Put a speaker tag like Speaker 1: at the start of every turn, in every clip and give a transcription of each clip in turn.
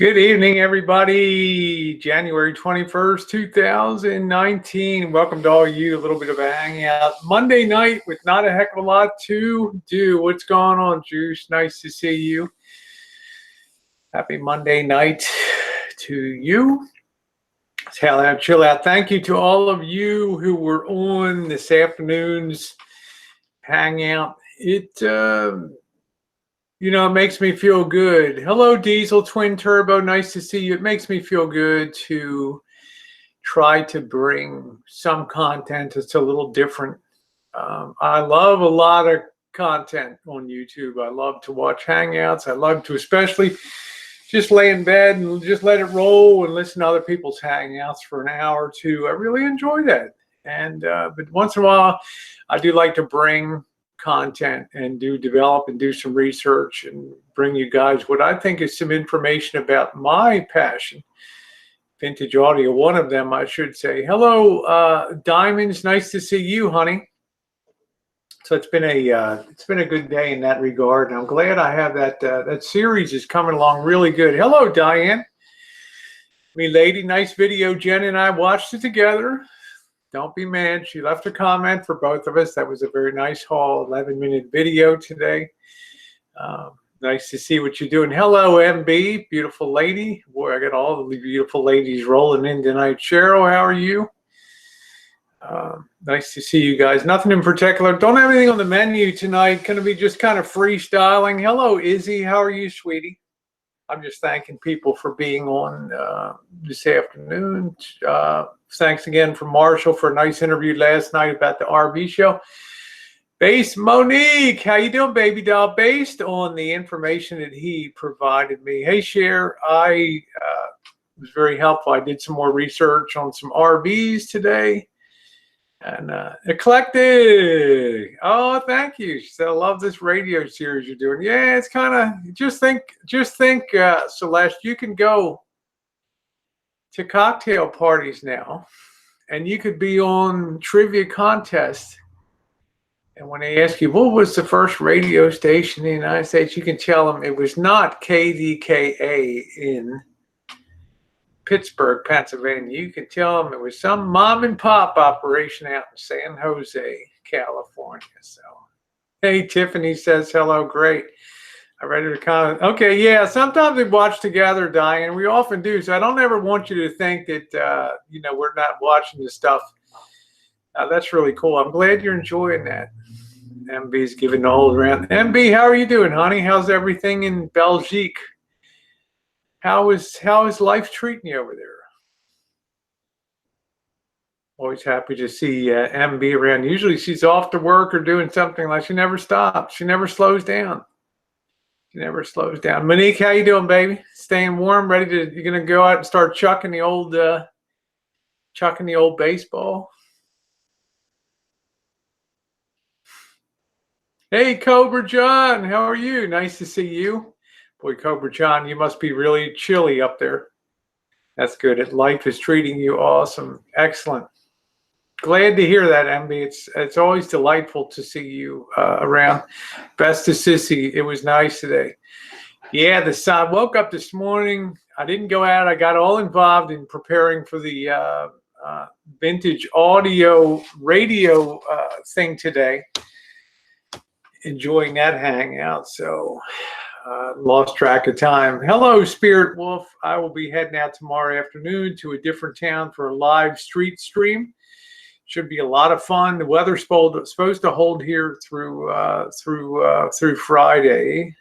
Speaker 1: Good evening, everybody. January 21st, 2019. Welcome to all you. A little bit of a hangout Monday night with not a heck of a lot to do. What's going on, Juice? Nice to see you. Happy Monday night to you. Hell out, chill out. Thank you to all of you who were on this afternoon's hangout. It makes me feel good. Hello, Diesel Twin Turbo. Nice to see you. It makes me feel good to try to bring some content that's a little different. I love a lot of content on YouTube. I love to watch hangouts. I love to especially just lay in bed and just let it roll and listen to other people's hangouts for an hour or two. I really enjoy that. But once in a while, I do like to bring content and develop and do some research and bring you guys what I think is some information about my passion. Vintage audio, one of them, I should say. Hello, Diamonds. Nice to see you, honey. So it's been a good day in that regard, and I'm glad I have that series is coming along really good. Hello, Diane. Me lady, nice video. Jen and I watched it together. Don't be mad. She left a comment for both of us. That was a very nice haul, 11-minute video today. Nice to see what you're doing. Hello, MB, beautiful lady. Boy, I got all the beautiful ladies rolling in tonight. Cheryl, how are you? Nice to see you guys. Nothing in particular. Don't have anything on the menu tonight. Going to be just kind of freestyling. Hello, Izzy. How are you, sweetie? I'm just thanking people for being on this afternoon. Thanks again for Marshall for a nice interview last night about the RV show. Based Monique, how you doing, baby doll? Based on the information that he provided me. Hey, Cher, I was very helpful. I did some more research on some RVs today. And eclectic. Oh, thank you. She said, I love this radio series you're doing. Yeah, it's kind of, just think, Celeste, you can go to cocktail parties now, and you could be on trivia contest. And when they ask you, what was the first radio station in the United States, you can tell them it was not KDKA in Pittsburgh, Pennsylvania. You can tell them it was some mom and pop operation out in San Jose, California. So, hey, Tiffany says hello. Great. I read her comment. Okay, yeah. Sometimes we watch together, Diane. We often do. So I don't ever want you to think that we're not watching this stuff. That's really cool. I'm glad you're enjoying that. MB's giving the whole round. MB, how are you doing, honey? How's everything in Belgique? How is life treating you over there? Always happy to see MB around. Usually she's off to work or doing something like she never stops. She never slows down. She never slows down. Monique, how you doing, baby? Staying warm, you're gonna go out and start chucking the old baseball. Hey, Cobra John, how are you? Nice to see you. Boy, Cobra John, you must be really chilly up there. That's good. Life is treating you awesome. Excellent. Glad to hear that, MB. It's always delightful to see you around. Best to Sissy. It was nice today. Yeah, I woke up this morning. I didn't go out. I got all involved in preparing for the vintage audio radio thing today. Enjoying that hangout. So lost track of time. Hello, Spirit Wolf. I will be heading out tomorrow afternoon to a different town for a live street stream. Should be a lot of fun. The weather's supposed to hold here through Friday.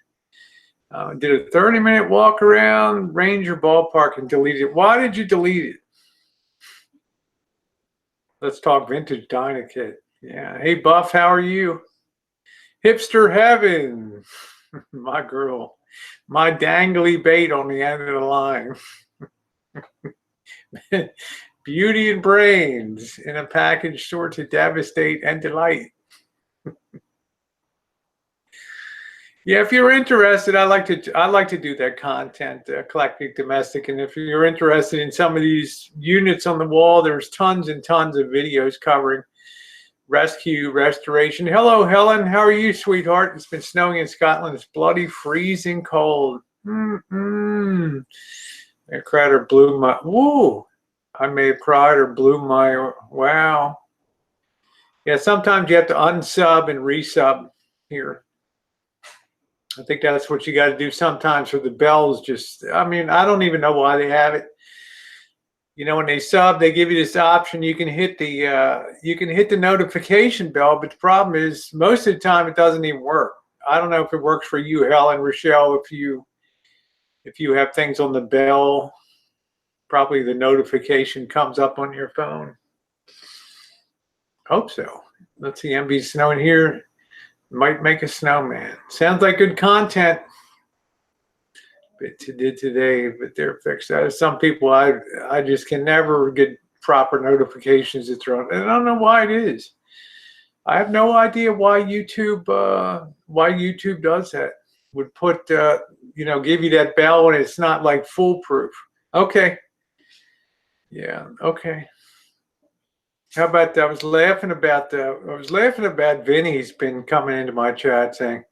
Speaker 1: Did a 30-minute walk around Ranger Ballpark and deleted it. Why did you delete it? Let's talk vintage Dynakit. Yeah. Hey, Buff, how are you? Hipster Heaven. My girl. My dangly bait on the end of the line. Beauty and brains in a package sure to devastate and delight. Yeah, if you're interested, I like to do that content, eclectic domestic, and if you're interested in some of these units on the wall, there's tons and tons of videos covering rescue, restoration. Hello, Helen. How are you, sweetheart? It's been snowing in Scotland. It's bloody freezing cold. I cried or blew my, woo. I may have cried or blew my, wow. Yeah, sometimes you have to unsub and resub here. I think that's what you got to do sometimes for the bells. Just, I mean, I don't even know why they have it. You know, when they sub, they give you this option. You can hit the notification bell, but the problem is most of the time it doesn't even work. I don't know if it works for you, Helen, Rochelle. If you have things on the bell, probably the notification comes up on your phone. Hope so. Let's see, MB snowing here. Might make a snowman. Sounds like good content. But did today, but they're fixed. Some people, I just can never get proper notifications to throw. And I don't know why it is. I have no idea why YouTube does that. Would put you know, give you that bell when it's not like foolproof. Okay. Yeah. Okay. How about that? I was laughing about Vinnie's been coming into my chat saying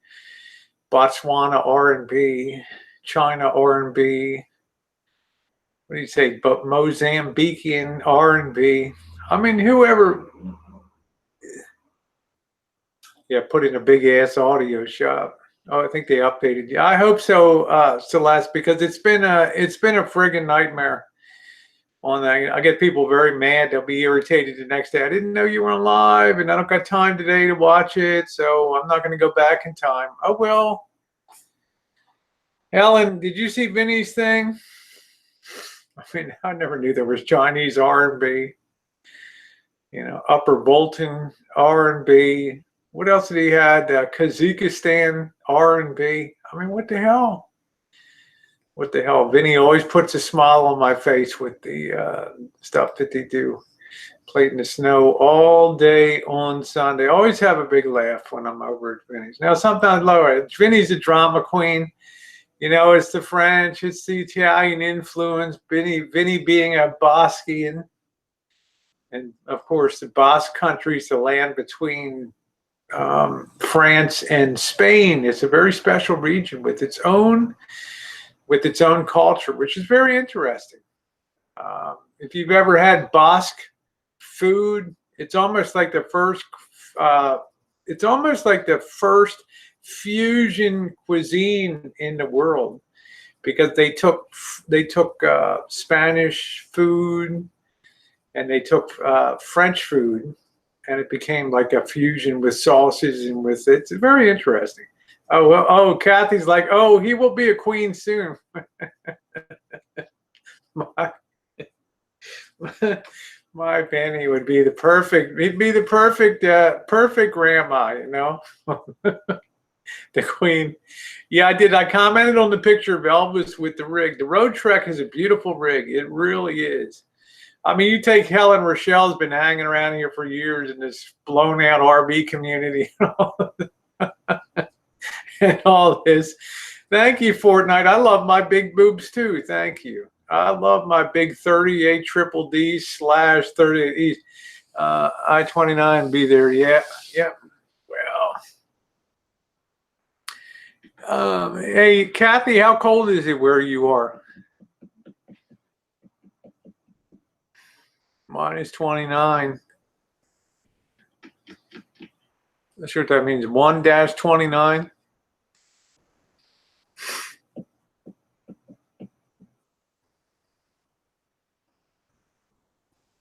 Speaker 1: Botswana R&B, China R&B. What do you say? But Mozambican R&B. I mean, whoever. Yeah, put in a big ass audio shop. Oh, I think they updated. Yeah, I hope so, Celeste, because it's been a friggin' nightmare. On that, I get people very mad. They'll be irritated the next day. I didn't know you were on live, and I don't got time today to watch it, so I'm not going to go back in time. Oh well. Ellen, did you see Vinnie's thing? I mean, I never knew there was Chinese R&B. You know, Upper Bolton R&B. What else did he had? Kazakhstan R&B. I mean, what the hell? What the hell? Vinnie always puts a smile on my face with the stuff that they do. Played in the snow all day on Sunday. Always have a big laugh when I'm over at Vinnie's. Now, sometimes lower. Vinnie's a drama queen. You know, it's the French, it's the Italian influence. Vinnie being a Boschian. And, of course, the Basque country is the land between France and Spain. It's a very special region with its own culture, which is very interesting. If you've ever had Basque food, it's almost like the first fusion cuisine in the world, because they took Spanish food and they took French food, and it became like a fusion with sauces and with it's very interesting. Oh, well, oh, Kathy's like, oh, he will be a queen soon. my Vinnie would be the perfect. He'd be the perfect grandma, you know. The queen. Yeah, I did. I commented on the picture of Elvis with the rig. The Road Trek is a beautiful rig. It really is. I mean, you take Helen Rochelle's been hanging around here for years in this blown out RV community. And all this. Thank you, Fortnite. I love my big boobs too. Thank you. I love my big 38 triple D / 38 East. I-29 be there. Yeah. Yeah. Well. Hey, Kathy, how cold is it where you are? Minus 29. Not sure what that means. 1-29.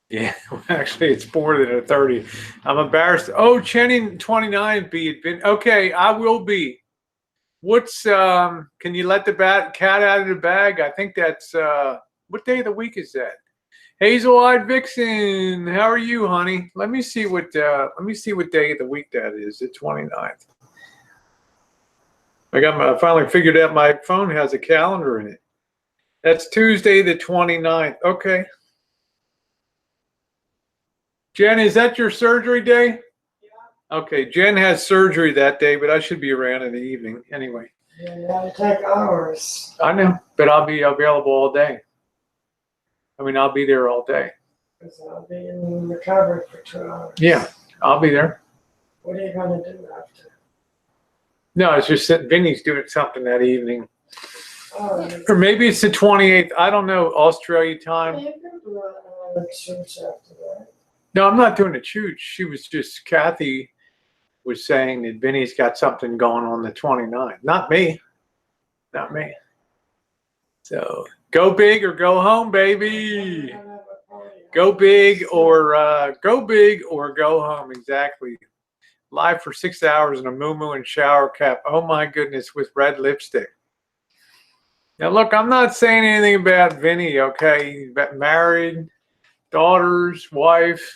Speaker 1: Yeah, well, actually, it's more than a 30. I'm embarrassed. Oh, Chenny 29 be it. Okay, I will be. What's can you let the cat out of the bag? I think that's what day of the week is that? Hazel-eyed Vixen, how are you, honey? Let me see what day of the week that is. The 29th. I finally figured out my phone has a calendar in it. That's Tuesday the 29th. Okay. Jen, is that your surgery day? Yeah. Okay, Jen has surgery that day, but I should be around in the evening anyway.
Speaker 2: Yeah, you gotta take hours.
Speaker 1: I know, but I'll be available all day. I mean, I'll be there all day.
Speaker 2: Because I'll be in recovery for 2 hours.
Speaker 1: Yeah, I'll be there.
Speaker 2: What are you going to do after?
Speaker 1: No, it's just that Vinnie's doing something that evening.
Speaker 2: Oh,
Speaker 1: Or maybe it's the 28th. I don't know, Australia time.
Speaker 2: you can do a church after that.
Speaker 1: No, I'm not doing a chooch. She was just, Kathy was saying that Vinny's got something going on the 29th. Not me. Not me. So go big or go home, baby. Go big or go home. Exactly. Live for 6 hours in a moo-moo and shower cap. Oh my goodness, with red lipstick. Now look, I'm not saying anything about Vinny, okay? He's married, daughters, wife.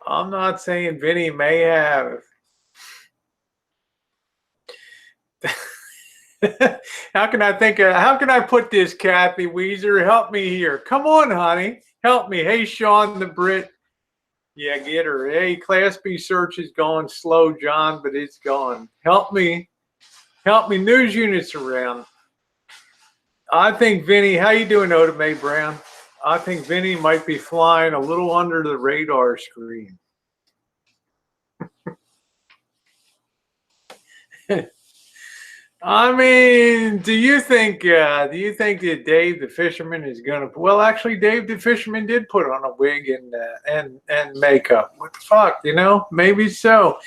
Speaker 1: I'm not saying Vinny may have. How can I put this, Kathy Weezer? Help me here. Come on, honey. Help me. Hey, Sean the Brit. Yeah, get her. Hey, Class B search is going slow, John, but it's gone. Help me. Help me. News units around. I think Vinny, how you doing, Oda Mae Brown? I think Vinny might be flying a little under the radar screen. I mean, do you think that Dave the Fisherman is gonna? Well, actually, Dave the Fisherman did put on a wig and makeup. What the fuck, you know? Maybe so.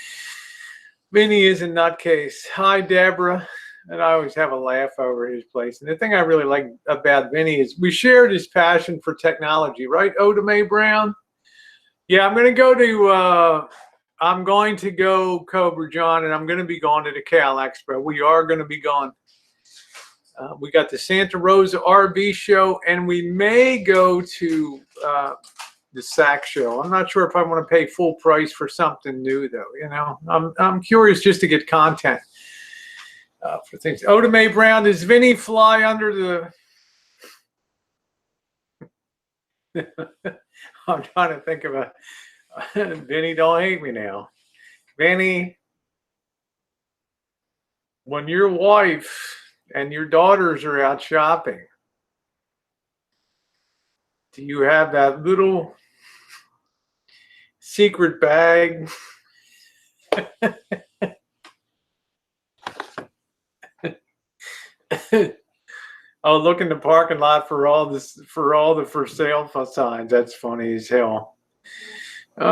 Speaker 1: Vinny is a nutcase. Hi, Deborah. And I always have a laugh over his place. And the thing I really like about Vinny is we shared his passion for technology, right, Oda Mae Brown? Yeah, I'm going to go, Cobra John, and I'm going to be going to the Cal Expo. We are going to be going. We got the Santa Rosa RV show, and we may go to the SAC show. I'm not sure if I want to pay full price for something new, though. You know, I'm curious just to get content for things. Oda Mae Brown, does Vinny fly under the? I'm trying to think of a. Vinny, don't hate me now. Vinny, when your wife and your daughters are out shopping, do you have that little secret bag? Oh, look in the parking lot for all the for sale signs. That's funny as hell. You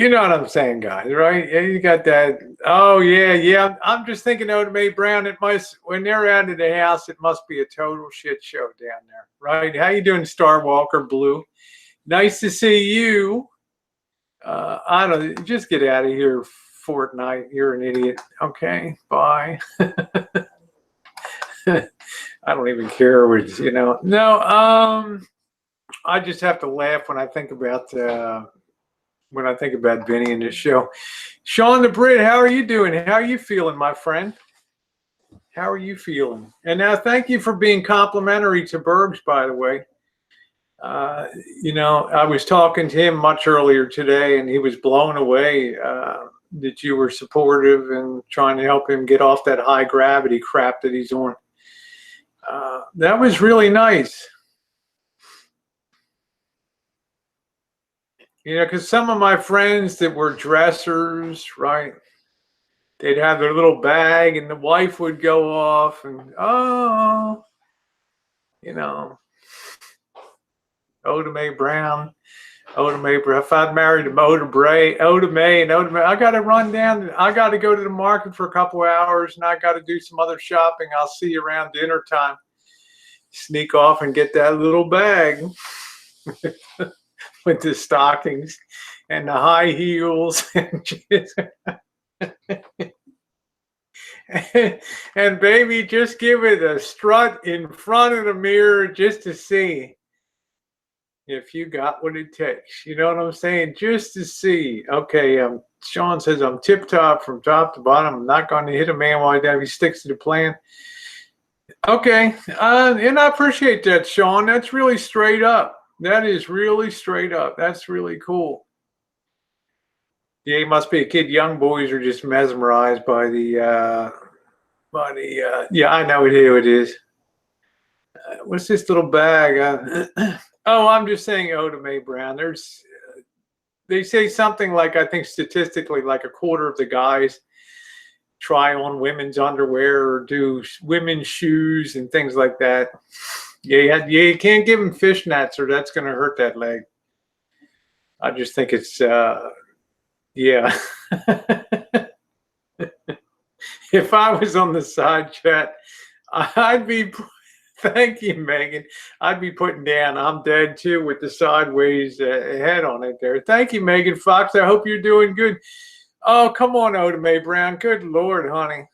Speaker 1: know what I'm saying, guys, right? Yeah, you got that. Oh yeah. I'm just thinking, Oda Mae Brown, it must, when they're out of the house, it must be a total shit show down there, right? How you doing, Star Walker Blue? Nice to see you. I don't, just get out of here, Fortnite. You're an idiot. Okay, bye. I don't even care what, you know. No, I just have to laugh when I think about Vinny in this show. Sean the Brit, how are you doing? How are you feeling, my friend? How are you feeling? And now, thank you for being complimentary to Bergs, by the way. You know, I was talking to him much earlier today, and he was blown away that you were supportive and trying to help him get off that high gravity crap that he's on. That was really nice. You know, because some of my friends that were dressers, right, they'd have their little bag and the wife would go off and, oh, you know, Oda Mae Brown. If I'd married Oda Mae, I got to run down. I got to go to the market for a couple of hours and I got to do some other shopping. I'll see you around dinner time. Sneak off and get that little bag. With the stockings and the high heels and baby, just give it a strut in front of the mirror just to see if you got what it takes. You know what I'm saying? Just to see. Okay, Sean says I'm tip-top from top to bottom. I'm not going to hit a man while he sticks to the plan. Okay, and I appreciate that, Sean. That's really straight up. That is really straight up. That's really cool. Yeah, he must be a kid. Young boys are just mesmerized by the yeah, I know who it is. What's this little bag? Oh, I'm just saying, Oda Mae Brown. There's they say something like, I think statistically, like a quarter of the guys try on women's underwear or do women's shoes and things like that. Yeah, you can't give them fishnets or that's going to hurt that leg. I just think it's, yeah. If I was on the side chat, I'd be, thank you, Megan. I'd be putting down, I'm dead too, with the sideways head on it there. Thank you, Megan Fox. I hope you're doing good. Oh, come on, Oda Mae Brown. Good Lord, honey.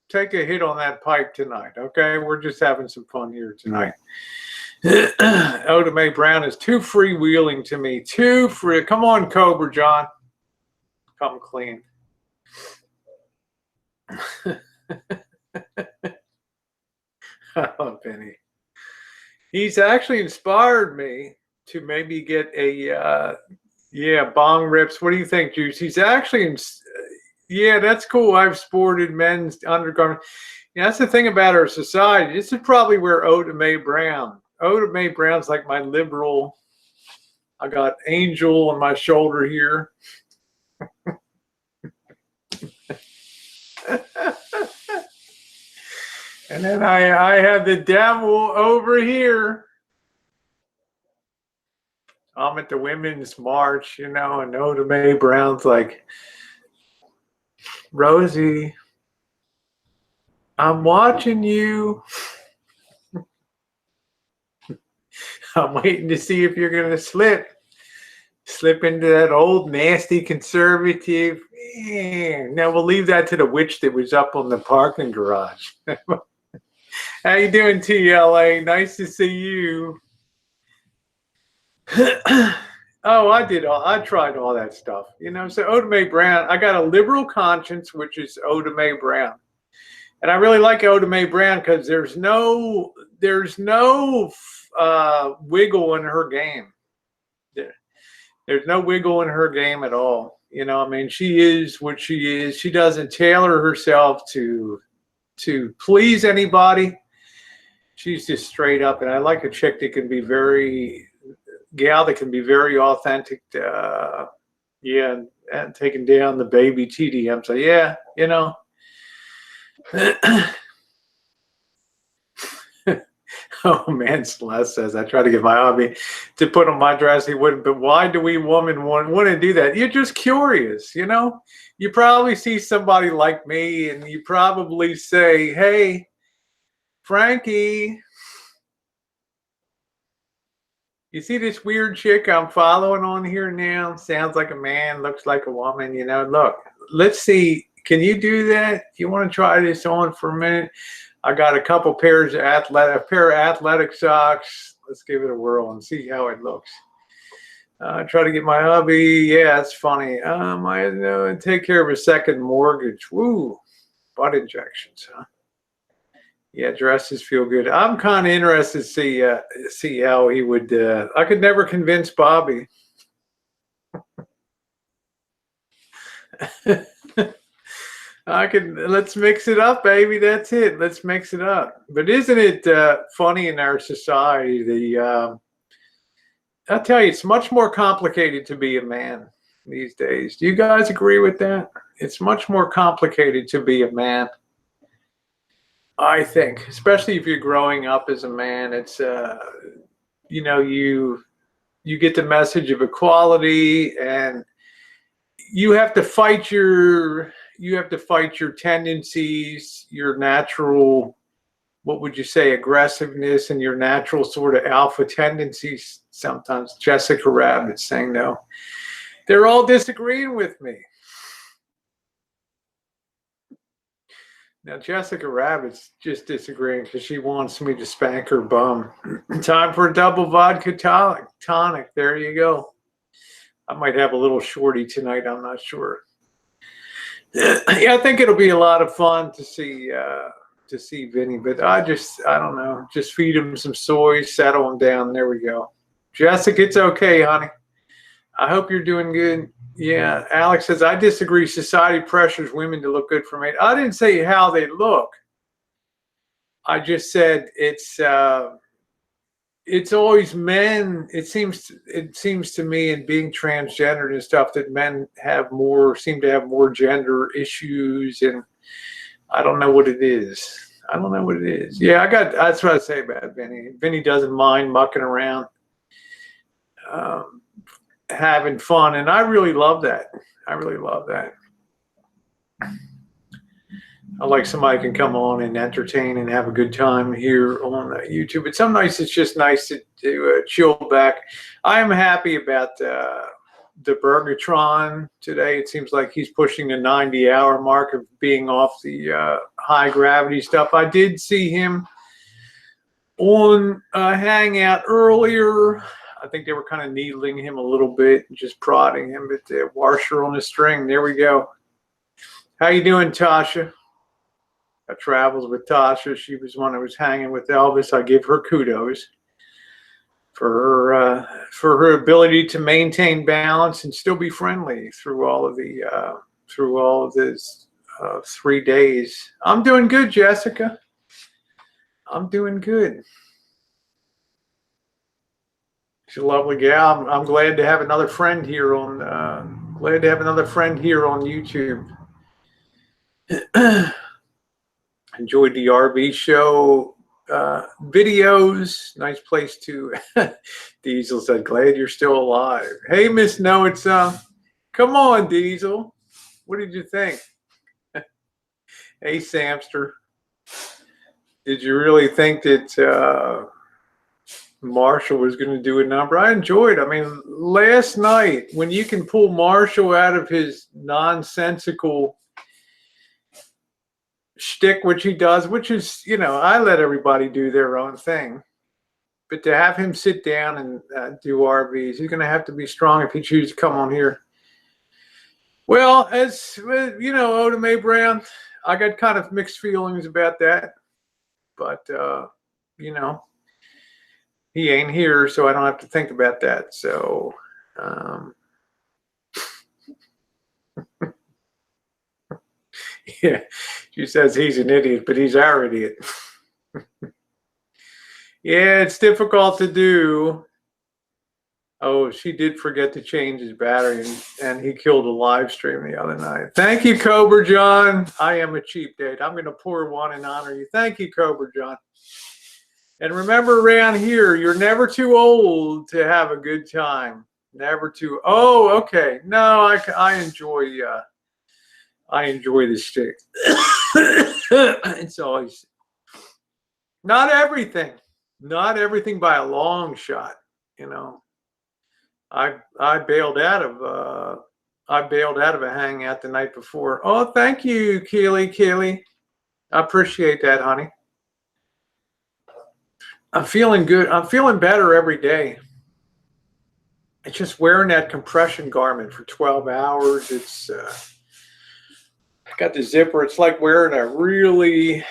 Speaker 1: Take a hit on that pipe tonight, okay? We're just having some fun here tonight. Oda Mae Brown is too freewheeling to me. Too free. Come on, Cobra John. Come clean. Oh, Vinnie. He's actually inspired me to maybe get a, yeah, bong rips. What do you think, Juice? He's actually, yeah, that's cool. I've sported men's undergarments. Yeah, that's the thing about our society. This is probably where Oda Mae Brown's like my liberal. I got Angel on my shoulder here. And then I have the devil over here. I'm at the Women's March, and Oda Mae Brown's like, Rosie, I'm watching you. I'm waiting to see if you're going to slip into that old nasty conservative. Now we'll leave that to the witch that was up on the parking garage. How you doing, TLA? Nice to see you. Oh, I tried all that stuff. So Oda Mae Brown, I got a liberal conscience, which is Oda Mae Brown. And I really like Oda Mae Brown because there's no wiggle in her game. There's no wiggle in her game at all. I mean, she is what she is. She doesn't tailor herself to please anybody. She's just straight up. And I like a chick that can be gal that can be very authentic. Yeah, and taking down the baby TDM. So yeah, Oh man, Celeste says, I try to get my hubby to put on my dress. He wouldn't, but why do we women want to do that? You're just curious, You probably see somebody like me and you probably say, hey, Frankie, you see this weird chick I'm following on here now? Sounds like a man, looks like a woman, Look, let's see. Can you do that? You want to try this on for a minute? I got a couple pairs of a pair of athletic socks. Let's give it a whirl and see how it looks. Try to get my hubby. Yeah, it's funny. I take care of a second mortgage. Woo, butt injections, huh? Yeah, dresses feel good. I'm kind of interested to see how he would. I could never convince Bobby. Let's mix it up, baby. That's it. Let's mix it up. But isn't it funny in our society? I'll tell you, it's much more complicated to be a man these days. Do you guys agree with that? It's much more complicated to be a man. I think, especially if you're growing up as a man, it's you get the message of equality, and you have to fight your tendencies, your natural, what would you say, aggressiveness, and your natural sort of alpha tendencies. Sometimes Jessica Rabbit saying no. They're all disagreeing with me. Now, Jessica Rabbit's just disagreeing because she wants me to spank her bum. Time for a double vodka tonic. There you go. I might have a little shorty tonight. I'm not sure. Yeah, I think it'll be a lot of fun to see Vinnie. But I don't know. Just feed him some soy, settle him down. There we go. Jessica, it's okay, honey. I hope you're doing good. Yeah, Alex says, I disagree. Society pressures women to look good for men. I didn't say how they look. I just said it's it's always men. It seems to me, in being transgendered and stuff, that men seem to have more gender issues, and I don't know what it is. I don't know what it is. Yeah, that's what I say about Vinnie. Vinnie doesn't mind mucking around, having fun, and I really love that. I really love that. I like somebody can come on and entertain and have a good time here on YouTube. But some nights it's just nice to chill back. I am happy about the Burgertron today. It seems like he's pushing the 90-hour mark of being off the high gravity stuff. I did see him on Hangout earlier. I think they were kind of needling him a little bit and just prodding him, but the washer on the string. There we go. How you doing, Tasha? I travels with Tasha. She was one that was hanging with Elvis. I give her kudos for her ability to maintain balance and still be friendly through all of this 3 days. I'm doing good, Jessica. I'm doing good. She's a lovely gal. I'm glad to have another friend here on YouTube. Enjoyed the RV show videos. Nice place to. Diesel said, "Glad you're still alive." Hey, Miss No, it's come on, Diesel. What did you think? Hey, Samster. Did you really think that Marshall was going to do a number? I enjoyed. I mean, last night when you can pull Marshall out of his nonsensical shtick, which he does, which is, I let everybody do their own thing, but to have him sit down and do RVs, he's going to have to be strong if he chooses to come on here. Well, as you know, Oda Mae Brown, I got kind of mixed feelings about that, but he ain't here, so I don't have to think about that. So yeah, she says he's an idiot, but he's our idiot. Yeah, it's difficult to do. Oh, she did forget to change his battery, and he killed a live stream the other night. Thank you, Cobra John. I am a cheap date. I'm going to pour one in honor of you. Thank you, Cobra John. And remember, around here, you're never too old to have a good time. Never too. Oh, okay. No, I enjoy the stick. It's always not everything by a long shot. I bailed out of a hangout the night before. Oh, thank you, Keely. I appreciate that, honey. I'm feeling good. I'm feeling better every day. It's just wearing that compression garment for 12 hours. It's got the zipper. It's like wearing a really,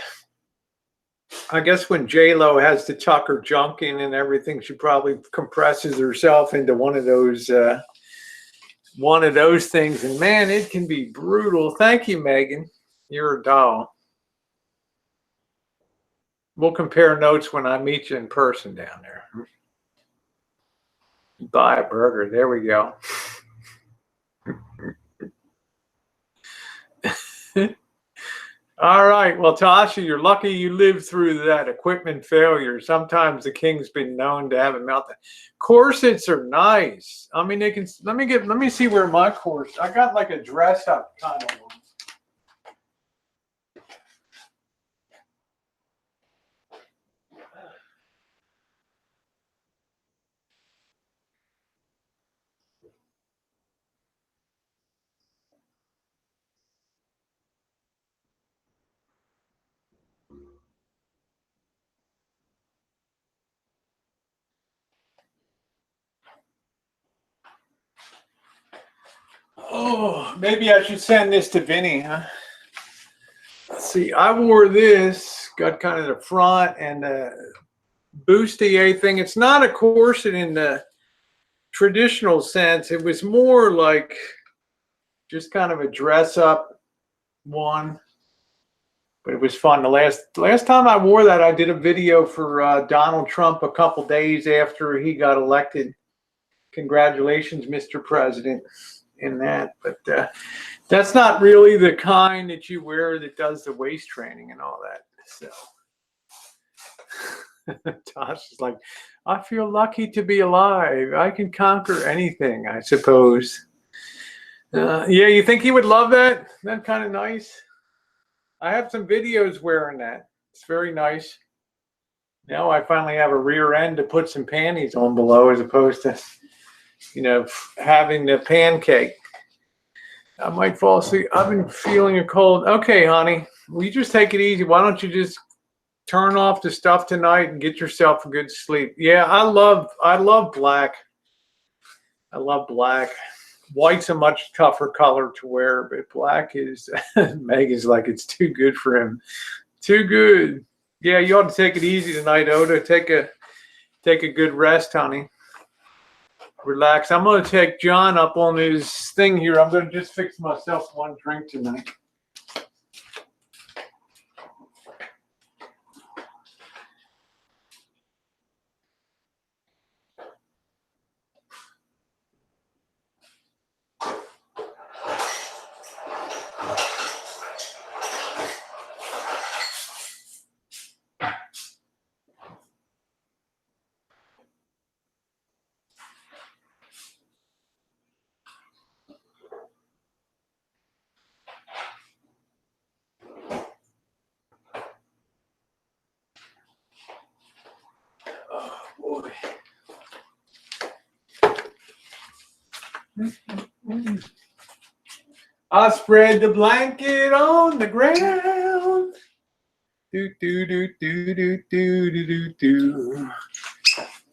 Speaker 1: I guess when J-Lo has to tuck her junk in and everything, she probably compresses herself into one of those things. And man, it can be brutal. Thank you, Megan. You're a doll. We'll compare notes when I meet you in person down there. Buy a burger. There we go. All right. Well, Tasha, you're lucky you lived through that equipment failure. Sometimes the King's been known to have a meltdown. Corsets are nice. I mean, they can. Let me see where my corset. I got like a dress up kind of one. Oh, maybe I should send this to Vinnie, huh? Let's see. I wore this, got kind of the front and the bustier thing. It's not a corset in the traditional sense. It was more like just kind of a dress up one. But it was fun. The last time I wore that, I did a video for Donald Trump a couple days after he got elected. Congratulations, Mr. President, in that. But that's not really the kind that you wear that does the waist training and all that. So Tosh is like, I feel lucky to be alive. I can conquer anything, I suppose. Yeah, you think he would love that? Isn't that kind of nice? I have some videos wearing that. It's very nice. Now I finally have a rear end to put some panties on below as opposed to, you know, having the pancake. I might fall asleep. I've been feeling a cold. Okay, honey, will you just take it easy? Why don't you just turn off the stuff tonight and get yourself a good sleep? Yeah, I love black. I love black. White's a much tougher color to wear, but black is, Megan's like, it's too good for him. Too good. Yeah, you ought to take it easy tonight, Oda. Take a good rest, honey. Relax. I'm going to take John up on his thing here. I'm going to just fix myself one drink tonight. Boy. I spread the blanket on the ground. Do do do do do do do do do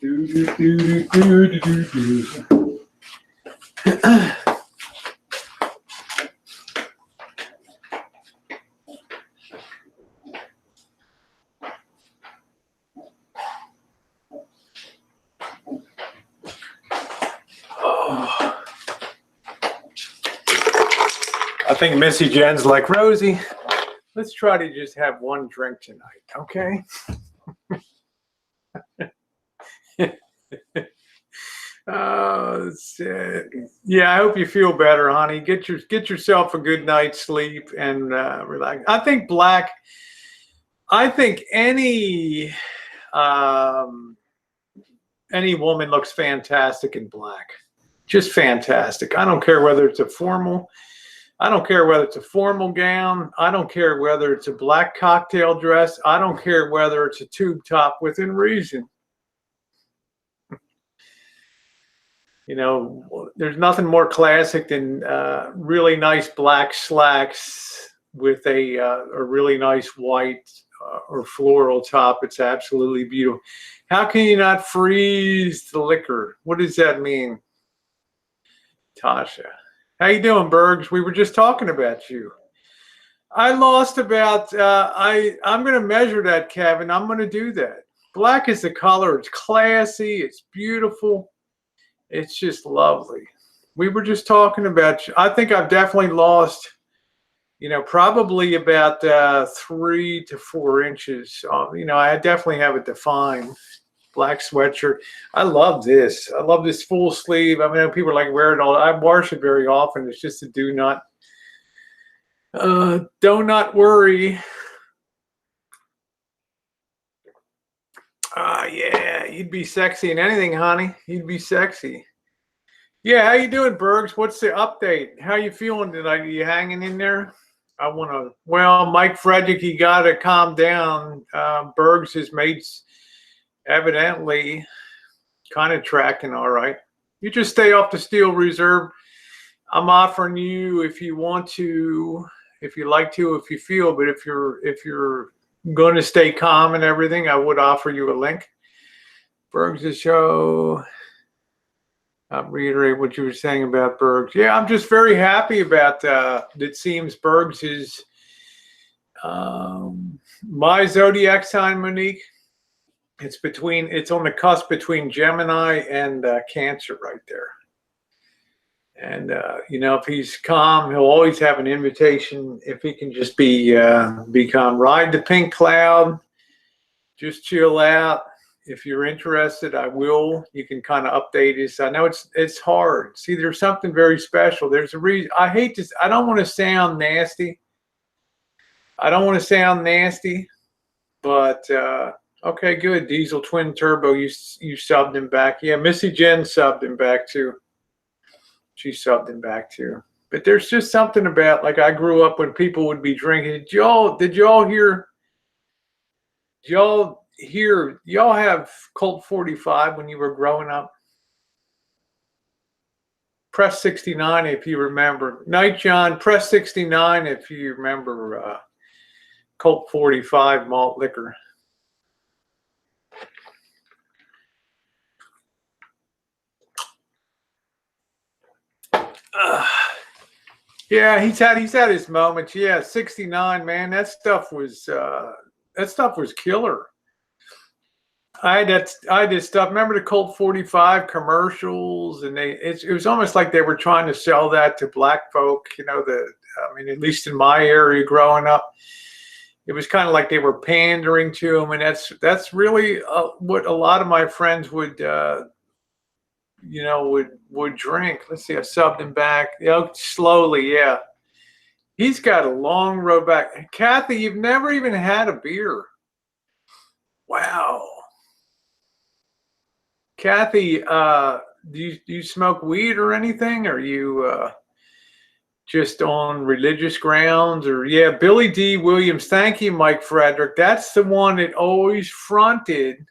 Speaker 1: do do do do do. I think Missy Jenn's like, Rosie, let's try to just have one drink tonight, okay? Oh, yeah, I hope you feel better, honey. Get yourself a good night's sleep and relax. I think black. I think any woman looks fantastic in black. Just fantastic. I don't care whether it's a formal. I don't care whether it's a formal gown. I don't care whether it's a black cocktail dress. I don't care whether it's a tube top within reason. You know, there's nothing more classic than really nice black slacks with a really nice white or floral top. It's absolutely beautiful. How can you not freeze the liquor? What does that mean, Tasha? How you doing, Bergs? We were just talking about you. I lost about, I'm going to measure that, Kevin. I'm going to do that. Black is the color. It's classy. It's beautiful. It's just lovely. We were just talking about you. I think I've definitely lost, you know, probably about 3 to 4 inches. You know, I definitely have a defined black sweatshirt. I love this. I love this full sleeve. I mean, people are like, wear it all. I wash it very often. It's just a do not worry. Yeah, you'd be sexy in anything, honey. You'd be sexy. Yeah, how you doing, Bergs? What's the update? How you feeling tonight? Are you hanging in there? I want to, well, Mike Frederick, you got to calm down. Bergs, his mates, evidently kind of tracking all right. You just stay off the steel reserve. I'm offering you, if you want to, if you like to, if you feel, but if you're going to stay calm and everything, I would offer you a link. Bergs' show. I'll reiterate what you were saying about Bergs. Yeah, I'm just very happy about it seems Bergs is my zodiac sign, Monique. It's on the cusp between Gemini and Cancer right there. And, you know, if he's calm, he'll always have an invitation. If he can just be calm, ride the pink cloud, just chill out. If you're interested, I will. You can kind of update us. I know it's hard. See, there's something very special. There's a reason. I hate this. I don't want to sound nasty. But okay, good. Diesel Twin Turbo, you subbed him back. Yeah, Missy Jenn subbed him back too. She subbed him back too. But there's just something about, like, I grew up when people would be drinking. Did y'all have Colt 45 when you were growing up? Press 69 if you remember. Night John, press 69 if you remember Colt 45 malt liquor. Yeah, he's had his moments. Yeah, 69, man. That stuff was killer. I had this stuff. Remember the Colt 45 commercials, and it was almost like they were trying to sell that to black folk. You know, I mean, at least in my area growing up, it was kind of like they were pandering to them, and that's really what a lot of my friends would drink. Let's see, I subbed him back. Slowly, yeah. He's got a long road back. Kathy, you've never even had a beer. Wow. Kathy, do you smoke weed or anything? Are you just on religious grounds? Or yeah, Billy D. Williams. Thank you, Mike Frederick. That's the one that always fronted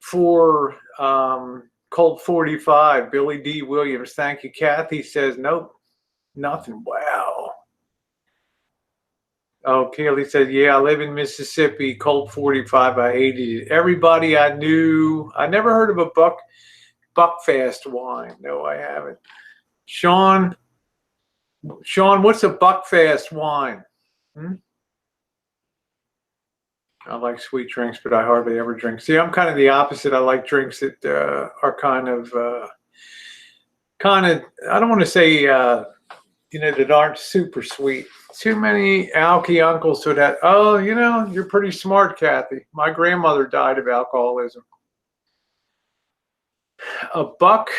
Speaker 1: for Colt 45. Billy D. Williams. Thank you. Kathy says nope, nothing. Wow. Oh, Kaylee said, yeah, I live in Mississippi, Colt 45, I hated it. Everybody I knew, I never heard of a Buckfast wine. No, I haven't. Sean, what's a Buckfast wine? I like sweet drinks, but I hardly ever drink. See, I'm kind of the opposite. I like drinks that are kind of, I don't want to say, that aren't super sweet. Too many alky uncles to that. Oh, you're pretty smart, Kathy. My grandmother died of alcoholism. A buck,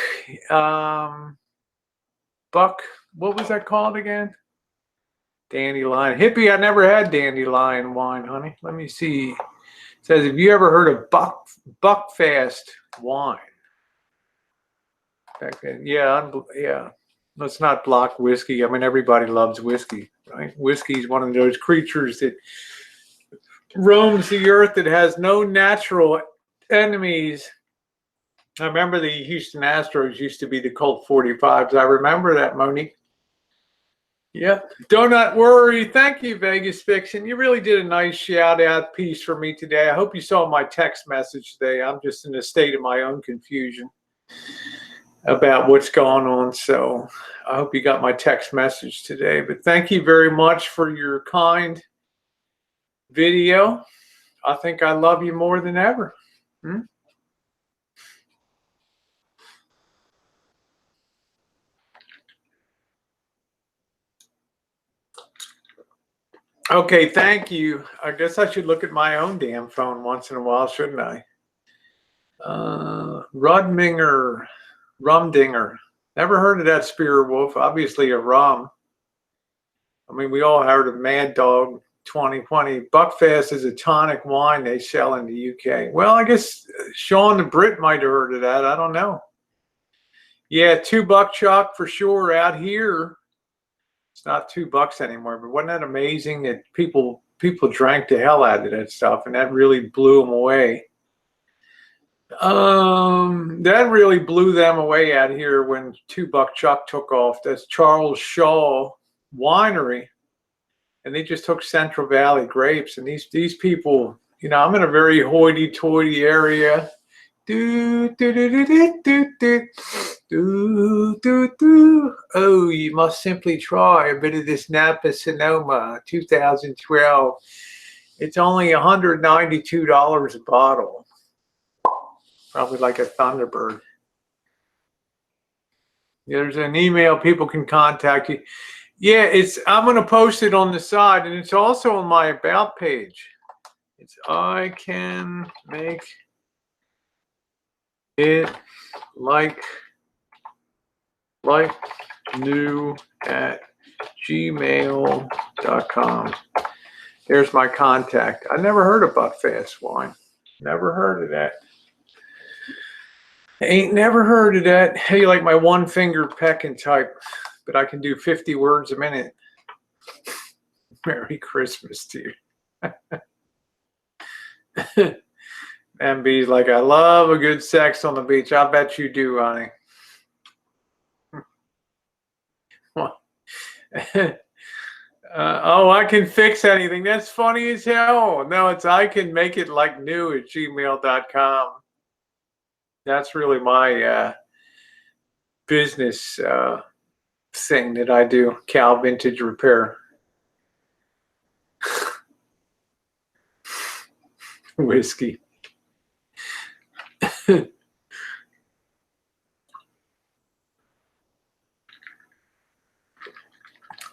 Speaker 1: what was that called again? Dandelion. Hippie, I never had dandelion wine, honey. Let me see. It says, have you ever heard of Buckfast wine? Back then, yeah. Let's not block whiskey. I mean, everybody loves whiskey, right? Whiskey is one of those creatures that roams the earth that has no natural enemies. I remember the Houston Astros used to be the Colt 45s. I remember that, Monique. Yep. Do not worry. Thank you, Vegas Fiction. You really did a nice shout-out piece for me today. I hope you saw my text message today. I'm just in a state of my own confusion about what's going on. So I hope you got my text message today. But thank you very much for your kind video. I think I love you more than ever. Okay, thank you. I guess I should look at my own damn phone once in a while, shouldn't I? Rumdinger. Never heard of that Spear Wolf. Obviously a rum. I mean, we all heard of Mad Dog 2020. Buckfast is a tonic wine they sell in the UK. Well, I guess Sean the Brit might have heard of that. I don't know. Yeah, $2 chalk for sure out here. It's not $2 anymore, but wasn't that amazing that people drank the hell out of that stuff, and that really blew them away. That really blew them away out here when $2 Chuck took off. That's Charles Shaw Winery, and they just took Central Valley grapes. And these people, I'm in a very hoity-toity area. Oh, you must simply try a bit of this Napa Sonoma 2012. It's only $192 a bottle. Probably like a Thunderbird. There's an email people can contact you. Yeah, I'm going to post it on the side, and it's also on my About page. It's I can make it like new at gmail.com. There's my contact. I never heard about fast wine. Never heard of that. Ain't never heard of that. Hey, like my one finger pecking type, but I can do 50 words a minute. Merry Christmas to you. MB's like, I love a good sex on the beach. I bet you do, honey. Oh, I can fix anything. That's funny as hell. No, it's I can make it like new at gmail.com. That's really my business thing that I do. Cal Vintage Repair. Whiskey.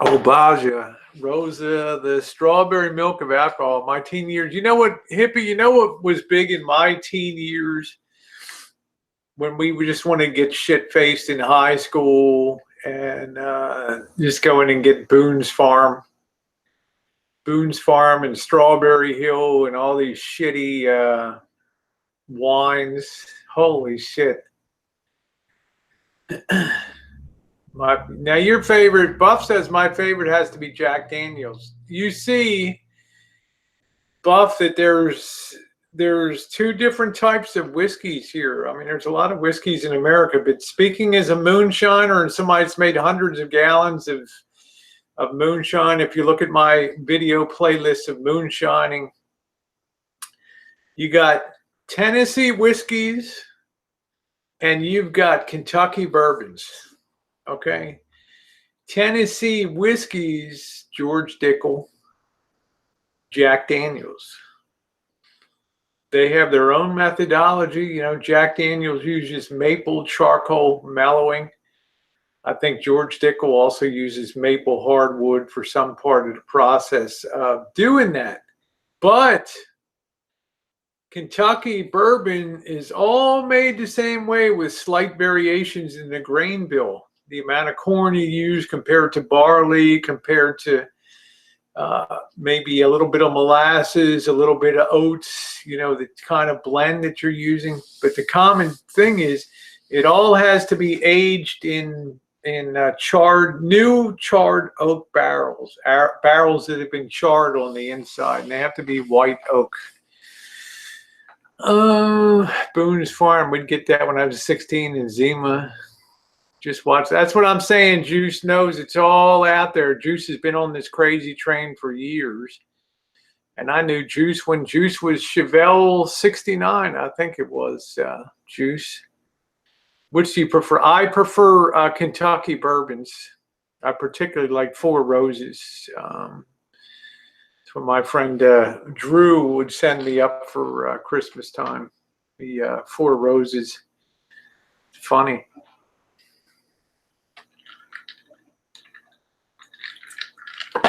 Speaker 1: Oh, Baja, Rosa, the strawberry milk of alcohol. My teen years. You know what, hippie? You know what was big in my teen years? When we would just want to get shit-faced in high school and just go in and get Boone's Farm and Strawberry Hill and all these shitty wines. Holy shit. Now your favorite, Buff says my favorite has to be Jack Daniels. You see, Buff, that there's two different types of whiskeys here. I mean, there's a lot of whiskeys in America, but speaking as a moonshiner and somebody that's made hundreds of gallons of moonshine, if you look at my video playlist of moonshining, you got Tennessee whiskeys and you've got Kentucky bourbons. Okay. Tennessee whiskeys, George Dickel, Jack Daniels. They have their own methodology. You know, Jack Daniels uses maple charcoal mellowing. I think George Dickel also uses maple hardwood for some part of the process of doing that. But Kentucky bourbon is all made the same way with slight variations in the grain bill. The amount of corn you use compared to barley, compared to maybe a little bit of molasses, a little bit of oats, you know, the kind of blend that you're using. But the common thing is it all has to be aged in new charred oak barrels, barrels that have been charred on the inside, and they have to be white oak. Boone's Farm, we'd get that when I was 16 in Zima. Just watch. That's what I'm saying. Juice knows it's all out there. Juice has been on this crazy train for years. And I knew Juice when Juice was Chevelle 69, I think it was, Juice. Which do you prefer? I prefer Kentucky bourbons. I particularly like Four Roses. It's when my friend Drew would send me up for Christmas time. The Four Roses. Funny.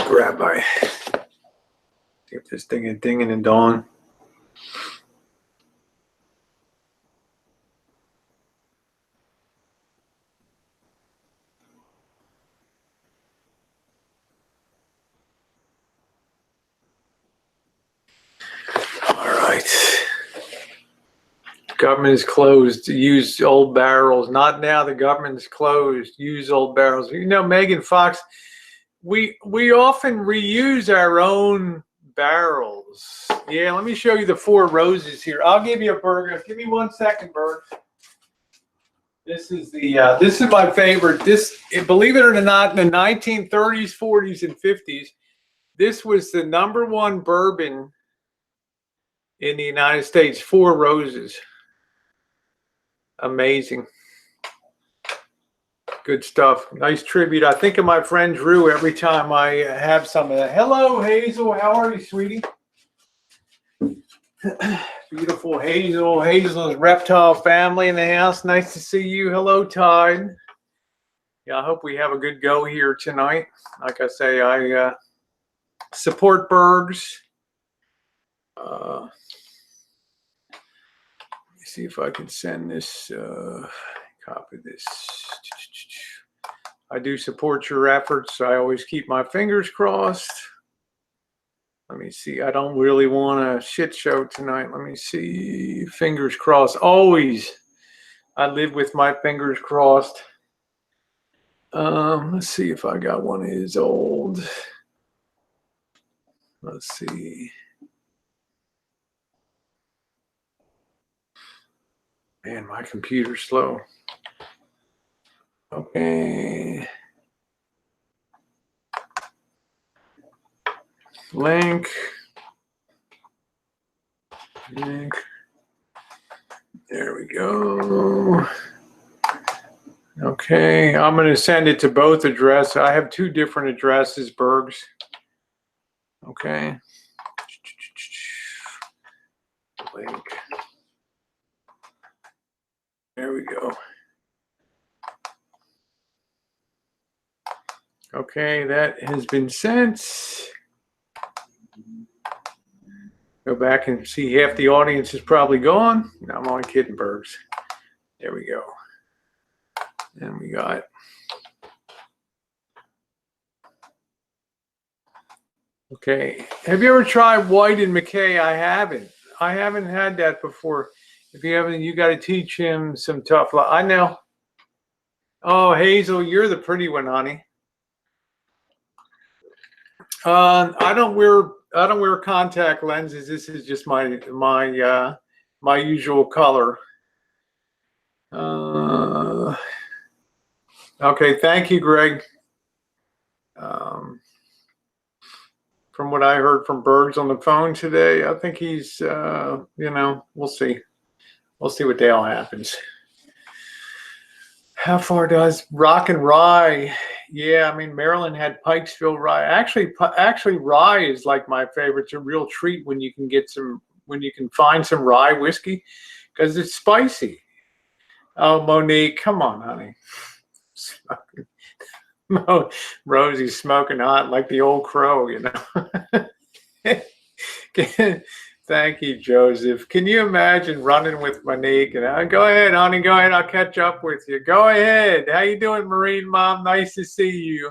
Speaker 1: Grab my, see if this thing is dinging and dong. All right. Government is closed. Use old barrels. Not now. The government is closed. Use old barrels. You know, Megan Fox. We often reuse our own barrels. Yeah, let me show you the Four Roses here. I'll give you a burger. Give me 1 second, Bert. This is my favorite. This, believe it or not, in the 1930s, 40s, and 50s, this was the #1 bourbon in the United States. Four Roses. Amazing. Good stuff. Nice tribute. I think of my friend Drew every time I have some of that. Hello, Hazel. How are you, sweetie? Beautiful Hazel. Hazel's reptile family in the house. Nice to see you. Hello, Tide. Yeah, I hope we have a good go here tonight. Like I say, I support Bergs. Let me see if I can send this, copy this. I do support your efforts. I always keep my fingers crossed. Let me see. I don't really want a shit show tonight. Let me see. Fingers crossed. Always. I live with my fingers crossed. Let's see if I got one of his old. Let's see. Man, my computer's slow. Okay. Link. There we go. Okay, I'm going to send it to both addresses. I have two different addresses, Bergs. Okay. Link. There we go. Okay, that has been sent. Go back and see, half the audience is probably gone. No, I'm only kidding, Bergs. There we go. And we got. Okay. Have you ever tried White and McKay? I haven't. I haven't had that before. If you haven't, you got to teach him some tough love. I know. Oh, Hazel, you're the pretty one, honey. I don't wear contact lenses. This is just my usual color. Okay, thank you, Greg. From what I heard from Bergs on the phone today, I think he's, you know, we'll see. We'll see what the hell happens. How far does Rock and Rye? Yeah, I mean, Maryland had Pikesville Rye. Actually, rye is like my favorite. It's a real treat when you can get some, when you can find some rye whiskey, because it's spicy. Oh, Monique, come on, honey. Rosie's smoking hot like the old crow, you know. Thank you, Joseph. Can you imagine running with Monique? And go ahead, honey. Go ahead. I'll catch up with you. Go ahead. How you doing, Marine Mom? Nice to see you.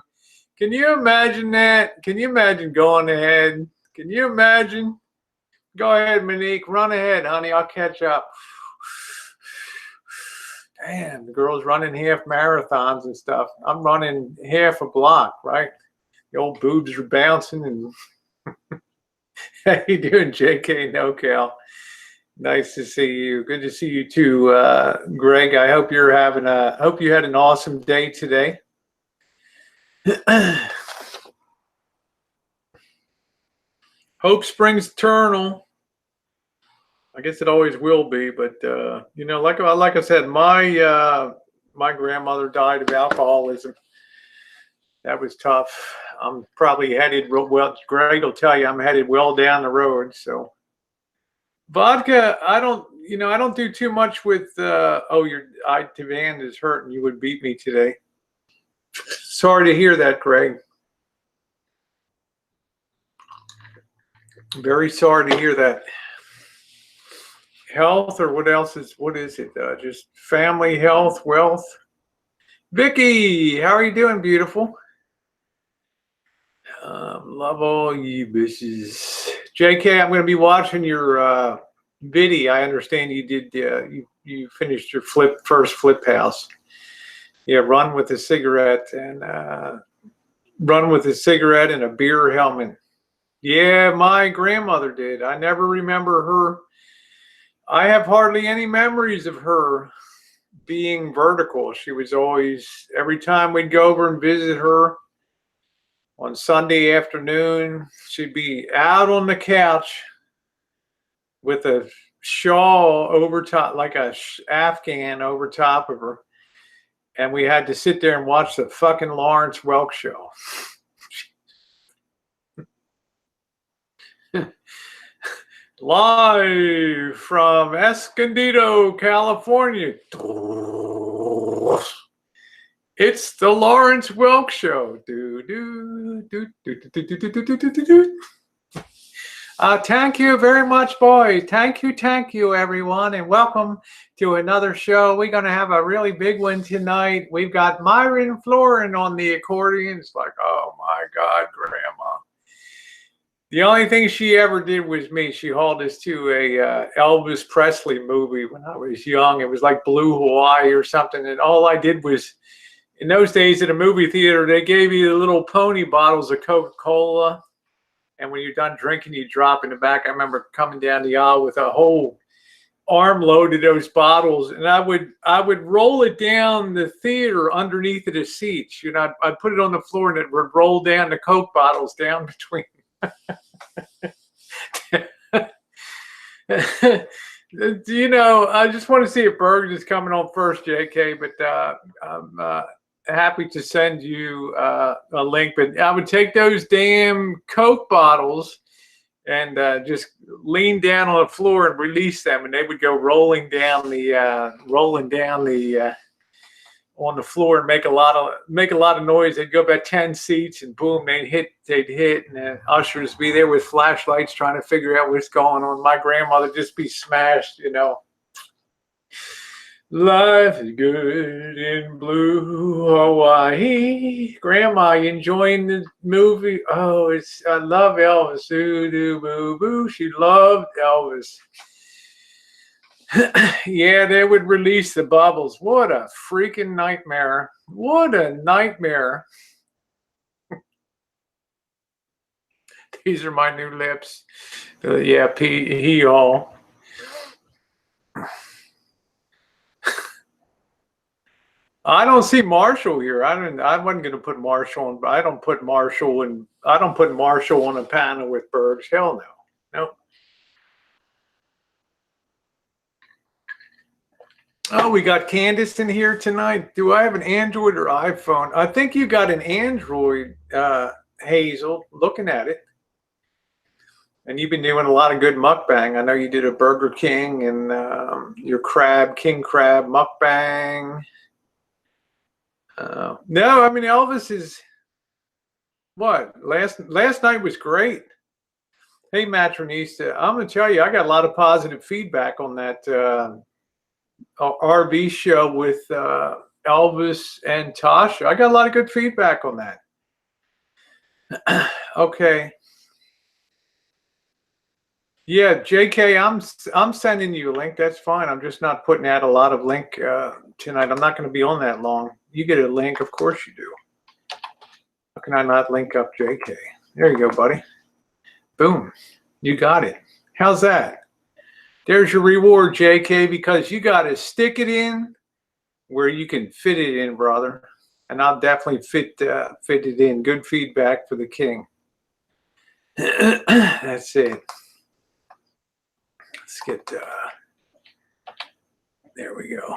Speaker 1: Can you imagine that? Can you imagine going ahead? Can you imagine? Go ahead, Monique. Run ahead, honey. I'll catch up. Damn, the girl's running half marathons and stuff. I'm running half a block, right? The old boobs are bouncing. And how you doing, JK NoCal? Nice to see you. Good to see you too, Greg. I hope you're having hope you had an awesome day today. Hope springs eternal. I guess it always will be, but you know, like I said, my grandmother died of alcoholism. That was tough. I'm probably headed well. Greg will tell you I'm headed well down the road. So vodka, I don't do too much with. Oh, your Tivan is hurting. You would beat me today. Sorry to hear that, Greg. Very sorry to hear that. Health, or what is it? Just family, health, wealth. Vicky, how are you doing, beautiful? Love all you bitches. JK, I'm going to be watching your Vinnie. I understand you did. You finished your first flip house. Yeah, run with a cigarette and a beer helmet. Yeah, my grandmother did. I never remember her. I have hardly any memories of her being vertical. She was always, every time we'd go over and visit her on Sunday afternoon, she'd be out on the couch with a shawl over top, like a Afghan over top of her. And we had to sit there and watch the fucking Lawrence Welk show. Live from Escondido, California. It's the Lawrence Welk Show. Do, do, do, do, do, do, do, do, do, do, do. Thank you very much, boys. Thank you, everyone, and welcome to another show. We're going to have a really big one tonight. We've got Myron Florin on the accordion. It's like, oh, my God, Grandma. The only thing she ever did was me. She hauled us to a Elvis Presley movie when I was young. It was like Blue Hawaii or something, and all I did was, in those days at a movie theater, they gave you the little pony bottles of Coca-Cola. And when you're done drinking, you drop in the back. I remember coming down the aisle with a whole armload of those bottles, and I would roll it down the theater underneath of the seats. You know, I'd put it on the floor, and it would roll down the Coke bottles down between. You know, I just want to see if Berg is coming on first, JK, but I'm happy to send you a link. But I would take those damn Coke bottles and just lean down on the floor and release them, and they would go rolling down the on the floor and make a lot of noise. They'd go about 10 seats, and boom, they'd hit, and the ushers be there with flashlights trying to figure out what's going on. My grandmother just be smashed, you know. Life is good in Blue Hawaii. Grandma, you enjoying the movie? Oh, I love Elvis. Doo doo boo boo. She loved Elvis. Yeah, they would release the bubbles. What a freaking nightmare. What a nightmare. These are my new lips. Yeah, he all. I don't see Marshall here. I wasn't going to put Marshall on, but I don't put Marshall on a panel with Bergs. Hell no. No. Oh, we got Candace in here tonight. Do I have an Android or iPhone? I think you got an Android, Hazel, looking at it. And you've been doing a lot of good mukbang. I know you did a Burger King and your King Crab mukbang. No, I mean, Elvis is what? Last night was great. Hey, Matronista, I'm going to tell you, I got a lot of positive feedback on that RV show with Elvis and Tasha. I got a lot of good feedback on that. Okay. Yeah, JK, I'm sending you a link. That's fine. I'm just not putting out a lot of link tonight. I'm not going to be on that long. You get a link, of course you do. How can I not link up JK? There you go, buddy. Boom. You got it. How's that? There's your reward, JK, because you got to stick it in where you can fit it in, brother. And I'll definitely fit it in. Good feedback for the king. That's it. Let's get, there we go.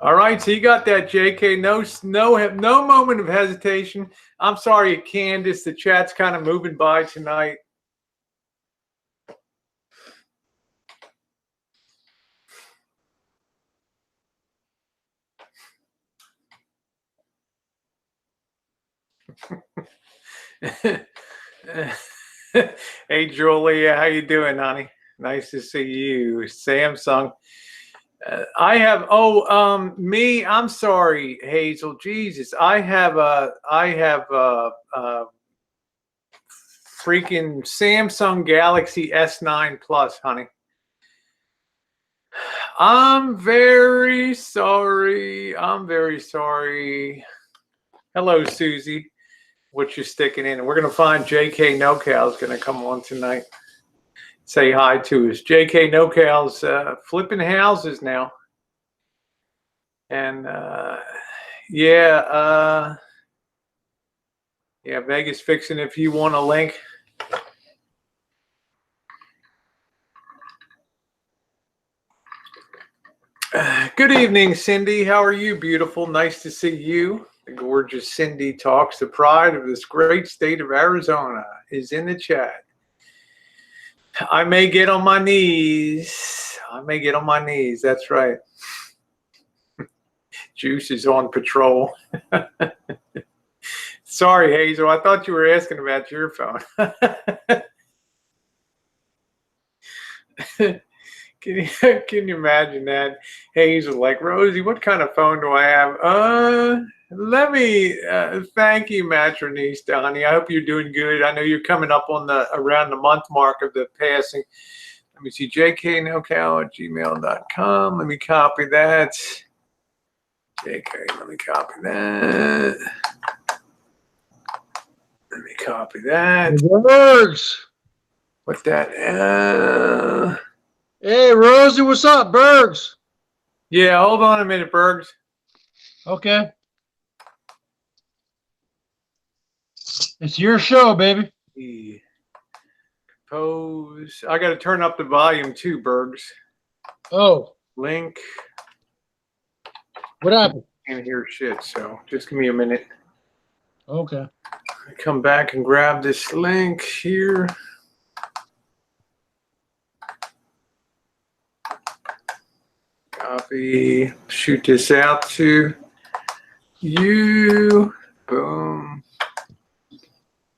Speaker 1: All right, so you got that, JK. No moment of hesitation. I'm sorry, Candace. The chat's kind of moving by tonight. Hey, Julia, how you doing, honey? Nice to see you. Samsung. I have, me, I'm sorry, Hazel. Jesus, I have a freaking Samsung Galaxy S9 Plus, honey. I'm very sorry. Hello, Susie. What you sticking in? And we're going to find JK NoCal is going to come on tonight. Say hi to us. JK NoCal's flipping houses now. And yeah, Vegas fixing if you want a link. Good evening, Cindy. How are you, beautiful? Nice to see you. The gorgeous Cindy Talks. The pride of this great state of Arizona is in the chat. I may get on my knees. That's right. Juice is on patrol. Sorry, Hazel. I thought you were asking about your phone. Can you imagine that? Hazel, like, Rosie, what kind of phone do I have? Let me thank you, Matronise Donnie. I hope you're doing good. I know you're coming up on the around the month mark of the passing. Let me see, jknocal@gmail.com. Let me copy that. JK, let me copy that. Let me copy that.
Speaker 3: Bergs.
Speaker 1: What's that?
Speaker 3: Hey, Rosie, what's up, Bergs?
Speaker 1: Yeah, hold on a minute, Bergs.
Speaker 3: Okay. It's your show, baby.
Speaker 1: Compose. I got to turn up the volume too, Bergs.
Speaker 3: Oh.
Speaker 1: Link.
Speaker 3: What happened?
Speaker 1: Can't hear shit, so just give me a minute.
Speaker 3: Okay.
Speaker 1: I come back and grab this link here. Copy. Shoot this out to you. Boom.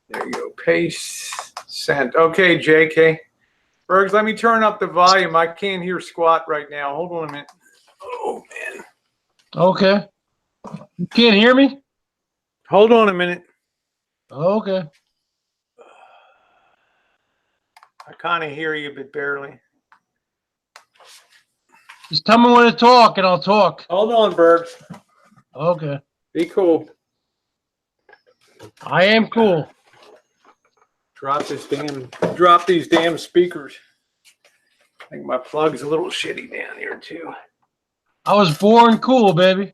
Speaker 1: There you go. Paste. Send. Okay, JK. Bergs, let me turn up the volume. I can't hear squat right now. Hold on a minute. Oh, man.
Speaker 3: Okay. You can't hear me?
Speaker 1: Hold on a minute.
Speaker 3: Okay.
Speaker 1: I kind of hear you, but barely.
Speaker 3: Just tell me when to talk, and I'll talk.
Speaker 1: Hold on, Bergs.
Speaker 3: Okay.
Speaker 1: Be cool.
Speaker 3: I am cool.
Speaker 1: Drop these damn speakers. I think my plug's a little shitty down here too.
Speaker 3: I was born cool, baby.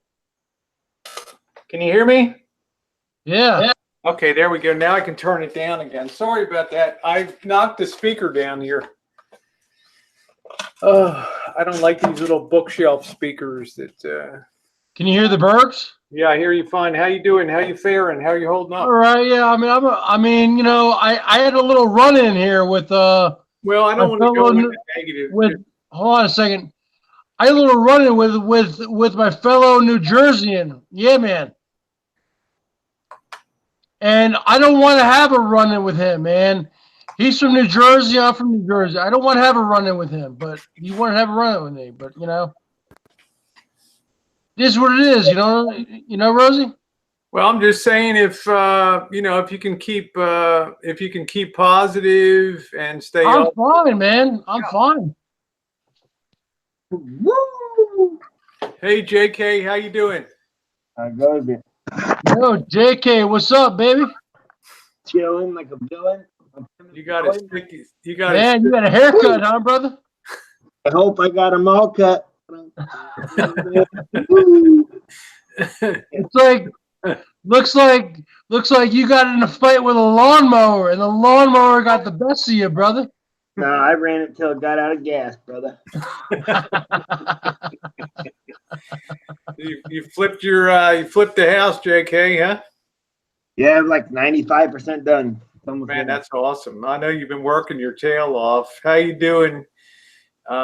Speaker 1: Can you hear me?
Speaker 3: Yeah.
Speaker 1: Okay, there we go. Now I can turn it down again. Sorry about that. I knocked the speaker down here. I don't like these little bookshelf speakers that
Speaker 3: Can you hear the Bergs?
Speaker 1: yeah, I hear you fine. How you doing? How you faring? How you holding up?
Speaker 3: All right. Yeah. I mean, you know, I had a little run in here with
Speaker 1: well, I don't want to go into negative.
Speaker 3: Hold on a second. I had a little run in with my fellow New Jerseyan. Yeah, man. And I don't want to have a run in with him, man. He's from New Jersey. I'm from New Jersey. I don't want to have a run in with him, but you want to have a run in with me. But you know, it is what it is. You know, Rosie.
Speaker 1: Well, I'm just saying, if you know, if you can keep positive and stay.
Speaker 3: I'm fine, man. I'm fine.
Speaker 2: Woo!
Speaker 1: Hey, JK, how you doing?
Speaker 2: I got it.
Speaker 3: Yo, JK, what's up, baby?
Speaker 2: Chilling like a villain.
Speaker 1: You got a sticky. You got
Speaker 3: Man, you got a haircut, huh, brother?
Speaker 2: I hope I got them all cut.
Speaker 3: It's like looks like you got in a fight with a lawnmower, and the lawnmower got the best of you, brother.
Speaker 2: No, I ran it till it got out of gas, brother.
Speaker 1: You flipped the house, JK, huh?
Speaker 2: Yeah, I'm like 95% done.
Speaker 1: Man, that's awesome. I know you've been working your tail off. How you doing? We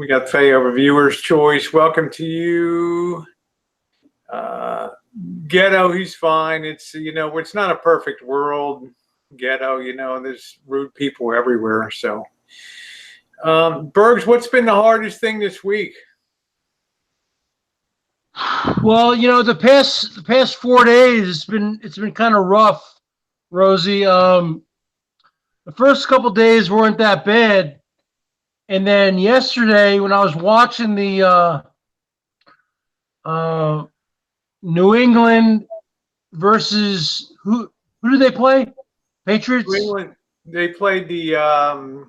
Speaker 1: got Faye over Viewer's Choice. Welcome to you. Ghetto, he's fine. It's, you know, it's not a perfect world. Ghetto, you know, there's rude people everywhere. So, Bergs, what's been the hardest thing this week?
Speaker 3: Well, you know, the past 4 days it's been kind of rough, Rosie. The first couple days weren't that bad, and then yesterday when I was watching the New England versus who do they play? Patriots.
Speaker 1: New England, they played the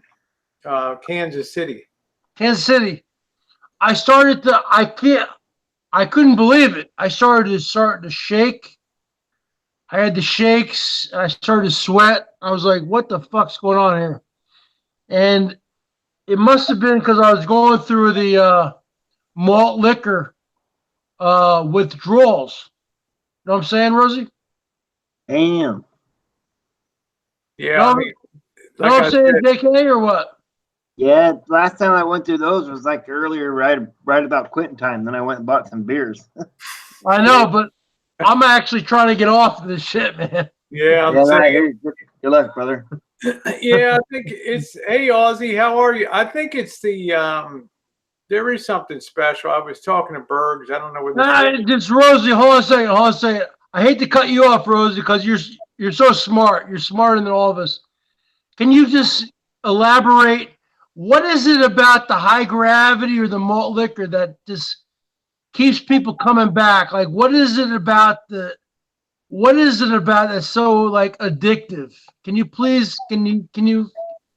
Speaker 1: Kansas City.
Speaker 3: Kansas City. I couldn't believe it. I started to shake. I had the shakes. And I started to sweat. I was like, what the fuck's going on here? And it must have been because I was going through the malt liquor withdrawals. You know what I'm saying, Rosie?
Speaker 2: Damn.
Speaker 1: Yeah,
Speaker 3: No,
Speaker 1: I mean,
Speaker 3: you know what I'm saying, JK, or what?
Speaker 2: Yeah, last time I went through those was like earlier, right about quitting time. Then I went and bought some beers.
Speaker 3: I know, but I'm actually trying to get off of this shit, man.
Speaker 1: Yeah,
Speaker 2: Yeah, I hear you. Good luck, brother.
Speaker 1: yeah, I think it's. Hey, Ozzy, how are you? I think it's the. There is something special. I was talking to Bergs. I don't know where
Speaker 3: Just Rosie, hold on a second. Hold on a second. I hate to cut you off, Rosie, because you're so smart. You're smarter than all of us. Can you just elaborate? What is it about the high gravity or the malt liquor that just keeps people coming back? Like, what is it about that's so like addictive? Can you please can you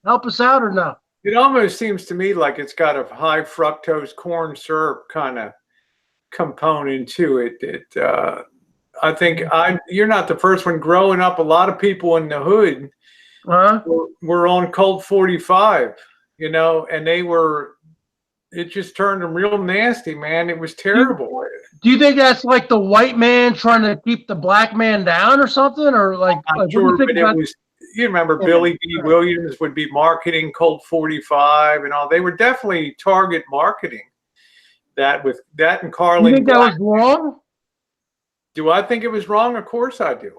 Speaker 3: help us out or no?
Speaker 1: It almost seems to me like it's got a high fructose corn syrup kind of component to it. I think you're not the first one. Growing up, a lot of people in the hood were on Colt 45, and it just turned them real nasty, man. It was terrible.
Speaker 3: Do you think that's like the white man trying to keep the black man down or something? Or like,
Speaker 1: sure, but you remember Billy D. Williams would be marketing Colt 45 and all. They were definitely target marketing that with that and Carlin.
Speaker 3: You think that was wrong?
Speaker 1: Do I think it was wrong? Of course I do.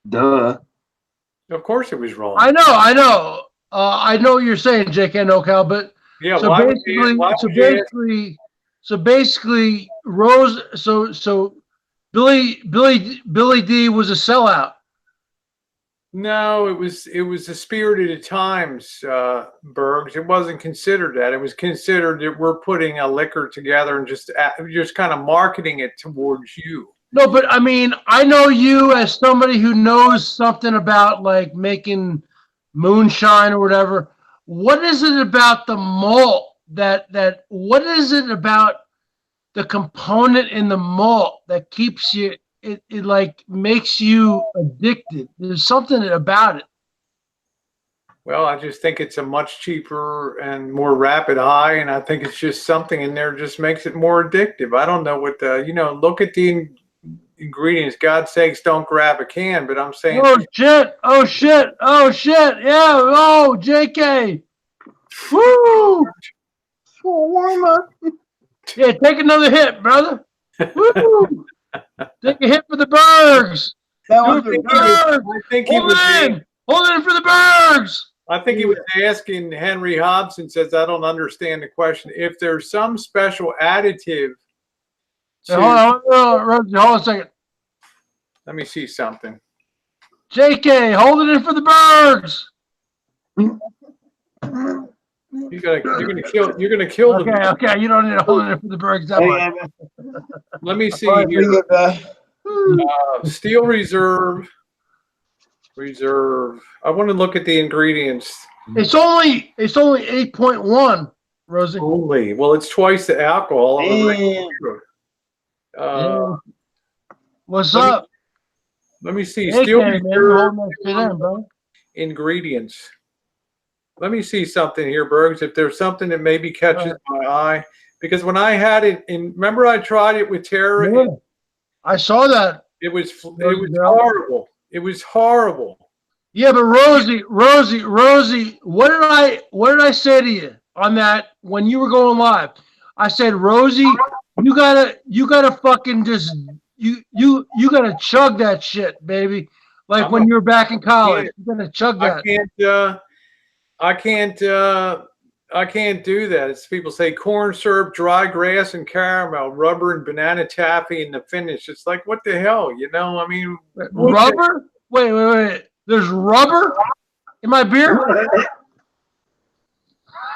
Speaker 2: Duh.
Speaker 1: Of course it was wrong.
Speaker 3: I know. I know what you're saying, JK NoCal, but
Speaker 1: yeah.
Speaker 3: So basically, Rose. So Billy D was a sellout.
Speaker 1: No, it was the spirit of the times, Bergs. It wasn't considered that. It was considered that we're putting a liquor together and just kind of marketing it towards you.
Speaker 3: No, but I mean, I know you as somebody who knows something about like making moonshine or whatever. What is it about the malt what is it about the component in the malt that keeps you, it like makes you addicted? There's something about it.
Speaker 1: Well, I just think it's a much cheaper and more rapid high, and I think it's just something in there just makes it more addictive. I don't know what look at the ingredients. God's sakes, don't grab a can, but I'm saying.
Speaker 3: Oh shit. Yeah. Oh, JK. Woo. Yeah, take another hit, brother. Woo. Take a hit for the Bergs.
Speaker 1: I think he was
Speaker 3: hold in for the Bergs.
Speaker 1: I think he was asking Henry Hobson, says, I don't understand the question. If there's some special additive.
Speaker 3: Hold on a second.
Speaker 1: Let me see something.
Speaker 3: JK, hold it in for the Bergs.
Speaker 1: You're gonna kill them.
Speaker 3: Okay, you don't need to hold it in for the Bergs that much.
Speaker 1: Let me see here. Steel Reserve. I want to look at the ingredients.
Speaker 3: It's only 8.1, Rosie.
Speaker 1: Only. Well, it's twice the alcohol.
Speaker 3: What's up?
Speaker 1: Let me see.
Speaker 3: Hey,
Speaker 1: Steel
Speaker 3: man,
Speaker 1: Reserve ingredients. Let me see something here, Bergs. If there's something that maybe catches my eye, because when I had it, remember I tried it with Tara.
Speaker 3: Yeah. I saw that.
Speaker 1: It was horrible. It was horrible.
Speaker 3: Yeah, but Rosie, what did I say to you on that when you were going live? I said, Rosie, you gotta fucking just you gotta chug that shit, baby. Like when you were back in college, you gotta chug that.
Speaker 1: I can't do that. It's people say corn syrup, dry grass, and caramel, rubber and banana taffy in the finish. It's like, what the hell, I mean,
Speaker 3: rubber? Wait. There's rubber in my beer?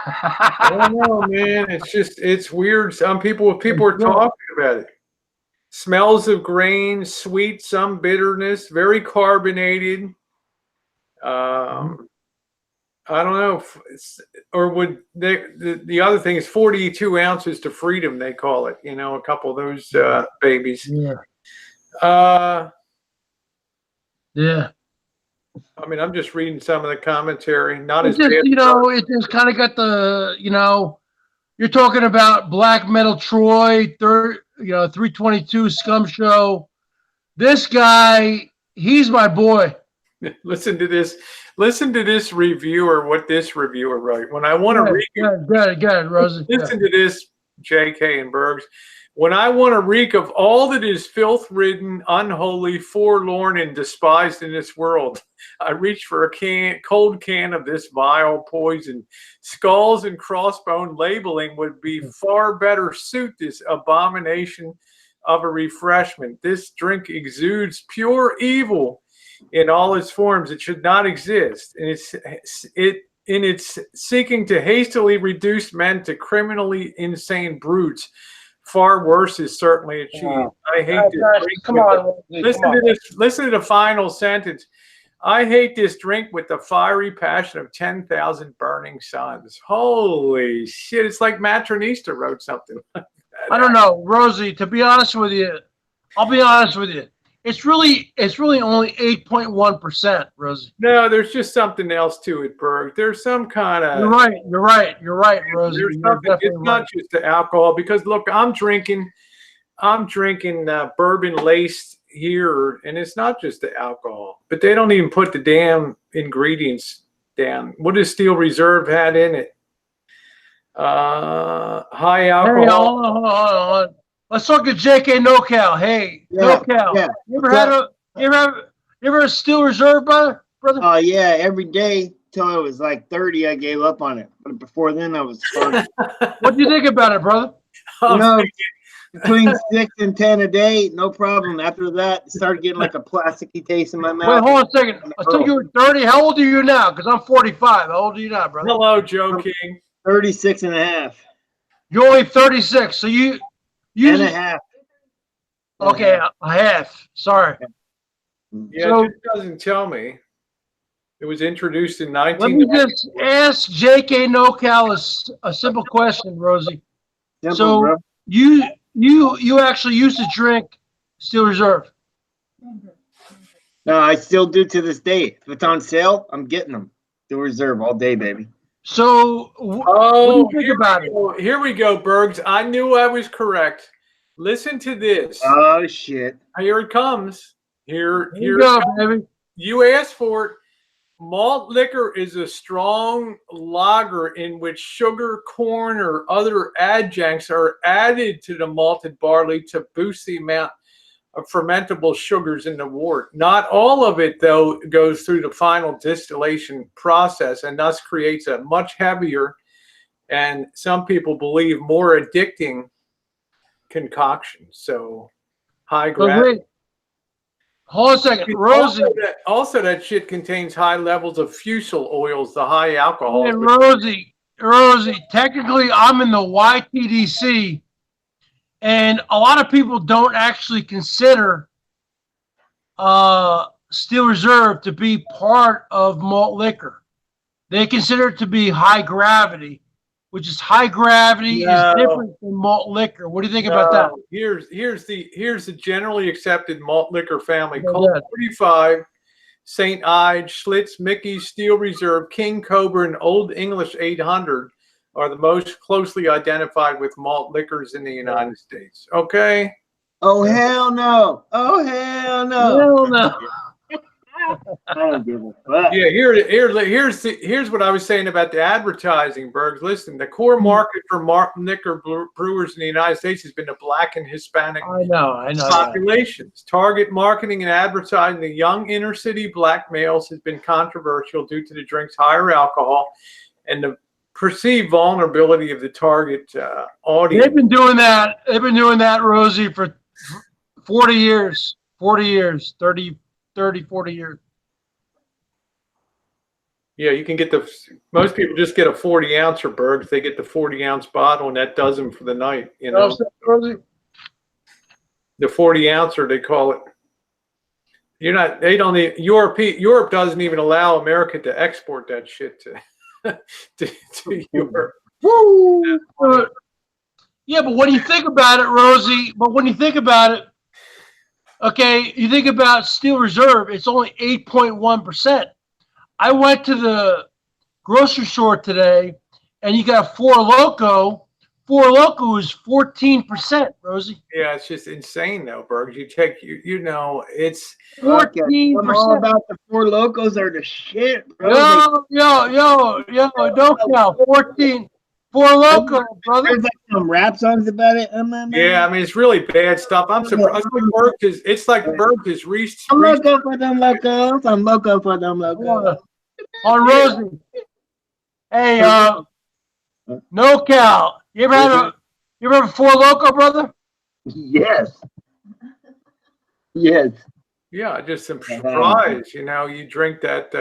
Speaker 1: I don't know, man. It's weird. People are talking about it. Smells of grain, sweet, some bitterness, very carbonated. I don't know, or would the other thing is 42 ounces to freedom, they call it, a couple of those babies.
Speaker 3: Yeah. Yeah.
Speaker 1: I mean, I'm just reading some of the commentary. Not
Speaker 3: it
Speaker 1: as
Speaker 3: just,
Speaker 1: bad.
Speaker 3: It just kind of got the, you're talking about Black Metal Troy, 322 Scum Show. This guy, he's my boy.
Speaker 1: Listen to this Listen to this reviewer, what this reviewer wrote. When I want to read,
Speaker 3: good, Rosie.
Speaker 1: listen to this, J.K. and Bergs. When I want to reek of all that is filth-ridden, unholy, forlorn, and despised in this world, I reach for a cold can of this vile poison. Skulls and crossbone labeling would be far better suit this abomination of a refreshment. This drink exudes pure evil in all its forms. It should not exist. And in its seeking to hastily reduce men to criminally insane brutes. Far worse is certainly achieved. I hate this drink.
Speaker 3: Come on,
Speaker 1: listen to this. Listen to the final sentence. I hate this drink with the fiery passion of 10,000 burning suns. Holy shit! It's like Matronista wrote something.
Speaker 3: I don't know, Rosie. To be honest with you, I'll be honest with you. It's really only 8.1%, Rosie.
Speaker 1: No, there's just something else to it, Berg. There's some kind of.
Speaker 3: You're right, Rosie.
Speaker 1: It's not just the alcohol, because look, I'm drinking bourbon laced here, and it's not just the alcohol, but they don't even put the damn ingredients down. What does Steel Reserve had in it? High alcohol.
Speaker 3: Hey, hold on. Let's talk to JK NoCal. Hey, NoCal. Yeah. You ever had a Steel Reserve, brother?
Speaker 2: Oh yeah, every day till I was like 30, I gave up on it. But before then, I was fine.
Speaker 3: What do you think about it, brother?
Speaker 2: You know, between 6 and 10 a day, no problem. After that, it started getting like a plasticky taste in my mouth.
Speaker 3: Wait, hold on a second. I told you were 30. How old are you now? Because I'm 45. How old are you now, brother?
Speaker 1: Hello, Joe King.
Speaker 2: 36 and a half.
Speaker 3: You're only 36, so you
Speaker 2: and a half.
Speaker 3: Okay, a half. Sorry.
Speaker 1: Yeah,
Speaker 3: so,
Speaker 1: it doesn't tell me. It was introduced in 19.
Speaker 3: Let me just ask JK NoCal a simple question, Rosie.
Speaker 2: Simple,
Speaker 3: so
Speaker 2: bro.
Speaker 3: you actually used to drink Steel Reserve?
Speaker 2: No, I still do to this day. If it's on sale, I'm getting them. Steel Reserve all day, baby.
Speaker 3: So, what do you think about it?
Speaker 1: Here we go, Bergs. I knew I was correct. Listen to this.
Speaker 2: Oh, shit.
Speaker 1: Here it comes. Here
Speaker 3: you go, baby.
Speaker 1: You asked for it. Malt liquor is a strong lager in which sugar, corn, or other adjuncts are added to the malted barley to boost the amount of fermentable sugars in the wort. Not all of it, though, goes through the final distillation process and thus creates a much heavier and some people believe more addicting concoction. So high gravity.
Speaker 3: Hold on a second, Rosie.
Speaker 1: Also, that shit contains high levels of fusel oils, the high alcohol.
Speaker 3: And Rosie, technically I'm in the YTDC, and a lot of people don't actually consider Steel Reserve to be part of malt liquor. They consider it to be high gravity, which is high gravity is different than malt liquor. What do you think about that?
Speaker 1: Here's the generally accepted malt liquor family. Colt 45, St. Ides, Schlitz, Mickey, Steel Reserve, King Cobra, and Old English 800 are the most closely identified with malt liquors in the United States. Okay.
Speaker 2: Oh hell no! Oh hell no!
Speaker 3: Hell no!
Speaker 2: I don't give a fuck.
Speaker 1: Yeah, here's what I was saying about the advertising, Bergs. Listen, the core market for malt liquor brewers in the United States has been the Black and Hispanic populations. Target marketing and advertising the young inner city Black males has been controversial due to the drink's higher alcohol and the perceived vulnerability of the target audience.
Speaker 3: They've been doing that, Rosie, for 40 years, 30, 40 years.
Speaker 1: Yeah, you can get most people just get a 40-ouncer, Bergs. They get the 40-ounce bottle, and that does them for the night. You know, the 40-ouncer, they call it. Europe doesn't even allow America to export that shit to Europe.
Speaker 3: Woo! Yeah, but when you think about it, Rosie, okay, you think about Steel Reserve, it's only 8.1%. I went to the grocery store today, and you got Four Loko Four Loko is 14%, Rosie.
Speaker 1: Yeah, it's just insane though, Berg. You take you know, it's
Speaker 3: 14%.
Speaker 2: I'm all about the Four Locos are the shit, bro.
Speaker 3: Yo, no cow. 14. Four Loko, brother.
Speaker 2: There's like some rap songs about it.
Speaker 1: yeah, I mean it's really bad stuff. I'm surprised Berg is it's like Berg has reached
Speaker 2: I'm loco for them locos. I'm loco for them locos.
Speaker 3: On Rosie. Hey, no cow. You ever have a Four Loko, brother?
Speaker 2: Yes. Yes.
Speaker 1: yeah, just some surprise. You know, you drink that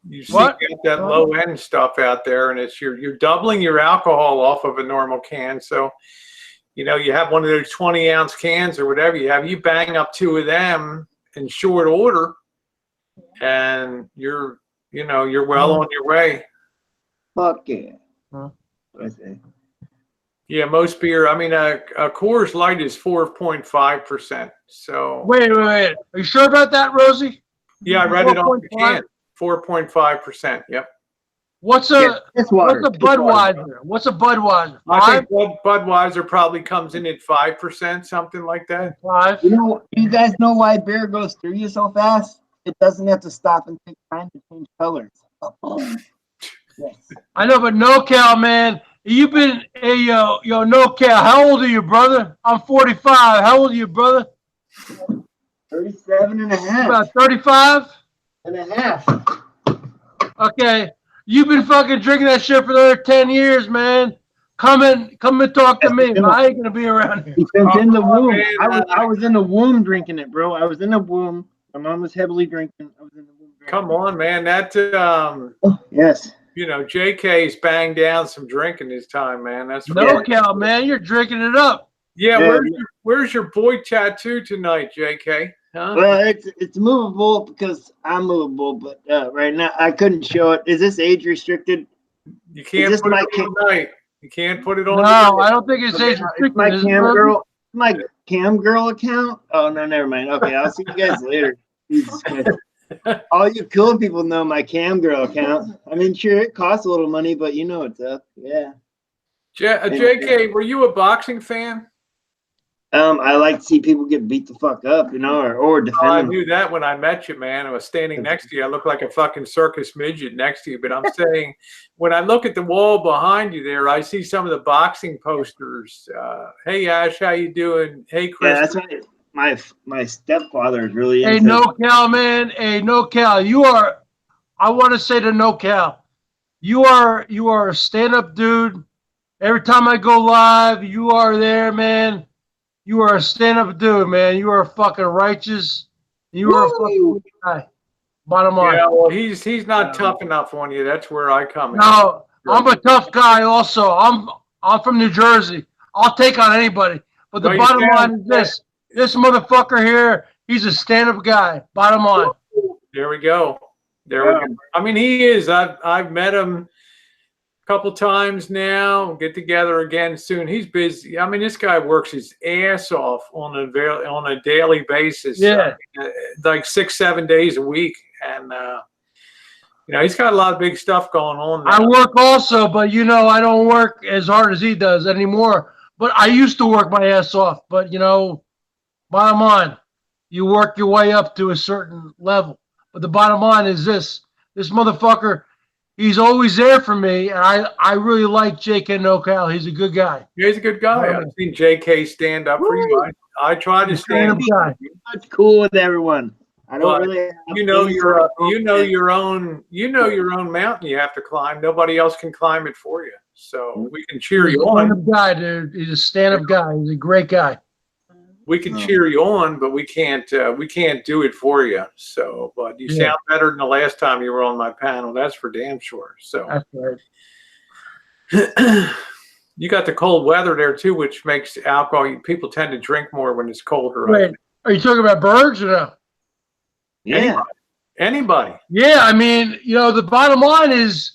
Speaker 1: you seek
Speaker 3: What?
Speaker 1: out that low end stuff out there, and it's you're doubling your alcohol off of a normal can. So, you know, you have one of those 20-ounce cans or whatever you have, you bang up 2 of them in short order, and you're well on your way.
Speaker 2: Fuck yeah.
Speaker 3: Huh?
Speaker 2: What I say?
Speaker 1: Yeah, most beer. I mean, a Coors Light is 4.5%. So
Speaker 3: Wait. Are you sure about that, Rosie?
Speaker 1: yeah, I read it on the
Speaker 3: 4.5?
Speaker 1: can. 4.5%. Yep.
Speaker 3: What's
Speaker 2: Yeah,
Speaker 3: a
Speaker 2: piss water.
Speaker 3: what's a Budweiser? What's a Budweiser?
Speaker 1: I think Budweiser probably comes in at 5%, something like that.
Speaker 3: 5.
Speaker 2: You guys know why beer goes through you so fast? It doesn't have to stop and take time to change colors. Yes.
Speaker 3: I know, but NoCal, man, you've been yo NoCal. How old are you, brother? I'm 45. How old are you, brother?
Speaker 2: 37 and a half.
Speaker 3: About 35.
Speaker 2: And a half.
Speaker 3: Okay, you've been fucking drinking that shit for another 10 years, man. Come and talk to me. I ain't gonna be around here.
Speaker 2: It's in the womb.
Speaker 1: man,
Speaker 2: I was in the womb drinking it, bro. I was in the womb. My mom was heavily drinking. I was in the womb drinking.
Speaker 1: Come on, man. That
Speaker 2: Yes.
Speaker 1: you know, JK's banged down some drinking this time, man. That's
Speaker 3: NoCal, man, you're drinking it up.
Speaker 1: yeah.
Speaker 2: Yeah.
Speaker 1: Where's your boy tattoo tonight, JK? Huh?
Speaker 2: Well, it's movable because I'm movable, but right now I couldn't show it. Is this age restricted?
Speaker 1: You can't
Speaker 2: this
Speaker 1: put
Speaker 2: my
Speaker 1: it on tonight. You can't put it on.
Speaker 3: No,
Speaker 1: tonight.
Speaker 3: I don't think it's age
Speaker 2: It's my
Speaker 3: restricted.
Speaker 2: cam girl. My cam girl account. Oh no, never mind. Okay, I'll see you guys later. Jesus Christ. All you cool people know my cam girl account. I mean, sure, it costs a little money, but you know what's up. Yeah.
Speaker 1: JK, were you a boxing fan?
Speaker 2: I like to see people get beat the fuck up, you know, or defend
Speaker 1: I
Speaker 2: them.
Speaker 1: knew that when I met you, man. I was standing next to you. I looked like a fucking circus midget next to you. But I'm saying, when I look at the wall behind you there, I see some of the boxing posters. Hey, Ash, how you doing? Hey, Chris.
Speaker 2: Yeah, that's right. My stepfather is really
Speaker 3: Hey,
Speaker 2: into
Speaker 3: NoCal, man. Hey, NoCal, you are. I want to say to NoCal, you are a stand-up dude. Every time I go live, you are there, man. You are a stand-up dude, man. You are fucking righteous. You are a fucking guy. Bottom line.
Speaker 1: Yeah, well, he's not tough enough on you. That's where I come in.
Speaker 3: No, I'm a tough guy. Also, I'm from New Jersey. I'll take on anybody. But the
Speaker 1: No, you
Speaker 3: bottom
Speaker 1: can't.
Speaker 3: line is this: this motherfucker here, he's a stand-up guy. Bottom line.
Speaker 1: There we go. There we go. I mean, he is. I've met him a couple times now. We'll get together again soon. He's busy. I mean, this guy works his ass off on a daily basis.
Speaker 3: Yeah.
Speaker 1: Like 6-7 days a week, and you know, he's got a lot of big stuff going on now.
Speaker 3: I work also, but you know, I don't work as hard as he does anymore. But I used to work my ass off. But you know, bottom line, you work your way up to a certain level. But the bottom line is this motherfucker, he's always there for me. And I really like JK NoCal. He's a good guy.
Speaker 1: Yeah, he's a good guy. I've seen JK stand up for you. I try to stand up.
Speaker 3: Guy.
Speaker 2: It's cool with everyone. I don't really have
Speaker 1: You know
Speaker 2: things
Speaker 1: your
Speaker 2: that-
Speaker 1: your own mountain you have to climb. Nobody else can climb it for you. So we can cheer
Speaker 3: He's
Speaker 1: you
Speaker 3: a
Speaker 1: on.
Speaker 3: stand-up guy, dude. He's a stand-up guy. He's a great guy.
Speaker 1: We can cheer you on, but we can't do it for you. So, but you sound better than the last time you were on my panel. That's for damn sure. So
Speaker 3: That's right.
Speaker 1: you got the cold weather there too, which makes alcohol. People tend to drink more when it's colder.
Speaker 3: Wait, are you talking about Bergs or no?
Speaker 2: Yeah.
Speaker 1: Anybody.
Speaker 3: Yeah, I mean, you know, the bottom line is,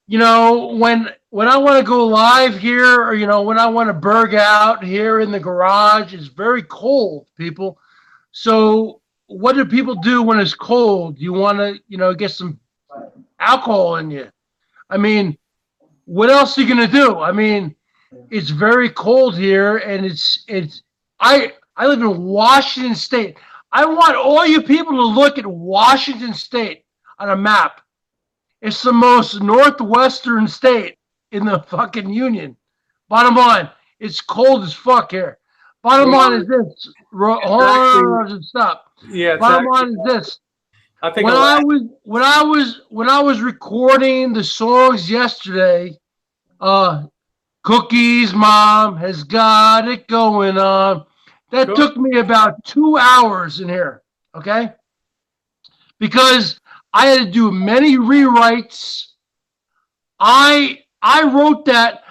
Speaker 3: you know, when I want to go live here, or you know, when I want to berg out here in the garage, it's very cold, people. So what do people do when it's cold? You want to, you know, get some alcohol in you. I mean, what else are you gonna do? I mean, It's very cold here, and I live in Washington State. I want all you people to look at Washington State on a map. It's the most northwestern state in the fucking union. Bottom line, it's cold as fuck here. Bottom line is this. Stop.
Speaker 1: Yeah.
Speaker 3: Bottom line is this.
Speaker 1: I think
Speaker 3: when I was recording the songs yesterday, Cookie's mom has got it going on. That took me about 2 hours in here, okay? Because I had to do many rewrites. I wrote that.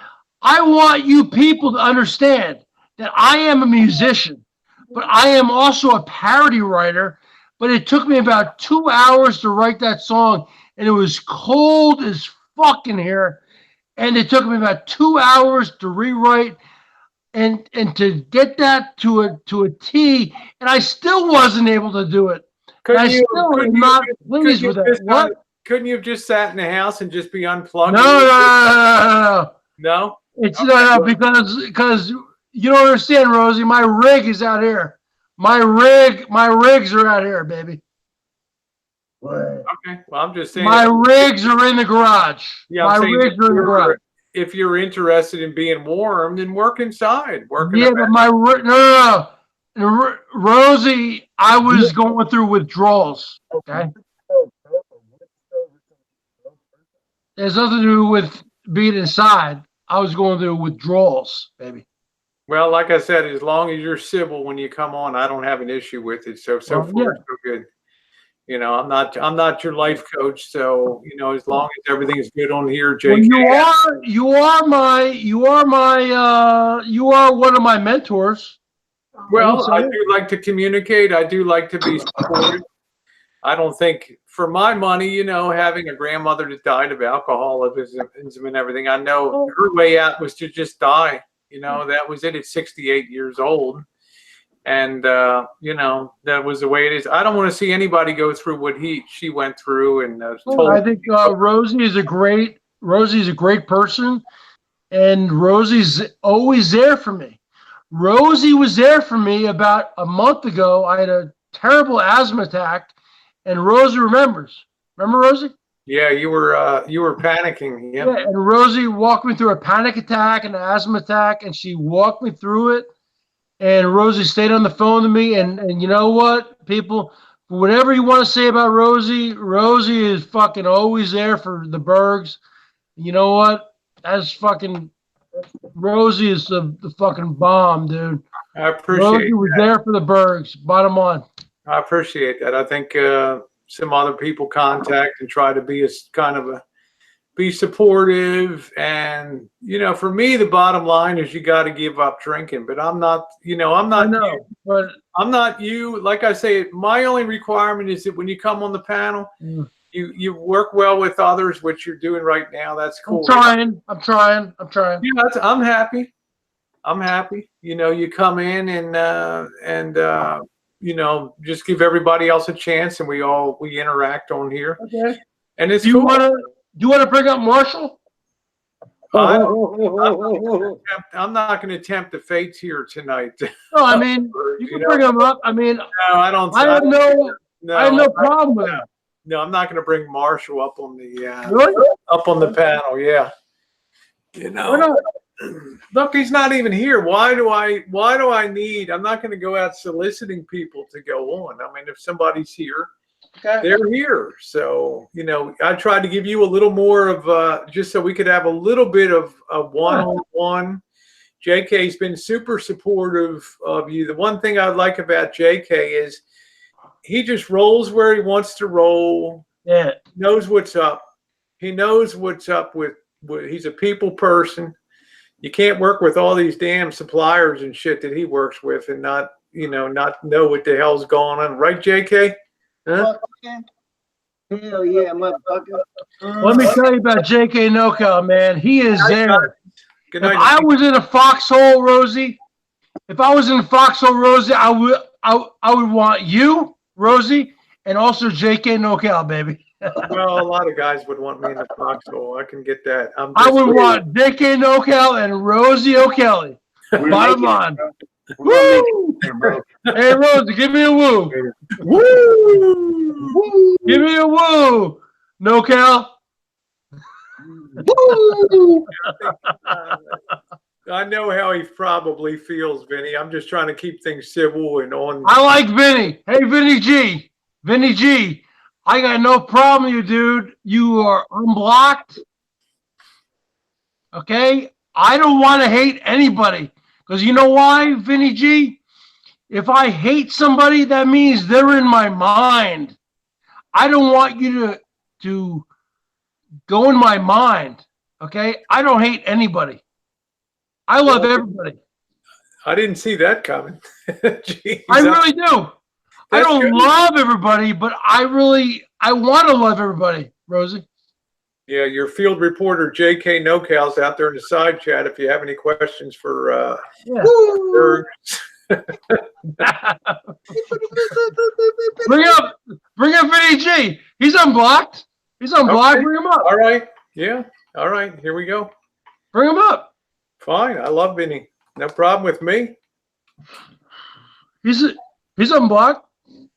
Speaker 3: I want you people to understand that I am a musician, but I am also a parody writer. But it took me about 2 hours to write that song, and it was cold as fuck in here. And it took me about 2 hours to rewrite and to get that to a T, and I still wasn't able to do it. I still am not pleased with that. What?
Speaker 1: Couldn't you have just sat in the house and just be unplugged?
Speaker 3: No.
Speaker 1: No?
Speaker 3: It's no, because you don't understand, Rosie. My rig is out here. My rigs are out here, baby.
Speaker 1: Okay. Well, I'm just saying.
Speaker 3: My rigs are in the garage.
Speaker 1: Yeah,
Speaker 3: my rigs are in the garage.
Speaker 1: If you're interested in being warm, then work inside. But
Speaker 3: Rosie, I was going through withdrawals. Okay. There's nothing to do with being inside. I was going through withdrawals, baby.
Speaker 1: Well, like I said, as long as you're civil when you come on, I don't have an issue with it. So far, so good. You know, I'm not your life coach, so you know, as long as everything's good on here, JK.
Speaker 3: Well, you are one of my mentors.
Speaker 1: Well, I do like to communicate. I do like to be supportive. I don't think, for my money, you know, having a grandmother that died of alcoholism and everything, I know her way out was to just die. You know, that was it at 68 years old. And, you know, that was the way it is. I don't want to see anybody go through what she went through. And
Speaker 3: I think Rosie is a great person. And Rosie's always there for me. Rosie was there for me about a month ago. I had a terrible asthma attack. And Rosie remembers. Remember, Rosie?
Speaker 1: Yeah, you were panicking.
Speaker 3: Yeah, and Rosie walked me through a panic attack and an asthma attack, and she walked me through it. And Rosie stayed on the phone to me. And you know what, people? Whatever you want to say about Rosie, Rosie is fucking always there for the Bergs. You know what? That's fucking Rosie is the fucking bomb, dude.
Speaker 1: I appreciate it.
Speaker 3: Rosie was there for the Bergs. Bottom line.
Speaker 1: I appreciate that. I think some other people contact and try to be be supportive. And, you know, for me, the bottom line is you got to give up drinking. But I'm not, you know, I'm not you. Like I say, my only requirement is that when you come on the panel, you work well with others, which you're doing right now. That's cool.
Speaker 3: I'm trying.
Speaker 1: Yeah, I'm happy. You know, you come in and you know, just give everybody else a chance, and we interact on here. Okay. And it's cool.
Speaker 3: Do you want to bring up Marshall?
Speaker 1: I'm not going to tempt the fates here tonight.
Speaker 3: No, I mean, you can bring him up. I mean,
Speaker 1: no, I don't.
Speaker 3: I have no problem with it.
Speaker 1: No, I'm not going to bring Marshall up on the
Speaker 3: really?
Speaker 1: Up on the panel. Yeah. You know. Look, he's not even here. Why do I need? I'm not going to go out soliciting people to go on. I mean, if somebody's here, they're here. So, you know, I tried to give you a little more of just so we could have a little bit of one-on-one. JK's been super supportive of you. The one thing I like about JK is he just rolls where he wants to roll.
Speaker 3: Yeah.
Speaker 1: Knows what's up. He knows what's up with he's a people person. You can't work with all these damn suppliers and shit that he works with and not know what the hell's going on. Right, JK? Huh?
Speaker 2: Hell yeah, motherfucker.
Speaker 3: Let me tell you about JK NoCal, man. He is there.
Speaker 1: Good night.
Speaker 3: If I was in a foxhole, Rosie, I would want you, Rosie, and also JK NoCal, baby.
Speaker 1: Well, a lot of guys would want me in the foxhole. I can get that.
Speaker 3: I would want JK NoCal and Rosie O'Kelly. Bottom line. Woo! Hey, Rosie, give me a woo. Woo! Give me a woo. NoCal.
Speaker 2: Woo!
Speaker 1: I know how he probably feels, Vinny. I'm just trying to keep things civil and on.
Speaker 3: I like Vinny. Hey, Vinnie G. Vinnie G. I got no problem with you, dude. You are unblocked. Okay? I don't want to hate anybody. Because you know why, Vinnie G? If I hate somebody, that means they're in my mind. I don't want you to go in my mind. Okay? I don't hate anybody. I love everybody.
Speaker 1: I didn't see that coming. Jeez,
Speaker 3: I really do. I don't
Speaker 1: good.
Speaker 3: love everybody, but I want to love everybody, Rosie.
Speaker 1: Yeah, your field reporter JK NoCal's out there in the side chat if you have any questions for Berg.
Speaker 3: Bring up Vinnie G. He's unblocked. He's unblocked.
Speaker 1: Okay.
Speaker 3: Bring him up.
Speaker 1: All right. Yeah. All right. Here we go.
Speaker 3: Bring him up.
Speaker 1: Fine. I love Vinny. No problem with me.
Speaker 3: He's unblocked.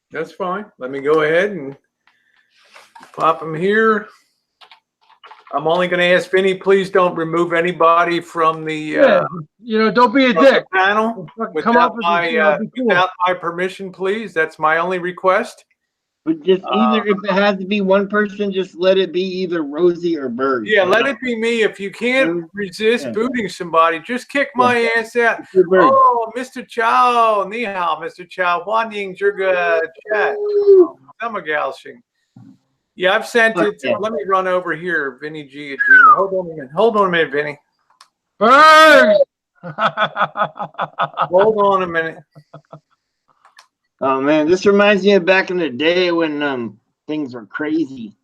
Speaker 1: That's fine. Let me go ahead and pop him here. I'm only going to ask Vinny, please don't remove anybody from the
Speaker 3: don't be a dick.
Speaker 1: panel
Speaker 3: Come up
Speaker 1: without my permission, please. That's my only request.
Speaker 2: But just either if it has to be one person, just let it be either Rosie or Berg.
Speaker 1: Yeah, let it be me. If you can't resist booting somebody, just kick my ass out. Oh, Mr. Chow, ni hao, Mr. Chow. Huanying zhiga chat. Yeah, I've sent it. Let me run over here, Vinny G at Gmail. Hold on a minute. Hold on a minute, Vinny.
Speaker 3: Berg!
Speaker 1: Hold on a minute.
Speaker 2: Oh man, this reminds me of back in the day when things were crazy.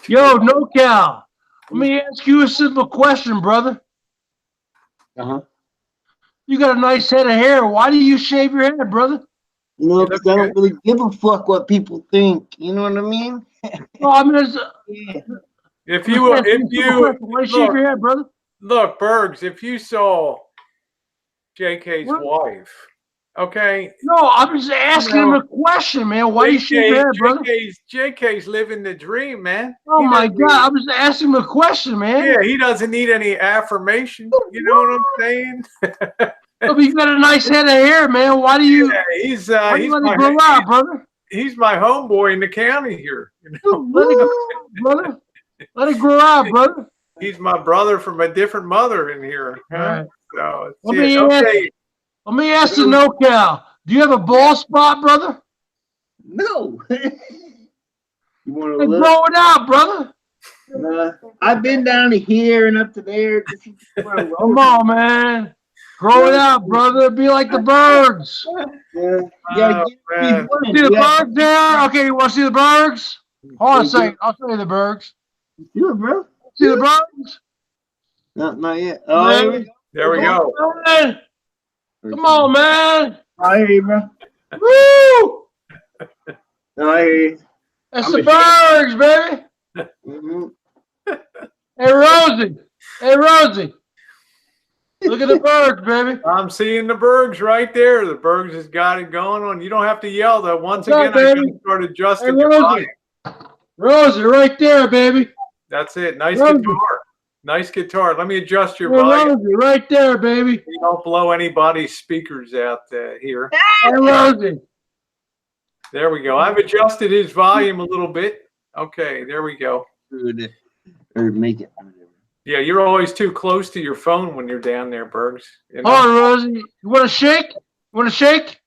Speaker 3: Yo, NoCal. Let me ask you a simple question, brother. You got a nice head of hair. Why do you shave your head, brother?
Speaker 2: You know, because I don't really give a fuck what people think. You know what I mean?
Speaker 3: Well, I mean,
Speaker 1: if you
Speaker 3: why shave your head, brother?
Speaker 1: Look, Bergs, if you saw JK's wife, okay?
Speaker 3: No, I'm just asking him a question, man. Why do you shave your head, brother?
Speaker 1: JK's living the dream, man.
Speaker 3: Oh my God, I'm just asking him a question, man.
Speaker 1: Yeah, he doesn't need any affirmation. You know what I'm saying?
Speaker 3: Oh, but you got a nice head of hair, man. Why do you?
Speaker 1: Yeah, he's
Speaker 3: let it grow out, brother.
Speaker 1: He's my homeboy in the county here. You know?
Speaker 3: Let it go, brother. Let it grow out, brother.
Speaker 1: He's my brother from a different mother in here. Huh?
Speaker 3: Right.
Speaker 1: So
Speaker 3: Let me ask you, NoCal. Do you have a ball spot, brother?
Speaker 2: No. You want to
Speaker 3: grow it out, brother.
Speaker 2: I've been down to here and up to there.
Speaker 3: Come on, man. Grow it out, brother. Be like the birds.
Speaker 2: Yeah.
Speaker 3: See the birds there? Okay, you want to see the birds? Hold on a second. I'll show you the birds.
Speaker 2: Sure, bro.
Speaker 3: See the birds?
Speaker 2: Not yet. Oh,
Speaker 1: there we go.
Speaker 3: Man. Come on, man.
Speaker 2: I hear you, bro.
Speaker 3: Woo!
Speaker 2: No, I hear you.
Speaker 3: That's the birds, baby. Hey, Rosie. Hey, Rosie. Look at the birds, baby.
Speaker 1: I'm seeing the Bergs right there. The Bergs has got it going on. You don't have to yell, though. Once again, I can start adjusting your volume.
Speaker 3: Rosie, right there, baby.
Speaker 1: That's it. Nice guitar. Nice guitar. Let me adjust your volume.
Speaker 3: Rosie, right there, baby.
Speaker 1: You don't blow anybody's speakers out here.
Speaker 3: Hey, Rosie.
Speaker 1: There we go. I've adjusted his volume a little bit. Okay, there we go.
Speaker 2: Or make it.
Speaker 1: Yeah, you're always too close to your phone when you're down there, Bergs. You know?
Speaker 3: Hold on, Rosie. You want to shake? You want to shake?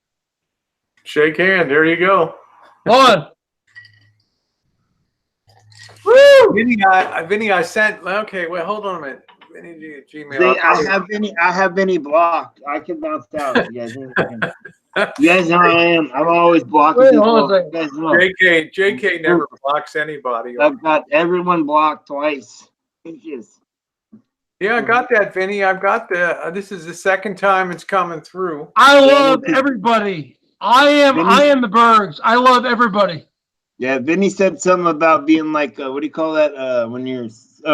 Speaker 1: Shake hand. There you go.
Speaker 3: Hold on. Woo!
Speaker 1: Vinny, I sent. Okay, wait, hold on a minute. Vinny Gmail.
Speaker 2: See, I have Vinny blocked. I can bounce out. You guys know I am. I'm always blocking people.
Speaker 1: JK never blocks anybody.
Speaker 2: I've got everyone blocked twice.
Speaker 1: Yeah, I got that, Vinny. I've got this is the second time it's coming through.
Speaker 3: I love everybody. I am the Bergs. I love everybody.
Speaker 2: Yeah, Vinny said something about being like, what do you call that? When you're,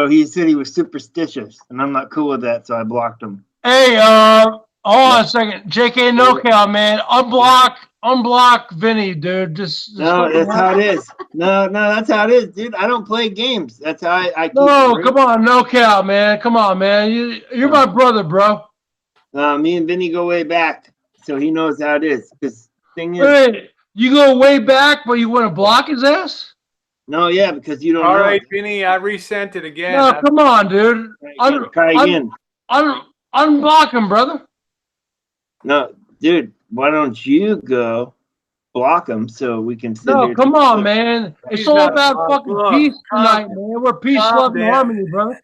Speaker 2: he said he was superstitious, and I'm not cool with that, so I blocked him.
Speaker 3: Hey, hold on a second. JK NoCal, man. Unblock Vinny, dude. Just
Speaker 2: No, that's how it is. No, that's how it is, dude. I don't play games. That's how I keep
Speaker 3: No,
Speaker 2: it.
Speaker 3: come on, NoCal, man. Come on, man. You're my brother, bro.
Speaker 2: Me and Vinny go way back, so he knows how it is. Because thing is,
Speaker 3: Hey, you go way back, but you want to block his ass?
Speaker 2: no, yeah, because you don't
Speaker 1: All
Speaker 2: know.
Speaker 1: right, Vinny, I resent it again.
Speaker 3: No, come on, dude.
Speaker 2: Try again.
Speaker 3: Unblock him, brother.
Speaker 2: No, dude, why don't you go block him so we can sit here?
Speaker 3: No, come on, man. It's
Speaker 1: He's
Speaker 3: all
Speaker 1: not
Speaker 3: about
Speaker 1: blocked.
Speaker 3: fucking
Speaker 1: Look,
Speaker 3: peace
Speaker 1: calm
Speaker 3: tonight,
Speaker 1: down.
Speaker 3: man. We're peace,
Speaker 1: Calm
Speaker 3: love, and
Speaker 1: down.
Speaker 3: harmony, brother.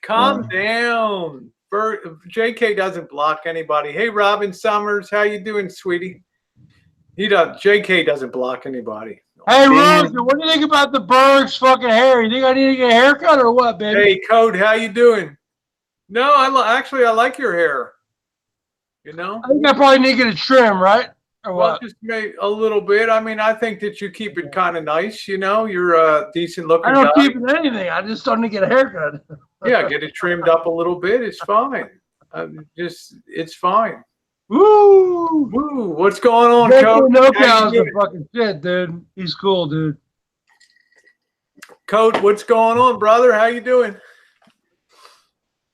Speaker 1: Calm down. JK doesn't block anybody. Hey, Robin Summers, how you doing, sweetie? JK doesn't block anybody.
Speaker 3: Hey, Rosa, what do you think about the Berg's fucking hair? You think I need to get a haircut or what, baby?
Speaker 1: Hey, Code, how you doing? No, actually I like your hair. You know?
Speaker 3: I think I probably need to get a trim, right? Or
Speaker 1: Well,
Speaker 3: what?
Speaker 1: just maybe a little bit. I mean, I think that you keep it kind of nice. You know, you're a decent looking
Speaker 3: I don't
Speaker 1: guy.
Speaker 3: keep it anything. I just don't need to get a haircut.
Speaker 1: Yeah, get it trimmed up a little bit. It's fine. It's fine.
Speaker 3: Woo!
Speaker 1: Woo! What's going on,
Speaker 3: JK
Speaker 1: Code?
Speaker 3: NoCal's the fucking shit, dude. He's cool, dude.
Speaker 1: Code, what's going on, brother? How you doing?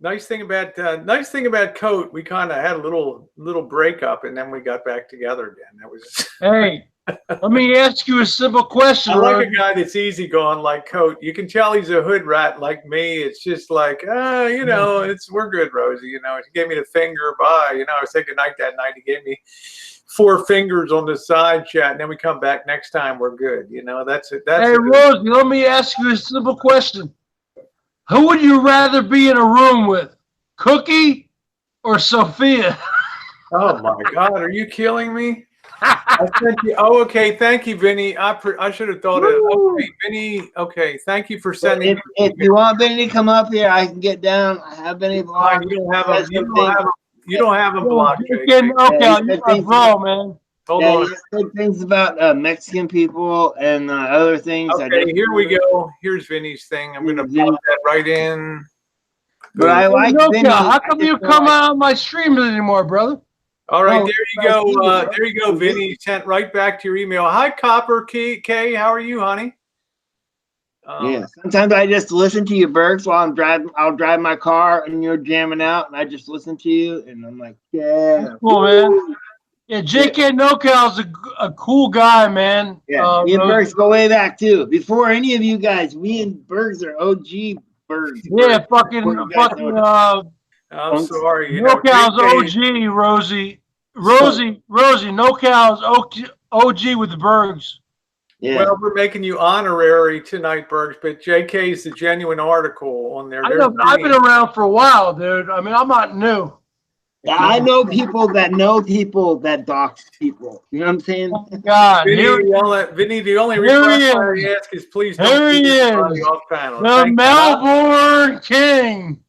Speaker 1: Nice thing about Code, we kind of had a little breakup, and then we got back together again. That was.
Speaker 3: Hey, let me ask you a simple question.
Speaker 1: I like a guy that's easygoing like Coat. You can tell he's a hood rat like me. It's just like, you know, we're good, Rosie. You know, he gave me the finger. Bye. You know, I said goodnight that night. He gave me 4 fingers on the side chat, and then we come back next time. We're good. You know, that's it.
Speaker 3: Hey, Rosie, let me ask you a simple question. Who would you rather be in a room with, Cookie or Sophia?
Speaker 1: Oh my God, are you killing me? I sent you. Oh, okay. Thank you, Vinny. I should have thought of it. Okay, Vinny. Okay, thank you for sending.
Speaker 2: If you want Vinny to come up here, I can get down. I have Vinny blocked.
Speaker 1: You don't have him. You don't have him blocked.
Speaker 3: Okay, you're my bro, man.
Speaker 1: Hold on.
Speaker 2: He said things about Mexican people and other things.
Speaker 1: Okay, here we go. Here's Vinny's thing. I'm gonna pop that right in.
Speaker 2: But I like Vinny.
Speaker 3: How come you come out on my streams anymore, brother?
Speaker 1: All right, there you go. There you go, Vinny. Sent right back to your email. Hi, Copper K. How are you, honey?
Speaker 2: Yeah. Sometimes I just listen to you, Bergs, while I'm driving. I'll drive my car and you're jamming out, and I just listen to you, and I'm like, yeah.
Speaker 3: That's cool, man. Yeah, JK NoCal's a cool guy, man.
Speaker 2: Yeah, me and Bergs go way back too. Before any of you guys, me and Bergs are OG Bergs.
Speaker 3: Yeah, fucking.
Speaker 1: I'm sorry.
Speaker 3: NoCal's OG, Rosie. Rosie, NoCal's OG with the Bergs.
Speaker 2: Yeah.
Speaker 1: Well, we're making you honorary tonight, Bergs, but JK is the genuine article on there.
Speaker 3: I've been around for a while, dude. I mean, I'm not new.
Speaker 2: Yeah, I know people that dox people. You know what I'm saying?
Speaker 3: Oh, God.
Speaker 1: Vinny, the only request I ask is please don't keep anybody off panel.
Speaker 3: The Melbourne King.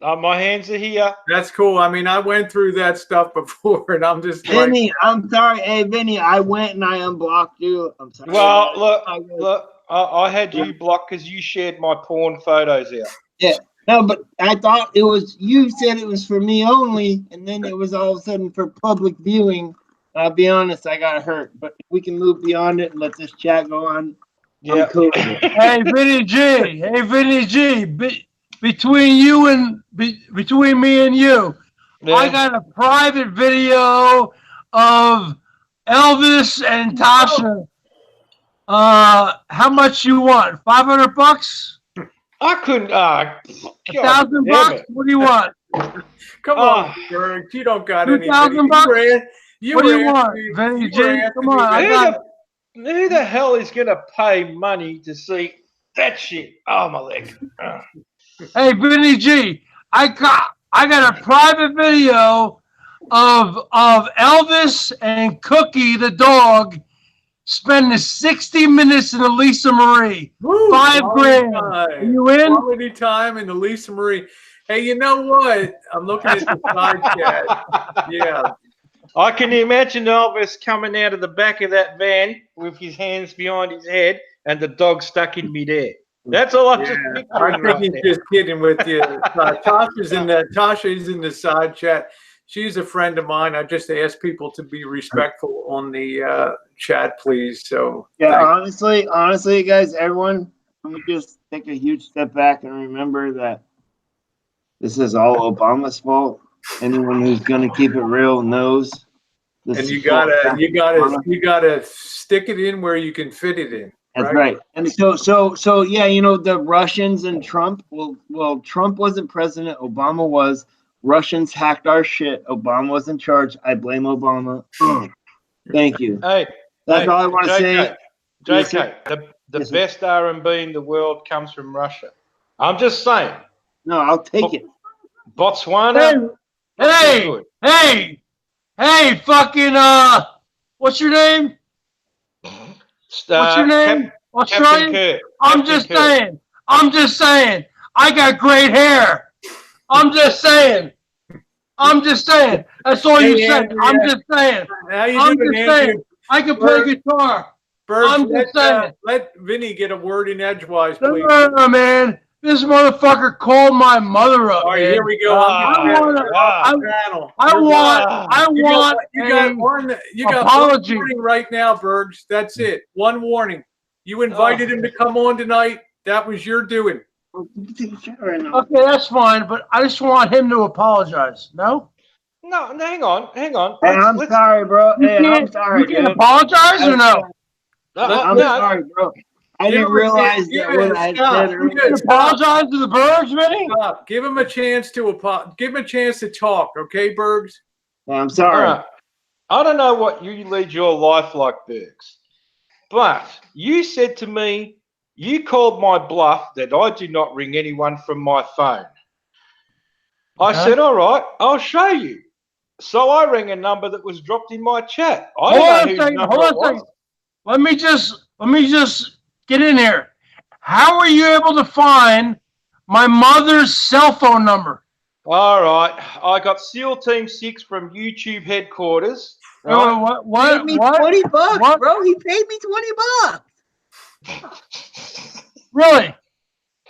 Speaker 4: My hands are here.
Speaker 1: That's cool. I mean, I went through that stuff before, and I'm just
Speaker 2: Vinny, I'm sorry. Hey, Vinny, I went and I unblocked you. I'm sorry.
Speaker 4: Well, look, I had you blocked because you shared my porn photos out.
Speaker 2: Yeah. No, but I thought it was, you said it was for me only, and then it was all of a sudden for public viewing. I'll be honest, I got hurt, but if we can move beyond it and let this chat go on.
Speaker 4: Yeah.
Speaker 2: I'm cool.
Speaker 3: Hey, Vinnie G. Between me and you, yeah. I got a private video of Elvis and Tasha. How much you want? $500?
Speaker 4: I couldn't.
Speaker 3: $1,000? What do you want?
Speaker 1: Come on, Berg. You don't got anything.
Speaker 3: $2,000? What do you want, Vinnie G? Come on.
Speaker 4: Who the hell is going to pay money to see that shit? Oh, my leg.
Speaker 3: Hey, Vinnie G, I got a private video of Elvis and Cookie the dog spending 60 minutes in the Lisa Marie.
Speaker 1: Woo,
Speaker 3: $5,000. Are you in?
Speaker 1: Quality time in the Lisa Marie. Hey, you know what? I'm looking at the side chat. Yeah.
Speaker 4: I can imagine Elvis coming out of the back of that van with his hands behind his head and the dog stuck in midair. That's all I'm just
Speaker 1: I
Speaker 4: picturing
Speaker 1: think
Speaker 4: right
Speaker 1: he's
Speaker 4: now.
Speaker 1: just kidding with you. Tasha is in the side chat. She's a friend of mine. I just ask people to be respectful on the chat, please. So
Speaker 2: Yeah,
Speaker 1: thanks.
Speaker 2: honestly, guys, everyone, let me just take a huge step back and remember that this is all Obama's fault. Anyone who's gonna keep it real knows this.
Speaker 1: And
Speaker 2: is
Speaker 1: you
Speaker 2: fault
Speaker 1: gotta
Speaker 2: back to Obama.
Speaker 1: stick it in where you can fit it in.
Speaker 2: That's right. And so yeah, you know, the Russians and Trump. Well, Trump wasn't president. Obama was. Russians hacked our shit. Obama was in charge. I blame Obama. Thank you.
Speaker 4: Hey,
Speaker 2: That's all I want to say.
Speaker 4: JK, the best R&B in the world comes from Russia. I'm just saying.
Speaker 2: No, I'll take it.
Speaker 4: Botswana.
Speaker 3: Hey, fucking, what's your name? What's your name?
Speaker 4: Captain Kirk.
Speaker 3: I'm just saying. I got great hair. I'm just saying. That's all you said. I'm just saying. I can play guitar. I'm just saying.
Speaker 1: Let Vinnie get a word in edgewise, please.
Speaker 3: No, man. This motherfucker called my mother up.
Speaker 1: All right,
Speaker 3: man.
Speaker 1: here we go. You got
Speaker 3: apology.
Speaker 1: one warning right now, Bergs. That's it. One warning. You invited him to come on tonight. That was your doing.
Speaker 3: Okay, that's fine, but I just want him to apologize. No?
Speaker 4: No, hang on.
Speaker 2: Hey, I'm sorry, bro. I'm sorry,
Speaker 3: you can apologize or no?
Speaker 2: I'm sorry, bro. I didn't realize that what I said earlier.
Speaker 3: You apologize to the Bergs, Vinnie?
Speaker 1: Give him a chance to talk, okay, Bergs?
Speaker 2: I'm sorry.
Speaker 4: I don't know what you lead your life like, Bergs, but you said to me, you called my bluff that I did not ring anyone from my phone. I said, all right, I'll show you. So I rang a number that was dropped in my chat. Hold on a second.
Speaker 3: Let me just get in here. How were you able to find my mother's cell phone number?
Speaker 4: All right. I got SEAL Team 6 from YouTube headquarters. Right?
Speaker 2: What? He paid me $20, bro. He paid me $20.
Speaker 3: Really?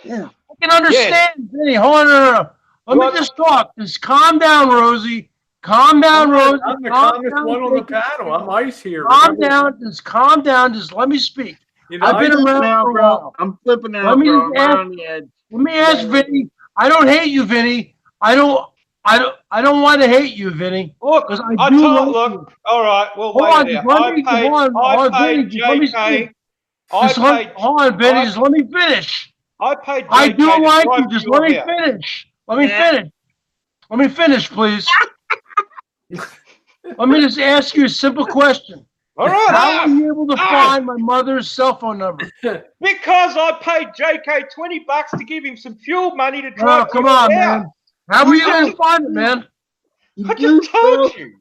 Speaker 2: Yeah.
Speaker 3: I can understand, Vinnie. Hold on, no. Let me just talk. Just calm down, Rosie. Calm down, Rosie.
Speaker 1: I'm the calmest one on the panel. I'm ice here.
Speaker 3: Calm down. Just calm down. Just let me speak.
Speaker 1: You know,
Speaker 3: I've been around for a while.
Speaker 2: I'm flipping out, bro.
Speaker 3: Let me ask Vinnie. I don't hate you, Vinnie. I don't want to hate you, Vinnie.
Speaker 4: Look, all right, well, wait it out. I paid JK.
Speaker 3: Hold on, Vinnie. Just let me finish.
Speaker 4: I paid JK.
Speaker 3: I do like you. Just let me finish. Let me finish, please. Let me just ask you a simple question.
Speaker 4: All right.
Speaker 3: How were you able to find my mother's cell phone number?
Speaker 4: Because I paid JK $20 to give him some fuel money to drive.
Speaker 3: Oh, come on, man. How were you able to find it, man?
Speaker 4: I just told you.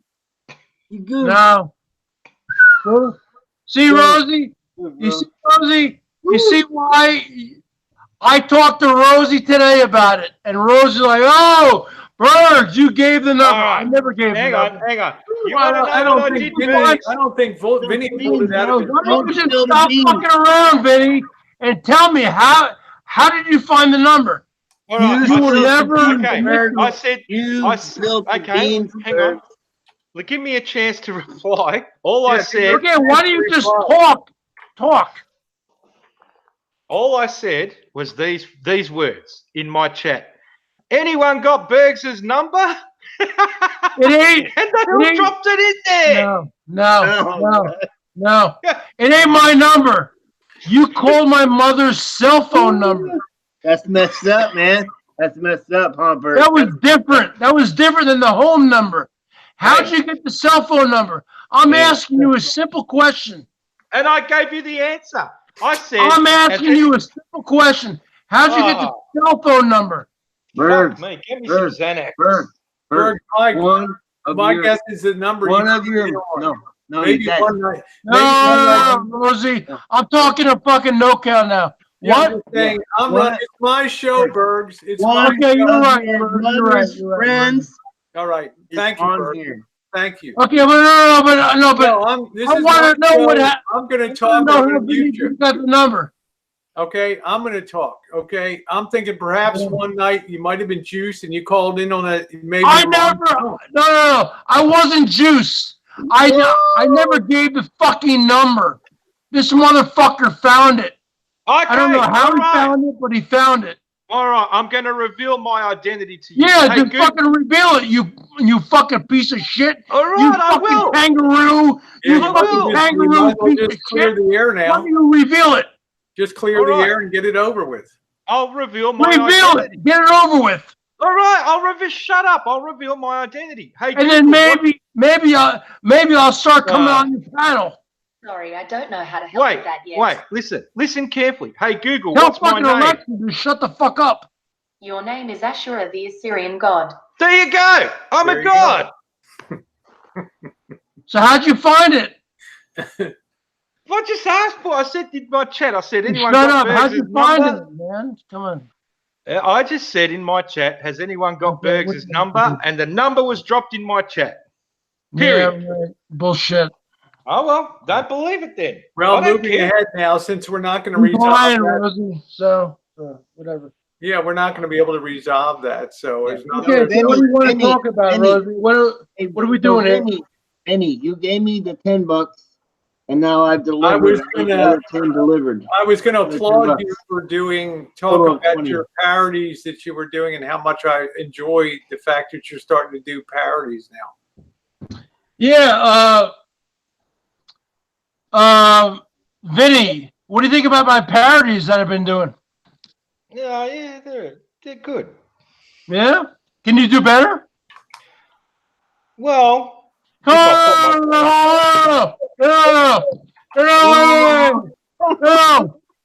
Speaker 2: You good?
Speaker 3: No. See, Rosie? You see, Rosie? You see why I talked to Rosie today about it, and Rosie's like, "Oh, Bergs, you gave the number." I never gave the number.
Speaker 4: Hang on.
Speaker 1: I don't think Vinnie pulled it out of his
Speaker 3: Why don't you just stop fucking around, Vinnie, and tell me how did you find the number?
Speaker 4: All right,
Speaker 3: You will never.
Speaker 4: I said, okay, hang on. Well, give me a chance to reply. I said.
Speaker 3: Okay, why don't you just talk?
Speaker 4: All I said was these words in my chat. Anyone got Bergs' number?
Speaker 3: It ain't.
Speaker 4: And they dropped it in there.
Speaker 3: No. It ain't my number. You called my mother's cell phone number.
Speaker 2: That's messed up, man. That's messed up, huh, Bert?
Speaker 3: That was different. That was different than the home number. How'd you get the cell phone number? I'm asking you a simple question.
Speaker 4: And I gave you the answer. I said.
Speaker 3: I'm asking you a simple question. How'd you get the cell phone number?
Speaker 2: Berg,
Speaker 4: me. Give me some Xanax.
Speaker 2: Berg,
Speaker 1: my guess is the number.
Speaker 3: No, Rosie. I'm talking a fucking NoCal now.
Speaker 1: What? It's my show, Bergs. It's
Speaker 3: okay, you're right.
Speaker 2: Friends.
Speaker 1: All right. Thank you, Berg. Thank you.
Speaker 3: Okay, but no,
Speaker 1: This
Speaker 3: I
Speaker 1: is
Speaker 3: want
Speaker 1: my
Speaker 3: to know
Speaker 1: show.
Speaker 3: what happened.
Speaker 1: I'm going to
Speaker 3: I
Speaker 1: talk.
Speaker 3: wanna know
Speaker 1: I'm
Speaker 3: how
Speaker 1: going to mute
Speaker 3: Vinnie
Speaker 1: you.
Speaker 3: got the number.
Speaker 1: Okay, I'm going to talk. Okay, I'm thinking perhaps one night you might have been juiced and you called in on a maybe.
Speaker 3: I never. No. I wasn't juiced. I never gave the fucking number. This motherfucker found it.
Speaker 4: Okay,
Speaker 3: I don't know how
Speaker 4: all
Speaker 3: he
Speaker 4: right.
Speaker 3: found it, but he found it.
Speaker 4: All right, I'm going to reveal my identity to you.
Speaker 3: Yeah,
Speaker 4: Hey,
Speaker 3: just
Speaker 4: Google.
Speaker 3: fucking reveal it, you fucking piece of shit.
Speaker 4: All right,
Speaker 3: You
Speaker 4: I
Speaker 3: fucking
Speaker 4: will.
Speaker 3: kangaroo.
Speaker 1: Yeah,
Speaker 3: You
Speaker 4: I
Speaker 3: fucking
Speaker 4: will.
Speaker 1: You
Speaker 3: kangaroo
Speaker 1: might as well
Speaker 3: piece of
Speaker 1: just clear
Speaker 3: shit.
Speaker 1: the air
Speaker 3: Why
Speaker 1: now.
Speaker 3: don't you reveal it?
Speaker 1: Just clear
Speaker 4: All
Speaker 1: the
Speaker 4: right.
Speaker 1: air and get it over with.
Speaker 4: I'll reveal my
Speaker 3: Reveal
Speaker 4: identity.
Speaker 3: it. Get it over with.
Speaker 4: All right, I'll reveal. Shut up. I'll reveal my identity. Hey,
Speaker 3: And then
Speaker 4: Google,
Speaker 3: maybe I'll start coming on your panel.
Speaker 5: Sorry, I don't know how to help
Speaker 4: Wait,
Speaker 5: with that yet.
Speaker 4: listen carefully. Hey, Google,
Speaker 3: Tell
Speaker 4: what's my
Speaker 3: fucking
Speaker 4: name?
Speaker 3: Alexa to shut the fuck up.
Speaker 5: Your name is Ashura, the Assyrian god.
Speaker 4: There you go. I'm
Speaker 1: There
Speaker 4: a
Speaker 1: you
Speaker 4: god.
Speaker 3: So how'd you find it?
Speaker 4: I just asked for. I said in my chat. I said anyone
Speaker 3: Shut
Speaker 4: got
Speaker 3: up. How'd you
Speaker 4: Bergs'
Speaker 3: find
Speaker 4: number?
Speaker 3: it, man? Come on.
Speaker 4: I just said in my chat, has anyone got
Speaker 3: Okay,
Speaker 4: Bergs'
Speaker 3: what-
Speaker 4: number? And the number was dropped in my chat.
Speaker 3: Yeah,
Speaker 4: Period.
Speaker 3: right. Bullshit.
Speaker 4: Oh well, don't believe it then.
Speaker 1: Well,
Speaker 4: I don't
Speaker 1: moving
Speaker 4: care.
Speaker 1: ahead now, since we're not going to
Speaker 3: I'm
Speaker 1: resolve
Speaker 3: lying,
Speaker 1: that.
Speaker 3: Rosie. So whatever.
Speaker 1: Yeah, we're not going to be able to resolve that. So there's
Speaker 3: Okay,
Speaker 1: nothing.
Speaker 3: so what do you want to
Speaker 2: Vinnie,
Speaker 3: talk about,
Speaker 2: Vinnie.
Speaker 3: Rosie? What are we doing here?
Speaker 2: Vinnie, you gave me the $10, and now I've delivered.
Speaker 1: was
Speaker 2: I need
Speaker 1: gonna-
Speaker 2: another 10 delivered.
Speaker 1: I was going to
Speaker 2: $10.
Speaker 1: applaud you for talk
Speaker 2: Total
Speaker 1: about
Speaker 2: 20.
Speaker 1: your parodies that you were doing and how much I enjoyed the fact that you're starting to do parodies now.
Speaker 3: Yeah, Vinnie, what do you think about my parodies that I've been doing?
Speaker 4: Yeah, they're good.
Speaker 3: Yeah? Can you do better?
Speaker 4: Well,
Speaker 3: No,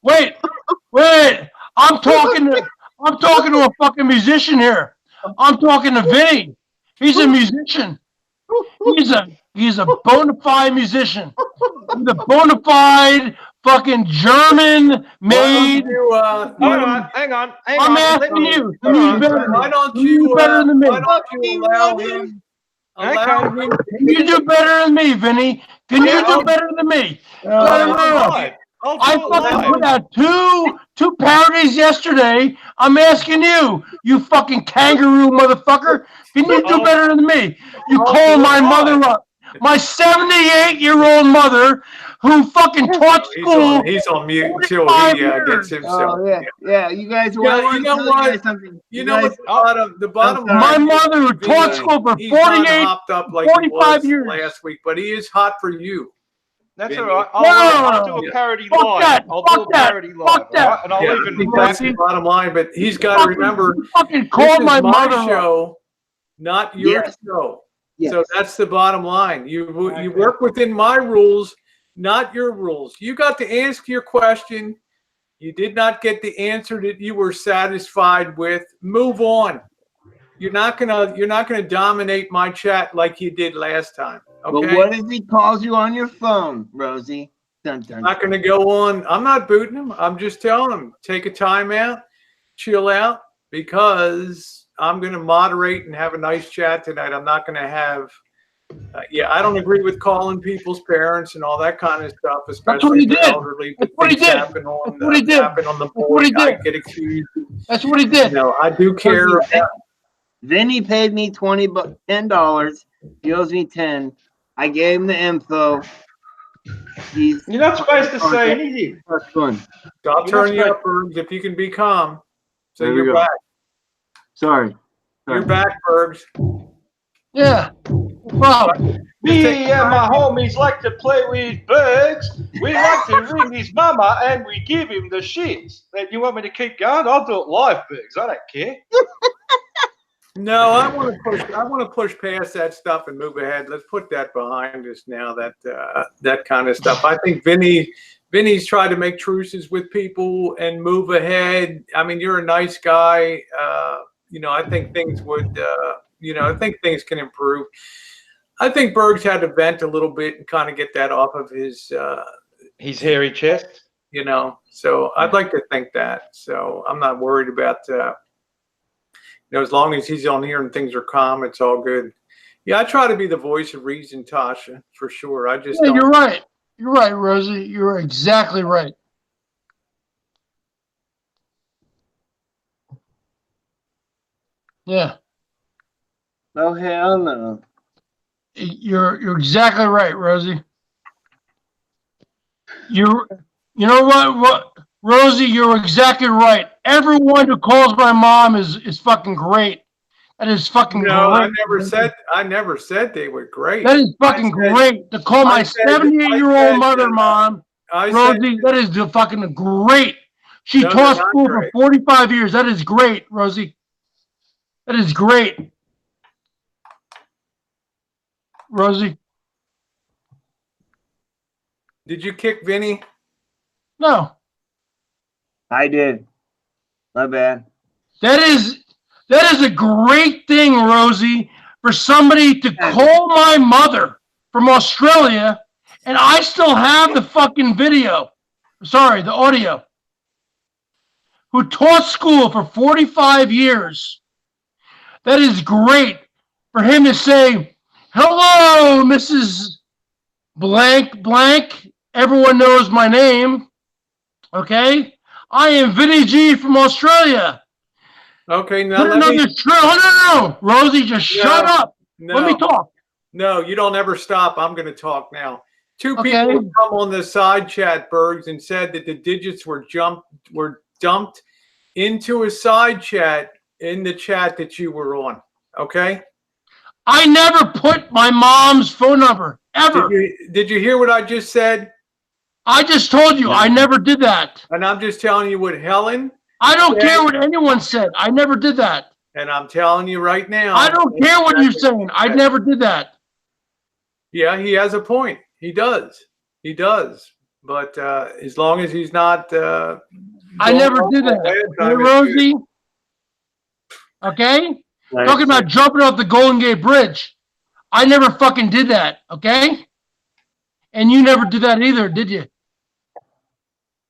Speaker 3: wait. I'm talking to a fucking musician here. I'm talking to Vinnie. He's a musician. He's a bona fide musician. He's a bona fide fucking German made.
Speaker 4: all right, hang on.
Speaker 3: I'm asking you. Can you do better?
Speaker 1: Why don't
Speaker 3: Can you
Speaker 1: you
Speaker 3: do better than me?
Speaker 1: why don't you allow him? Allow him.
Speaker 3: Can you do better than me, Vinnie? Can you do better than me?
Speaker 4: Live. I'll do
Speaker 3: I
Speaker 4: it
Speaker 3: fucking
Speaker 4: live.
Speaker 3: put out two parodies yesterday. I'm asking you fucking kangaroo motherfucker. Can you do better than me? You call my mother up. My 78-year-old mother who fucking taught school.
Speaker 1: He's on mute until
Speaker 3: 45
Speaker 1: he
Speaker 3: years.
Speaker 1: gets himself.
Speaker 2: Oh, yeah. You guys
Speaker 1: Yeah,
Speaker 2: want
Speaker 1: you
Speaker 2: to
Speaker 1: know
Speaker 2: tell
Speaker 1: what?
Speaker 2: you guys something?
Speaker 1: You know what? The bottom
Speaker 2: I'm
Speaker 3: My
Speaker 1: line.
Speaker 3: mother who taught school for
Speaker 1: He's not
Speaker 3: 48,
Speaker 1: hopped up like he
Speaker 3: 45
Speaker 1: was
Speaker 3: years.
Speaker 1: last week, but he is hot for you.
Speaker 4: That's
Speaker 1: Vinnie.
Speaker 4: all right.
Speaker 3: No.
Speaker 4: I'll do a parody
Speaker 3: Fuck
Speaker 4: live.
Speaker 3: that.
Speaker 4: I'll
Speaker 3: Fuck
Speaker 4: do a
Speaker 3: that.
Speaker 4: parody live.
Speaker 3: Fuck that.
Speaker 4: All right? And I'll
Speaker 1: Yeah, I
Speaker 4: even
Speaker 1: think that's the bottom line. But he's got to remember,
Speaker 3: You fucking
Speaker 1: this
Speaker 3: called
Speaker 1: is
Speaker 3: my
Speaker 1: my
Speaker 3: mother up.
Speaker 1: show, not your
Speaker 2: Yes.
Speaker 1: show.
Speaker 2: Yes.
Speaker 1: So that's the bottom line. You work within my rules, not your rules. You got to ask your question. You did not get the answer that you were satisfied with. Move on. You're not gonna dominate my chat like you did last time. Okay.
Speaker 2: But what if he calls you on your phone, Rosie? Dun, dun,
Speaker 1: I'm not going to go on. I'm not booting him. I'm just telling him, take a time out, chill out, because I'm going to moderate and have a nice chat tonight. I'm not going to have, I don't agree with calling people's parents and all that kind of stuff,
Speaker 3: That's what
Speaker 1: especially
Speaker 3: he
Speaker 1: the
Speaker 3: did.
Speaker 1: elderly.
Speaker 3: That's what he
Speaker 1: Things
Speaker 3: did.
Speaker 1: happen on
Speaker 3: That's what he did.
Speaker 1: happen on the
Speaker 3: That's what he
Speaker 1: board. I
Speaker 3: did.
Speaker 1: get accused.
Speaker 3: That's what he did.
Speaker 1: No, I do care.
Speaker 2: Vinnie paid me $10. He owes me 10. I gave him the info.
Speaker 4: You're not supposed to say anything.
Speaker 2: That's fun.
Speaker 1: I'll turn you up, Bergs, if you can be calm. So
Speaker 2: There we
Speaker 1: you're
Speaker 2: go.
Speaker 1: back.
Speaker 2: Sorry.
Speaker 1: You're back, Bergs.
Speaker 3: Yeah. Well,
Speaker 4: Me and my homies like to play with birds. We like to ring his mama and we give him the shits. Then you want me to keep going? I'll do it live, Bergs. I don't care.
Speaker 1: No, I want to push past that stuff and move ahead. Let's put that behind us now. That kind of stuff. I think Vinnie's tried to make truces with people and move ahead. I mean, you're a nice guy. I think things would. I think things can improve. I think Bergs had to vent a little bit and kind of get that off of his
Speaker 4: hairy chest.
Speaker 1: So I'd like to think that. So I'm not worried about. As long as he's on here and things are calm, it's all good. Yeah, I try to be the voice of reason, Tasha, for sure. I just
Speaker 3: Yeah,
Speaker 1: don't.
Speaker 3: you're right. You're right, Rosie. You're exactly right. Yeah,
Speaker 2: Oh hell no.
Speaker 3: you're exactly right, Rosie. You know what, Rosie? You're exactly right. Everyone who calls my mom is fucking great. That is fucking
Speaker 1: No,
Speaker 3: great.
Speaker 1: I never said they were great.
Speaker 3: That is fucking great. To call my 78-year-old mother mom, Rosie, that is the fucking great. She taught school for 45 years. That is great, Rosie. That is great. Rosie.
Speaker 1: Did you kick Vinnie?
Speaker 3: No.
Speaker 2: I did. My bad.
Speaker 3: That is a great thing, Rosie, for somebody to call my mother from Australia, and I still have the fucking video. Sorry, the audio. Who taught school for 45 years. That is great for him to say, hello, Mrs. Blank Blank. Everyone knows my name. Okay? I am Vinnie G from Australia.
Speaker 1: Okay, now
Speaker 3: no. Rosie, just shut up.
Speaker 1: No.
Speaker 3: Let me talk.
Speaker 1: No, you don't ever stop. I'm going to talk now. Two people have come on the side chat, Bergs, and said that the digits were dumped into a side chat in the chat that you were on. Okay?
Speaker 3: I never put my mom's phone number, ever.
Speaker 1: Did you hear what I just said?
Speaker 3: I just told you, I never did that.
Speaker 1: And I'm just telling you what Helen
Speaker 3: I don't care what anyone said. I never did that.
Speaker 1: And I'm telling you right now.
Speaker 3: I don't care what you're saying. I never did that.
Speaker 1: Yeah, he has a point. He does. He does. But as long as he's not...
Speaker 3: I never did that. Okay, Rosie? Okay? Nice. Talking about jumping off the Golden Gate Bridge. I never fucking did that. Okay? And you never did that either, did you?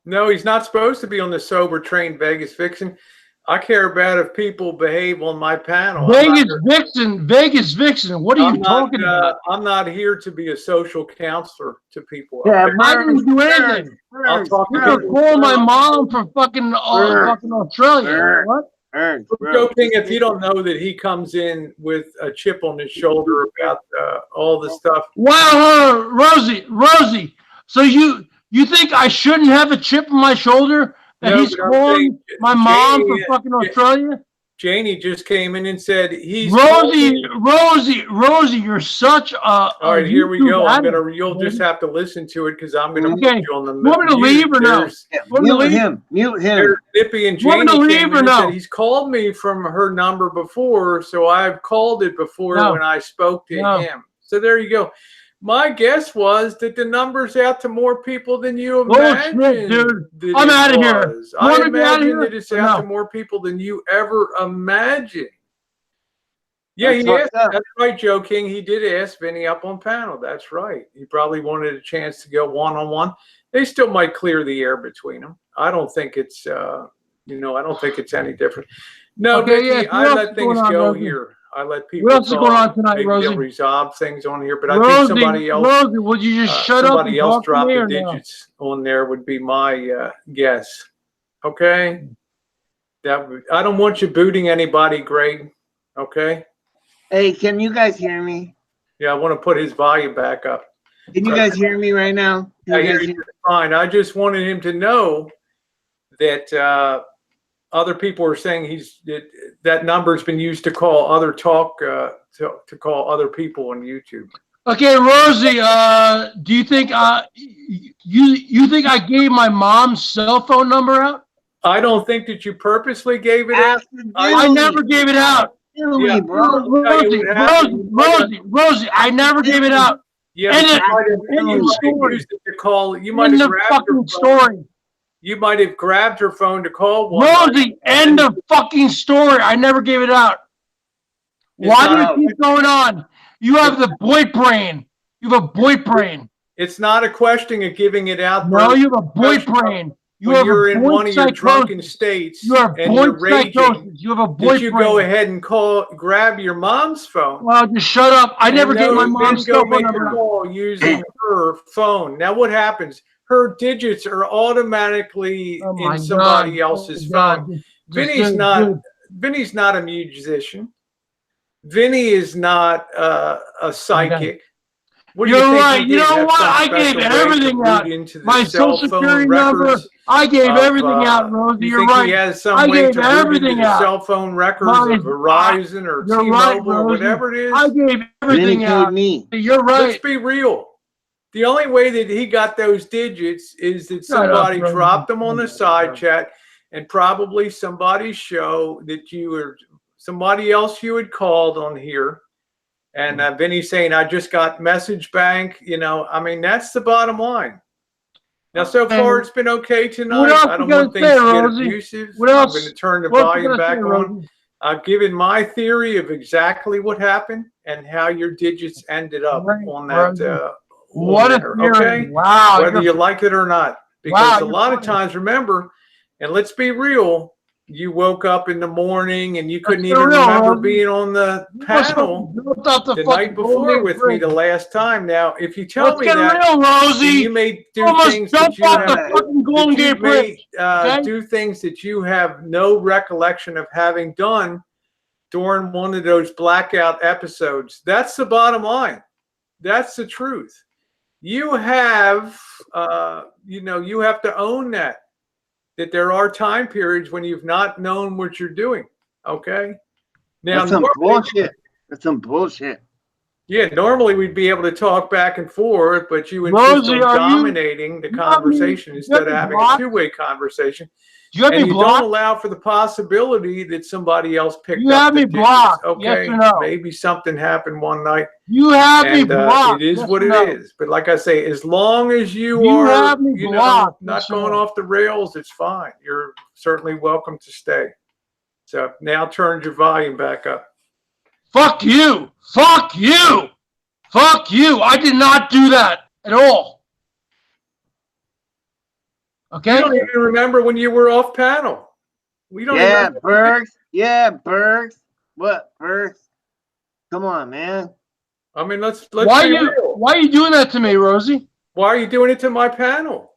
Speaker 1: No, he's not supposed to be on the sober train, Vegas Vixen. I care about if people behave on my panel.
Speaker 3: Vegas Vixen. What are you talking about?
Speaker 1: I'm not here to be a social counselor to people.
Speaker 3: Yeah, I didn't do anything. I'll talk to call my mom from fucking Australia. What?
Speaker 1: Joking, if you don't know that he comes in with a chip on his shoulder about all the stuff.
Speaker 3: Wow, Rosie. So you think I shouldn't have a chip on my shoulder that he's calling my mom from fucking Australia?
Speaker 1: Janie just came in and said he's
Speaker 3: Rosie, you're such a
Speaker 1: all right, here we go. You'll just have to listen to it because I'm gonna put you on the
Speaker 3: want me to leave or no?
Speaker 2: Mute him.
Speaker 1: Nippy and Janie came in and said he's called me from her number before, so I've called it before when I spoke to him. So there you go. My guess was that the number's out to more people than you imagined.
Speaker 3: Dude. I'm out of here.
Speaker 1: I imagine that it's out to more people than you ever imagined. Yeah, he asked. That's right, Joe King. He did ask Vinnie up on panel. That's right. He probably wanted a chance to go one-on-one. They still might clear the air between them. I don't think it's, I don't think it's any different. No, Nikki, I let things go here. I let people
Speaker 3: what else is going on tonight, Rosie?
Speaker 1: Resolve things on here, but I think somebody else.
Speaker 3: Rosie, would you just shut up?
Speaker 1: Somebody else drop the digits on there would be my guess. Okay, I don't want you booting anybody, Greg. Okay.
Speaker 2: Hey, can you guys hear me?
Speaker 1: Yeah, I want to put his volume back up.
Speaker 2: Can you guys hear me right now?
Speaker 1: I hear you fine. I just wanted him to know that. Other people are saying that number's been used to call other talk to call other people on YouTube.
Speaker 3: Okay, Rosie, do you think you think I gave my mom's cell phone number out?
Speaker 1: I don't think that you purposely gave it out.
Speaker 3: I never gave it out.
Speaker 2: Yeah,
Speaker 3: Rosie, I never gave it out.
Speaker 1: Yeah, you might have grabbed her phone. You might have grabbed her phone to call one.
Speaker 3: Rosie, end of fucking story. I never gave it out. Why do you keep going on? You have the boy brain. You have a boy brain.
Speaker 1: It's not a question of giving it out.
Speaker 3: No, you have a boy brain.
Speaker 1: when you're in one of your drunken states
Speaker 3: You are
Speaker 1: and you're
Speaker 3: point
Speaker 1: raging,
Speaker 3: psychosis. You have a boyfriend.
Speaker 1: did you go ahead and grab your mom's phone?
Speaker 3: Well, just shut up. I never gave my mom's
Speaker 1: go
Speaker 3: cell phone
Speaker 1: make a
Speaker 3: number.
Speaker 1: call using her phone. Now, what happens? Her digits are automatically in somebody else's phone. Vinny's not a musician. Vinny is not a psychic. What do you think
Speaker 3: right.
Speaker 1: he did?
Speaker 3: You know
Speaker 1: Have
Speaker 3: what?
Speaker 1: some
Speaker 3: I gave
Speaker 1: special way to
Speaker 3: everything
Speaker 1: root
Speaker 3: out.
Speaker 1: into the
Speaker 3: My
Speaker 1: cell
Speaker 3: social
Speaker 1: phone
Speaker 3: security number.
Speaker 1: records
Speaker 3: I gave
Speaker 1: of,
Speaker 3: everything out, Rosie.
Speaker 1: You
Speaker 3: You're
Speaker 1: think
Speaker 3: right.
Speaker 1: he has some
Speaker 3: I
Speaker 1: way
Speaker 3: gave
Speaker 1: to root into
Speaker 3: everything
Speaker 1: the
Speaker 3: out.
Speaker 1: cell phone records of Verizon or
Speaker 3: You're
Speaker 1: T-Mobile
Speaker 3: right,
Speaker 1: or
Speaker 3: Rosie.
Speaker 1: whatever it is?
Speaker 3: I gave everything
Speaker 2: Vinnie
Speaker 3: out.
Speaker 2: paid me.
Speaker 3: You're
Speaker 1: Let's
Speaker 3: right.
Speaker 1: be real. The only way that he got those digits is that somebody dropped them on the side chat, and probably somebody's show that you were somebody else you had called on here. And Vinny's saying, I just got message bank. You know, I mean, that's the bottom line. Now, so far, it's been okay tonight. I don't want things to get abusive. I'm going to turn the volume back on. I've given my theory of exactly what happened and how your digits ended up on that.
Speaker 3: What a theory.
Speaker 1: Okay?
Speaker 3: Wow.
Speaker 1: Whether you like it or not. Because a lot of times, remember, and let's be real, you woke up in the morning and you couldn't even remember being on the panel the night before with me the last time. Now, if you tell me that,
Speaker 3: real, Rosie.
Speaker 1: you may do things that you have, do things that you have no recollection of having done during one of those blackout episodes. That's the bottom line. That's the truth. You have, you have to own that there are time periods when you've not known what you're doing. Okay. Now,
Speaker 2: that's some bullshit. That's some bullshit.
Speaker 1: Yeah, normally we'd be able to talk back and forth, but you insist on dominating the conversation instead of having a two-way conversation. And you don't allow for the possibility that somebody else picked up the digits. Okay, maybe something happened one night.
Speaker 3: You have me blocked.
Speaker 1: It is what it is. But like I say, as long as you are, not going off the rails, it's fine. You're certainly welcome to stay. So now turn your volume back up.
Speaker 3: Fuck you. Fuck you. Fuck you. I did not do that at all. Okay.
Speaker 1: You don't even remember when you were off panel. We don't.
Speaker 2: Yeah, Bergs. Yeah, Bergs. What, Bergs? Come on, man.
Speaker 1: I mean, let's
Speaker 3: why
Speaker 1: be real.
Speaker 3: Why are you doing that to me, Rosie?
Speaker 1: Why are you doing it to my panel?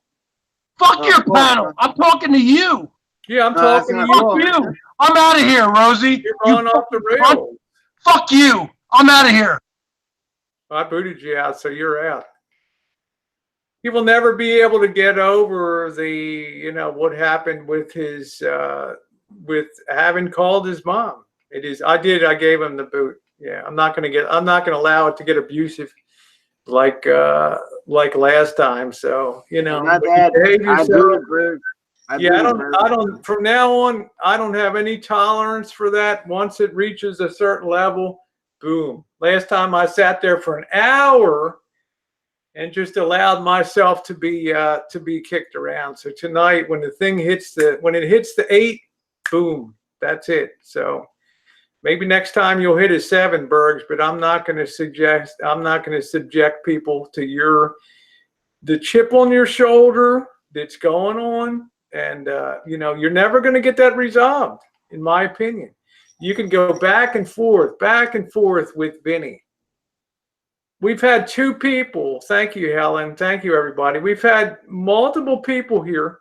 Speaker 3: Fuck your panel. I'm talking to you.
Speaker 1: Yeah, I'm talking to you.
Speaker 3: Fuck you. I'm out of here, Rosie.
Speaker 1: You're going off the rails.
Speaker 3: Fuck you. I'm out of here.
Speaker 1: I booted you out, so you're out. He will never be able to get over the, what happened with his, with having called his mom. I gave him the boot. Yeah, I'm not going to allow it to get abusive like last time. So,
Speaker 2: Not bad.
Speaker 1: I don't, from now on, I don't have any tolerance for that. Once it reaches a certain level, boom. Last time I sat there for an hour and just allowed myself to be kicked around. So tonight, when it hits the 8, boom, that's it. So maybe next time you'll hit a 7, Bergs, but I'm not going to subject people to the chip on your shoulder that's going on. And, you're never going to get that resolved, in my opinion. You can go back and forth with Vinnie. We've had 2 people. Thank you, Helen. Thank you, everybody. We've had multiple people here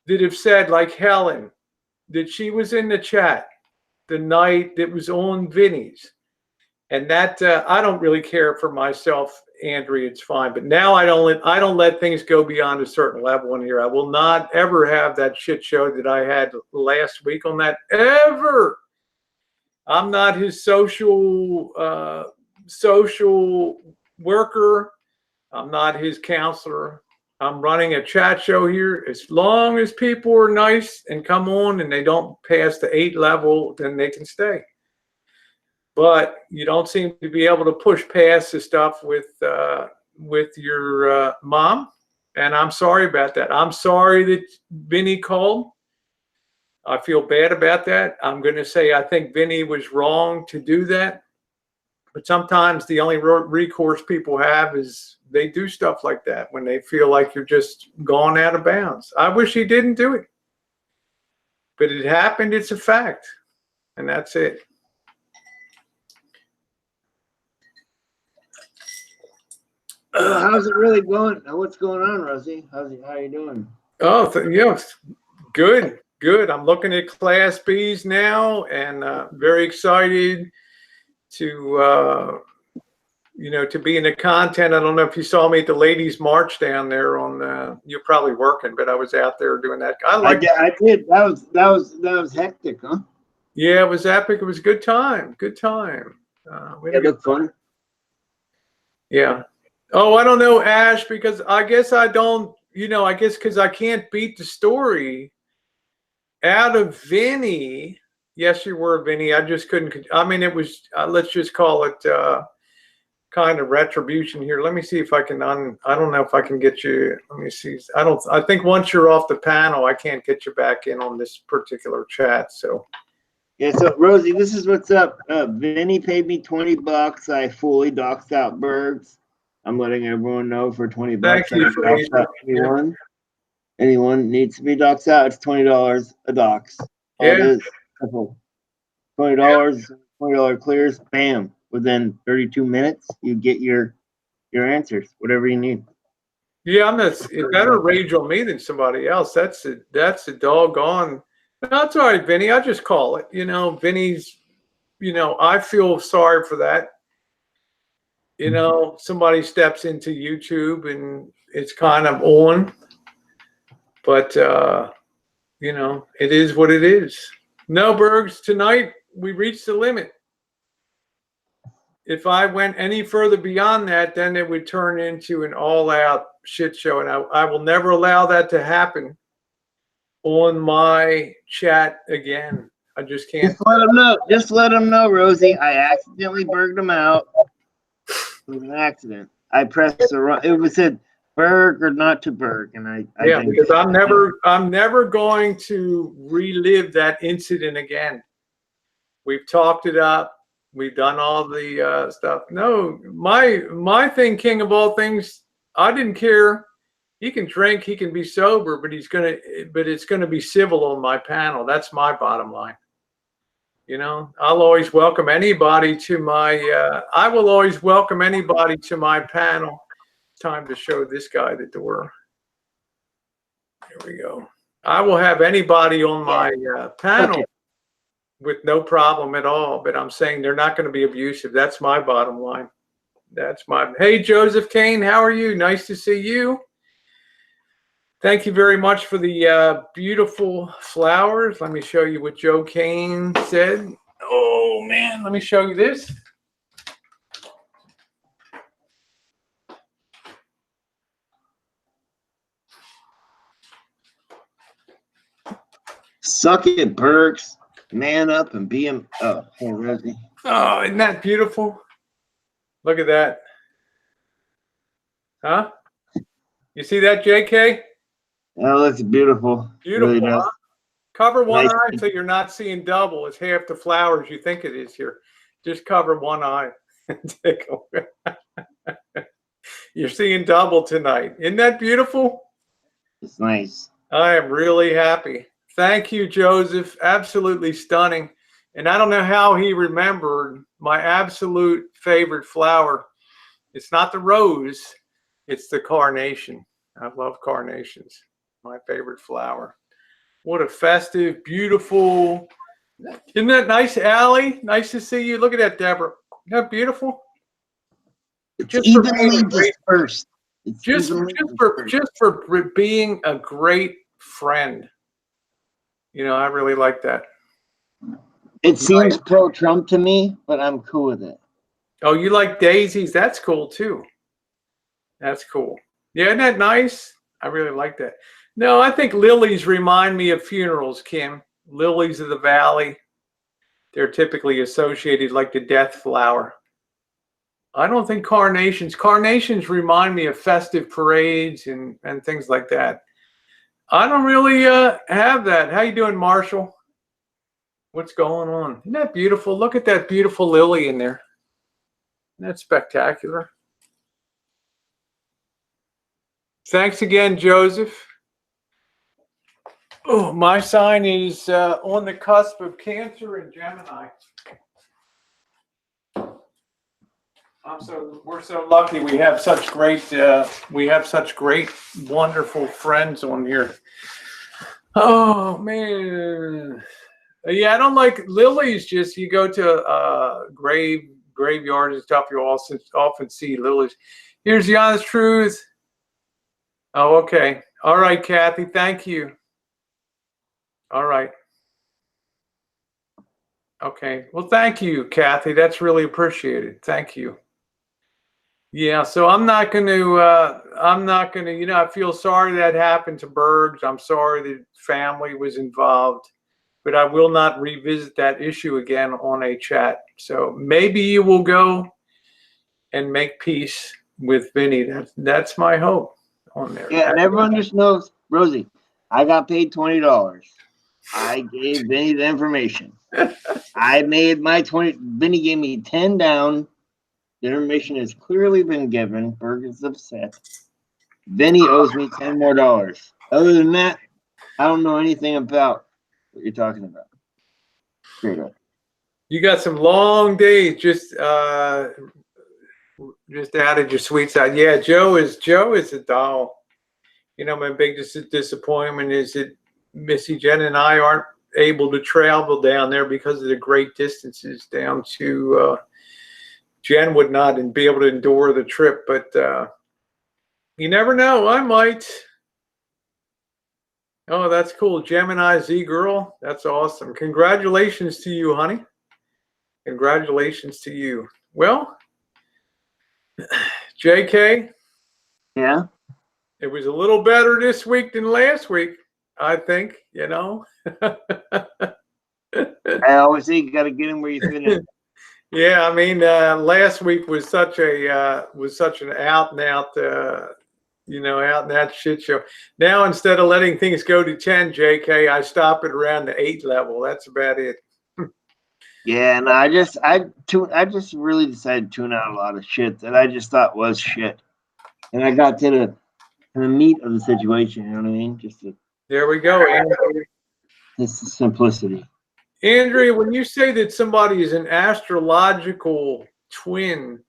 Speaker 1: that have said, like Helen, that she was in the chat the night that was on Vinnie's. And that I don't really care for myself, Andrea. It's fine. But now I don't let things go beyond a certain level in here. I will not ever have that shit show that I had last week on that ever. I'm not his social worker. I'm not his counselor. I'm running a chat show here. As long as people are nice and come on and they don't pass the 8 level, then they can stay. But you don't seem to be able to push past the stuff with your mom, and I'm sorry about that. I'm sorry that Vinnie called. I feel bad about that. I'm going to say I think Vinnie was wrong to do that. But sometimes the only recourse people have is they do stuff like that when they feel like you're just gone out of bounds. I wish he didn't do it, but it happened. It's a fact, and that's it.
Speaker 2: How's it really going? What's going on, Rosie? How are you doing?
Speaker 1: Oh, yeah, good, good. I'm looking at Class Bs now, and very excited to, you know, to be in the content. I don't know if you saw me at the Ladies March down there on. You're probably working, but I was out there doing that.
Speaker 2: I did. That was hectic, huh?
Speaker 1: Yeah, it was epic. It was a good time. Good time.
Speaker 2: It looked fun.
Speaker 1: Yeah. Oh, I don't know, Ash, because I guess I don't, you know, I guess because I can't beat the story out of Vinnie. Yes, you were, Vinnie. I just couldn't. I mean, it was, let's just call it kind of retribution here. Let me see if I can, I don't know if I can get you. Let me see. I think once you're off the panel, I can't get you back in on this particular chat. So.
Speaker 2: Yeah, so Rosie, this is what's up. Vinnie paid me $20. I fully doxed out Bergs. I'm letting everyone know for $20.
Speaker 1: Thank you for
Speaker 2: anyone. Anyone needs to be doxed out. It's $20 a dox. All it is. Simple. $20. $20 clears. Bam. Within 32 minutes, you get your answers, whatever you need.
Speaker 1: Yeah, I'm not. It better rage on me than somebody else. That's a doggone. That's all right, Vinnie. I just call it. You know, Vinnie's. You know, I feel sorry for that. You know, somebody steps into YouTube and it's kind of on, but you know, it is what it is. No, Bergs, tonight we reached the limit. If I went any further beyond that, then it would turn into an all-out shit show, and I will never allow that to happen on my chat again. I just can't.
Speaker 2: Just let them know. Just let them know, Rosie. I accidentally burged them out. It was an accident. I pressed the wrong. It was said Berg or not to Berg, and I
Speaker 1: because I'm never going to relive that incident again. We've talked it up. We've done all the stuff. No, my thing, king of all things, I didn't care. He can drink, he can be sober, but it's gonna be civil on my panel. That's my bottom line. You know, I'll always welcome anybody to my. I will always welcome anybody to my panel. Time to show this guy the door. Here we go. I will have anybody on my panel with no problem at all. But I'm saying they're not going to be abusive. That's my bottom line. That's my. Hey, Joseph Kane, how are you? Nice to see you. Thank you very much for the beautiful flowers. Let me show you what Joe Kane said. Oh, man, let me show you this.
Speaker 2: Suck it, Bergs. Man up and be him. Oh, hey, Rosie.
Speaker 1: Oh, isn't that beautiful? Look at that. Huh? You see that, JK?
Speaker 2: That looks beautiful.
Speaker 1: Beautiful,
Speaker 2: Really
Speaker 1: huh? Cover one
Speaker 2: Nice.
Speaker 1: eye so you're not seeing double. It's half the flowers you think it is here. Just cover one eye. Take a look. You're seeing double tonight. Isn't that beautiful?
Speaker 2: It's nice.
Speaker 1: I am really happy. Thank you, Joseph. Absolutely stunning. And I don't know how he remembered my absolute favorite flower. It's not the rose. It's the carnation. I love carnations. My favorite flower. What a festive, beautiful. Isn't that nice, Allie? Nice to see you. Look at that, Deborah. Isn't that beautiful?
Speaker 2: It's evenly dispersed.
Speaker 1: Just for being a great friend. You know, I really like that.
Speaker 2: It seems pro-Trump to me, but I'm cool with it.
Speaker 1: Oh, you like daisies? That's cool too. That's cool. Yeah, isn't that nice? I really like that. No, I think lilies remind me of funerals, Kim. Lilies of the valley. They're typically associated like the death flower. I don't think carnations. Carnations remind me of festive parades and things like that. I don't really have that. How you doing, Marshall? What's going on? Isn't that beautiful? Look at that beautiful lily in there. That's spectacular. Thanks again, Joseph. Oh, my sign is on the cusp of Cancer and Gemini. We're so lucky. We have such great wonderful friends on here. Oh man. Yeah, I don't like lilies. Just you go to graveyard and stuff, you often see lilies. Here's the honest truth. Oh, okay. All right, Kathy. Thank you. All right. Okay. Well, thank you, Kathy. That's really appreciated. Thank you. Yeah. So I'm not going to, I feel sorry that happened to Bergs. I'm sorry the family was involved, but I will not revisit that issue again on a chat. So maybe you will go and make peace with Vinnie. That's my hope on there.
Speaker 2: Yeah, and everyone just knows, Rosie, I got paid $20. I gave Vinnie the information. I made my 20. Vinnie gave me 10 down. The information has clearly been given. Berg is upset. Vinnie owes me $10 more. Other than that, I don't know anything about what you're talking about. Straight up.
Speaker 1: You got some long days. Just added your sweet side. Yeah, Joe is a doll. You know, my biggest disappointment is that Missy Jenn and I aren't able to travel down there because of the great distances down to Jen would not and be able to endure the trip, but you never know. I might. Oh, that's cool. Gemini Z girl. That's awesome. Congratulations to you, honey. Congratulations to you. Well, JK.
Speaker 2: Yeah.
Speaker 1: It was a little better this week than last week, I think, you know.
Speaker 2: I always say you got to get him where you fit in.
Speaker 1: Yeah, I mean, last week was such an out and out, out and out shit show. Now instead of letting things go to 10, JK, I stop it around the 8 level. That's about it.
Speaker 2: Yeah, and I just really decided to tune out a lot of shit that I just thought was shit, and I got to the meat of the situation. You know what I mean?
Speaker 1: There we go, Andrea.
Speaker 2: It's the simplicity.
Speaker 1: Andrea, when you say that somebody is an astrological twin,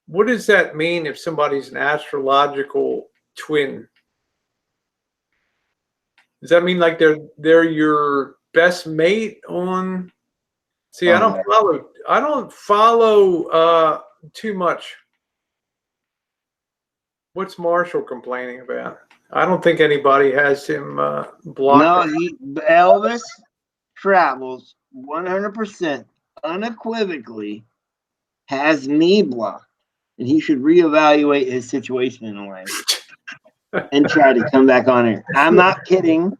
Speaker 1: what does that mean if somebody's an astrological twin? Does that mean like they're your best mate on? See, I don't follow too much. What's Marshall complaining about? I don't think anybody has him blocked.
Speaker 2: No, Elvis travels 100% unequivocally has me blocked, and he should reevaluate his situation in life and try to come back on here. I'm not kidding.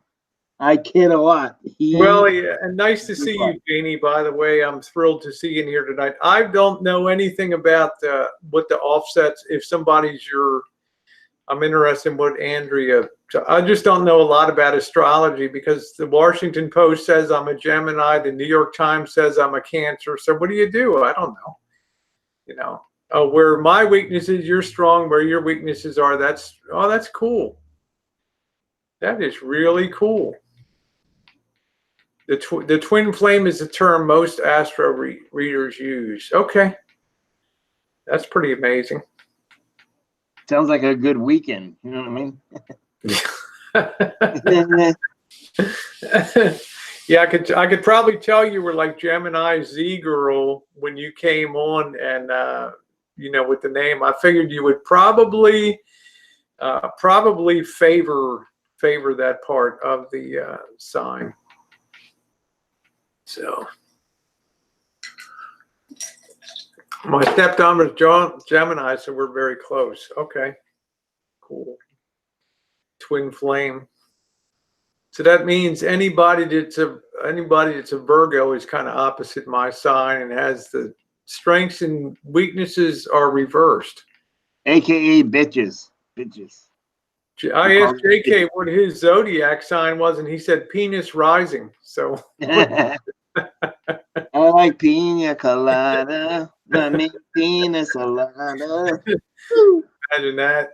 Speaker 2: I kid a lot.
Speaker 1: Well, yeah, and nice to see you, Vinnie, by the way. I'm thrilled to see you in here tonight. I don't know anything about what the offsets, if somebody's I'm interested in what Andrea, I just don't know a lot about astrology because the Washington Post says I'm a Gemini. The New York Times says I'm a Cancer. So what do you do? I don't know. You know, where my weaknesses, you're strong. Where your weaknesses are, that's cool. That is really cool. The twin flame is the term most astro readers use. Okay. That's pretty amazing.
Speaker 2: Sounds like a good weekend. You know what I mean?
Speaker 1: Yeah, I could probably tell you were like Gemini Z girl when you came on, and with the name. I figured you would probably favor that part of the sign. So my stepdaughter is Gemini, so we're very close. Okay, cool. Twin flame. So that means anybody that's a Virgo is kind of opposite my sign and has the strengths and weaknesses are reversed.
Speaker 2: AKA bitches.
Speaker 1: I asked JK what his zodiac sign was, and he said penis rising. So
Speaker 2: I like pina colada. My penis a lot.
Speaker 1: Imagine that.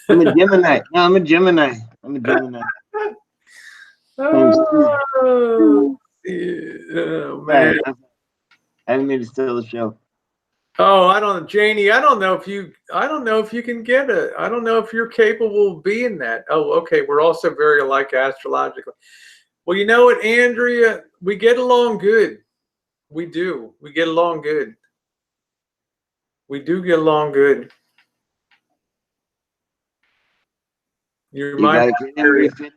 Speaker 2: I'm a Gemini. No, I'm a Gemini. I'm a Gemini.
Speaker 1: Oh, oh man.
Speaker 2: Right. I didn't mean to steal the show.
Speaker 1: Oh, I don't, Janie. I don't know if you can get it. I don't know if you're capable of being that. Oh, okay. We're also very alike astrologically. Well, you know what, Andrea? We get along good. We do. We get along good. We do get along good.
Speaker 2: You gotta get everything.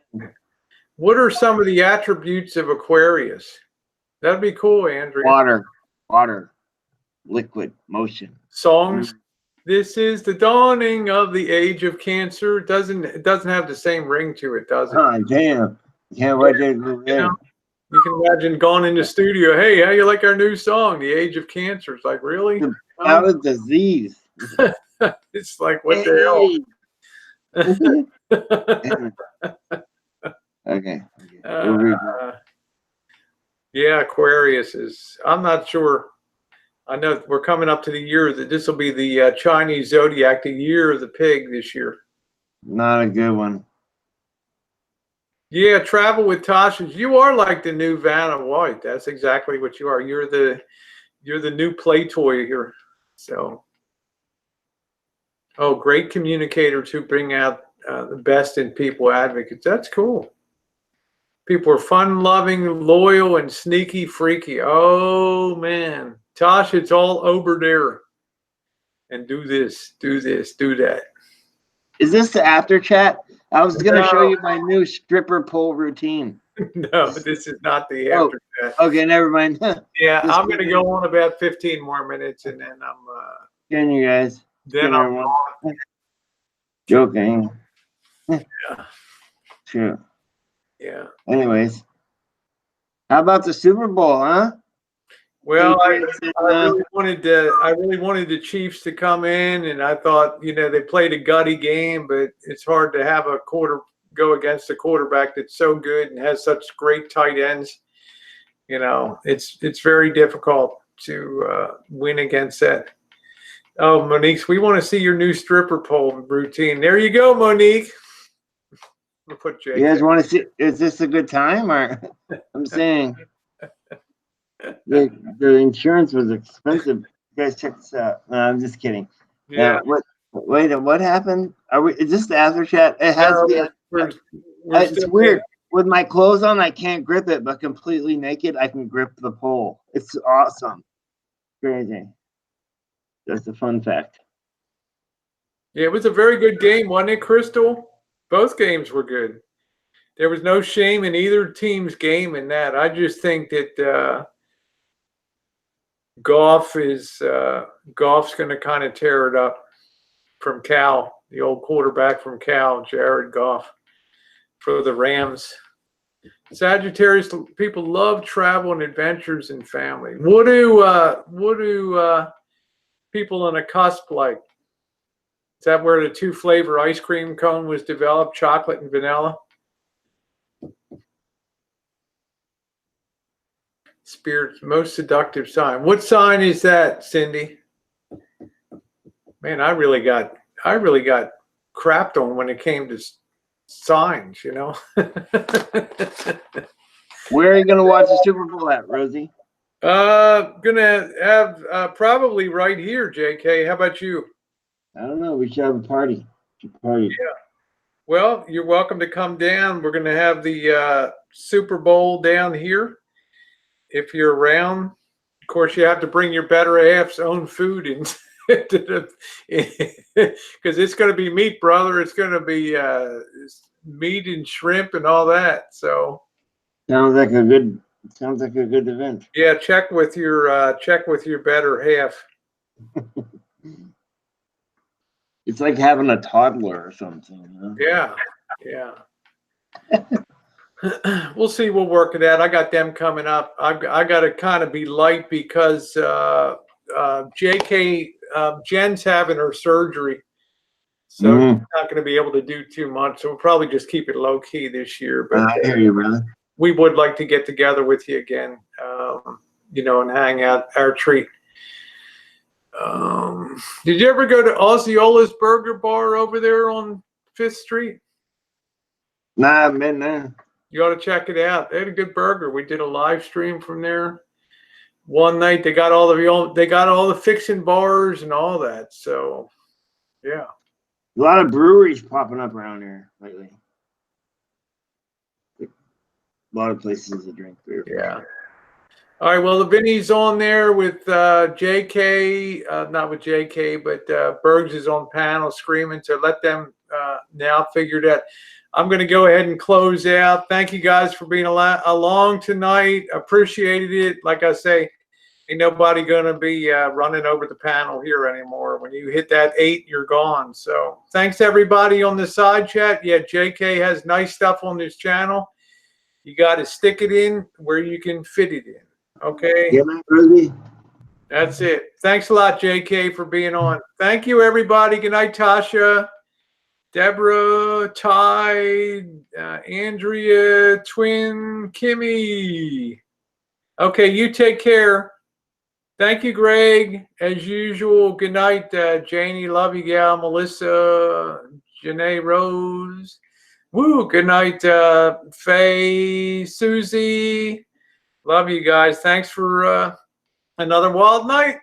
Speaker 1: What are some of the attributes of Aquarius? That'd be cool, Andrea.
Speaker 2: Water, liquid, motion.
Speaker 1: Songs. This is the dawning of the age of Cancer. It doesn't have the same ring to it, does it?
Speaker 2: Oh, damn. Can't wait to go there.
Speaker 1: You can imagine going in the studio. Hey, how you like our new song, The Age of Cancer? It's like, really?
Speaker 2: That was disease.
Speaker 1: It's like, what the hell?
Speaker 2: Okay.
Speaker 1: Yeah, Aquarius is. I'm not sure. I know we're coming up to the year that this will be the Chinese zodiac, the year of the pig this year.
Speaker 2: Not a good one.
Speaker 1: Yeah, travel with Tasha. You are like the new Vanna White. That's exactly what you are. You're the new play toy here. So, oh, great communicators who bring out the best in people, advocates. That's cool. People are fun-loving, loyal, and sneaky, freaky. Oh man, Tasha, it's all over there. And do this, do this, do that.
Speaker 2: Is this the after chat? I was gonna show you my new stripper pole routine.
Speaker 1: No, this is not the after chat.
Speaker 2: Okay, never mind.
Speaker 1: Yeah, I'm going to go on about 15 more minutes, and then I'm.
Speaker 2: Can you guys?
Speaker 1: Then I'm
Speaker 2: joking.
Speaker 1: Yeah.
Speaker 2: True.
Speaker 1: Yeah.
Speaker 2: Anyways, how about the Super Bowl, huh?
Speaker 1: Well, I really wanted the Chiefs to come in, and I thought, they played a gutty game, but it's hard to have a go against a quarterback that's so good and has such great tight ends. It's very difficult to win against that. Oh, Monique, we want to see your new stripper pole routine. There you go, Monique. We'll put Jake.
Speaker 2: You guys want to see? Is this a good time, or I'm saying the insurance was expensive. You guys check this out. No, I'm just kidding.
Speaker 1: Yeah.
Speaker 2: What happened? Is this the after chat? It has to be. It's weird. With my clothes on, I can't grip it, but completely naked, I can grip the pole. It's awesome. Crazy. That's a fun fact.
Speaker 1: Yeah, it was a very good game, wasn't it, Crystal? Both games were good. There was no shame in either team's game in that. I just think that Goff's going to kind of tear it up from Cal, the old quarterback from Cal, Jared Goff, for the Rams. Sagittarius people love travel and adventures and family. What do people on a cusp like? Is that where the 2-flavor ice cream cone was developed, chocolate and vanilla? Spirit's most seductive sign. What sign is that, Cindy? Man, I really got crapped on when it came to signs,
Speaker 2: Where are you gonna watch the Super Bowl at, Rosie?
Speaker 1: Gonna have probably right here, JK. How about you?
Speaker 2: I don't know. We should have a party.
Speaker 1: Yeah. Well, you're welcome to come down. We're gonna have the Super Bowl down here. If you're around, of course, you have to bring your better half's own food in, because it's going to be meat, brother. It's going to be meat and shrimp and all that. So
Speaker 2: sounds like a good event.
Speaker 1: Yeah, check with your better half.
Speaker 2: It's like having a toddler or something.
Speaker 1: Yeah. We'll see. We'll work it out. I got them coming up. I got to kind of be light because JK Jen's having her surgery, so she's not going to be able to do too much. So we'll probably just keep it low key this year. But
Speaker 2: I hear you, brother.
Speaker 1: We would like to get together with you again, and hang out. Our treat. Did you ever go to Osceola's Burger Bar over there on 5th Street?
Speaker 2: Nah, man, nah.
Speaker 1: You ought to check it out. They had a good burger. We did a live stream from there one night. They got all the fixing bars and all that. So, yeah.
Speaker 2: A lot of breweries popping up around here lately. A lot of places to drink beer.
Speaker 1: Yeah. All right. Well, the Vinnie's on there with JK, not with JK, but Bergs is on panel screaming. So let them now figure that. I'm going to go ahead and close out. Thank you guys for being along tonight. Appreciated it. Like I say, ain't nobody going to be running over the panel here anymore. When you hit that 8, you're gone. So thanks everybody on the side chat. Yeah, JK has nice stuff on this channel. You got to stick it in where you can fit it in. Okay.
Speaker 2: Yeah, man, Rosie.
Speaker 1: That's it. Thanks a lot, JK, for being on. Thank you, everybody. Good night, Tasha, Deborah, Ty, Andrea, Twin, Kimmy. Okay, you take care. Thank you, Greg. As usual, good night, Janie. Love you, gal. Melissa, Janae Rose. Woo, good night, Faye, Susie. Love you guys. Thanks for another wild night.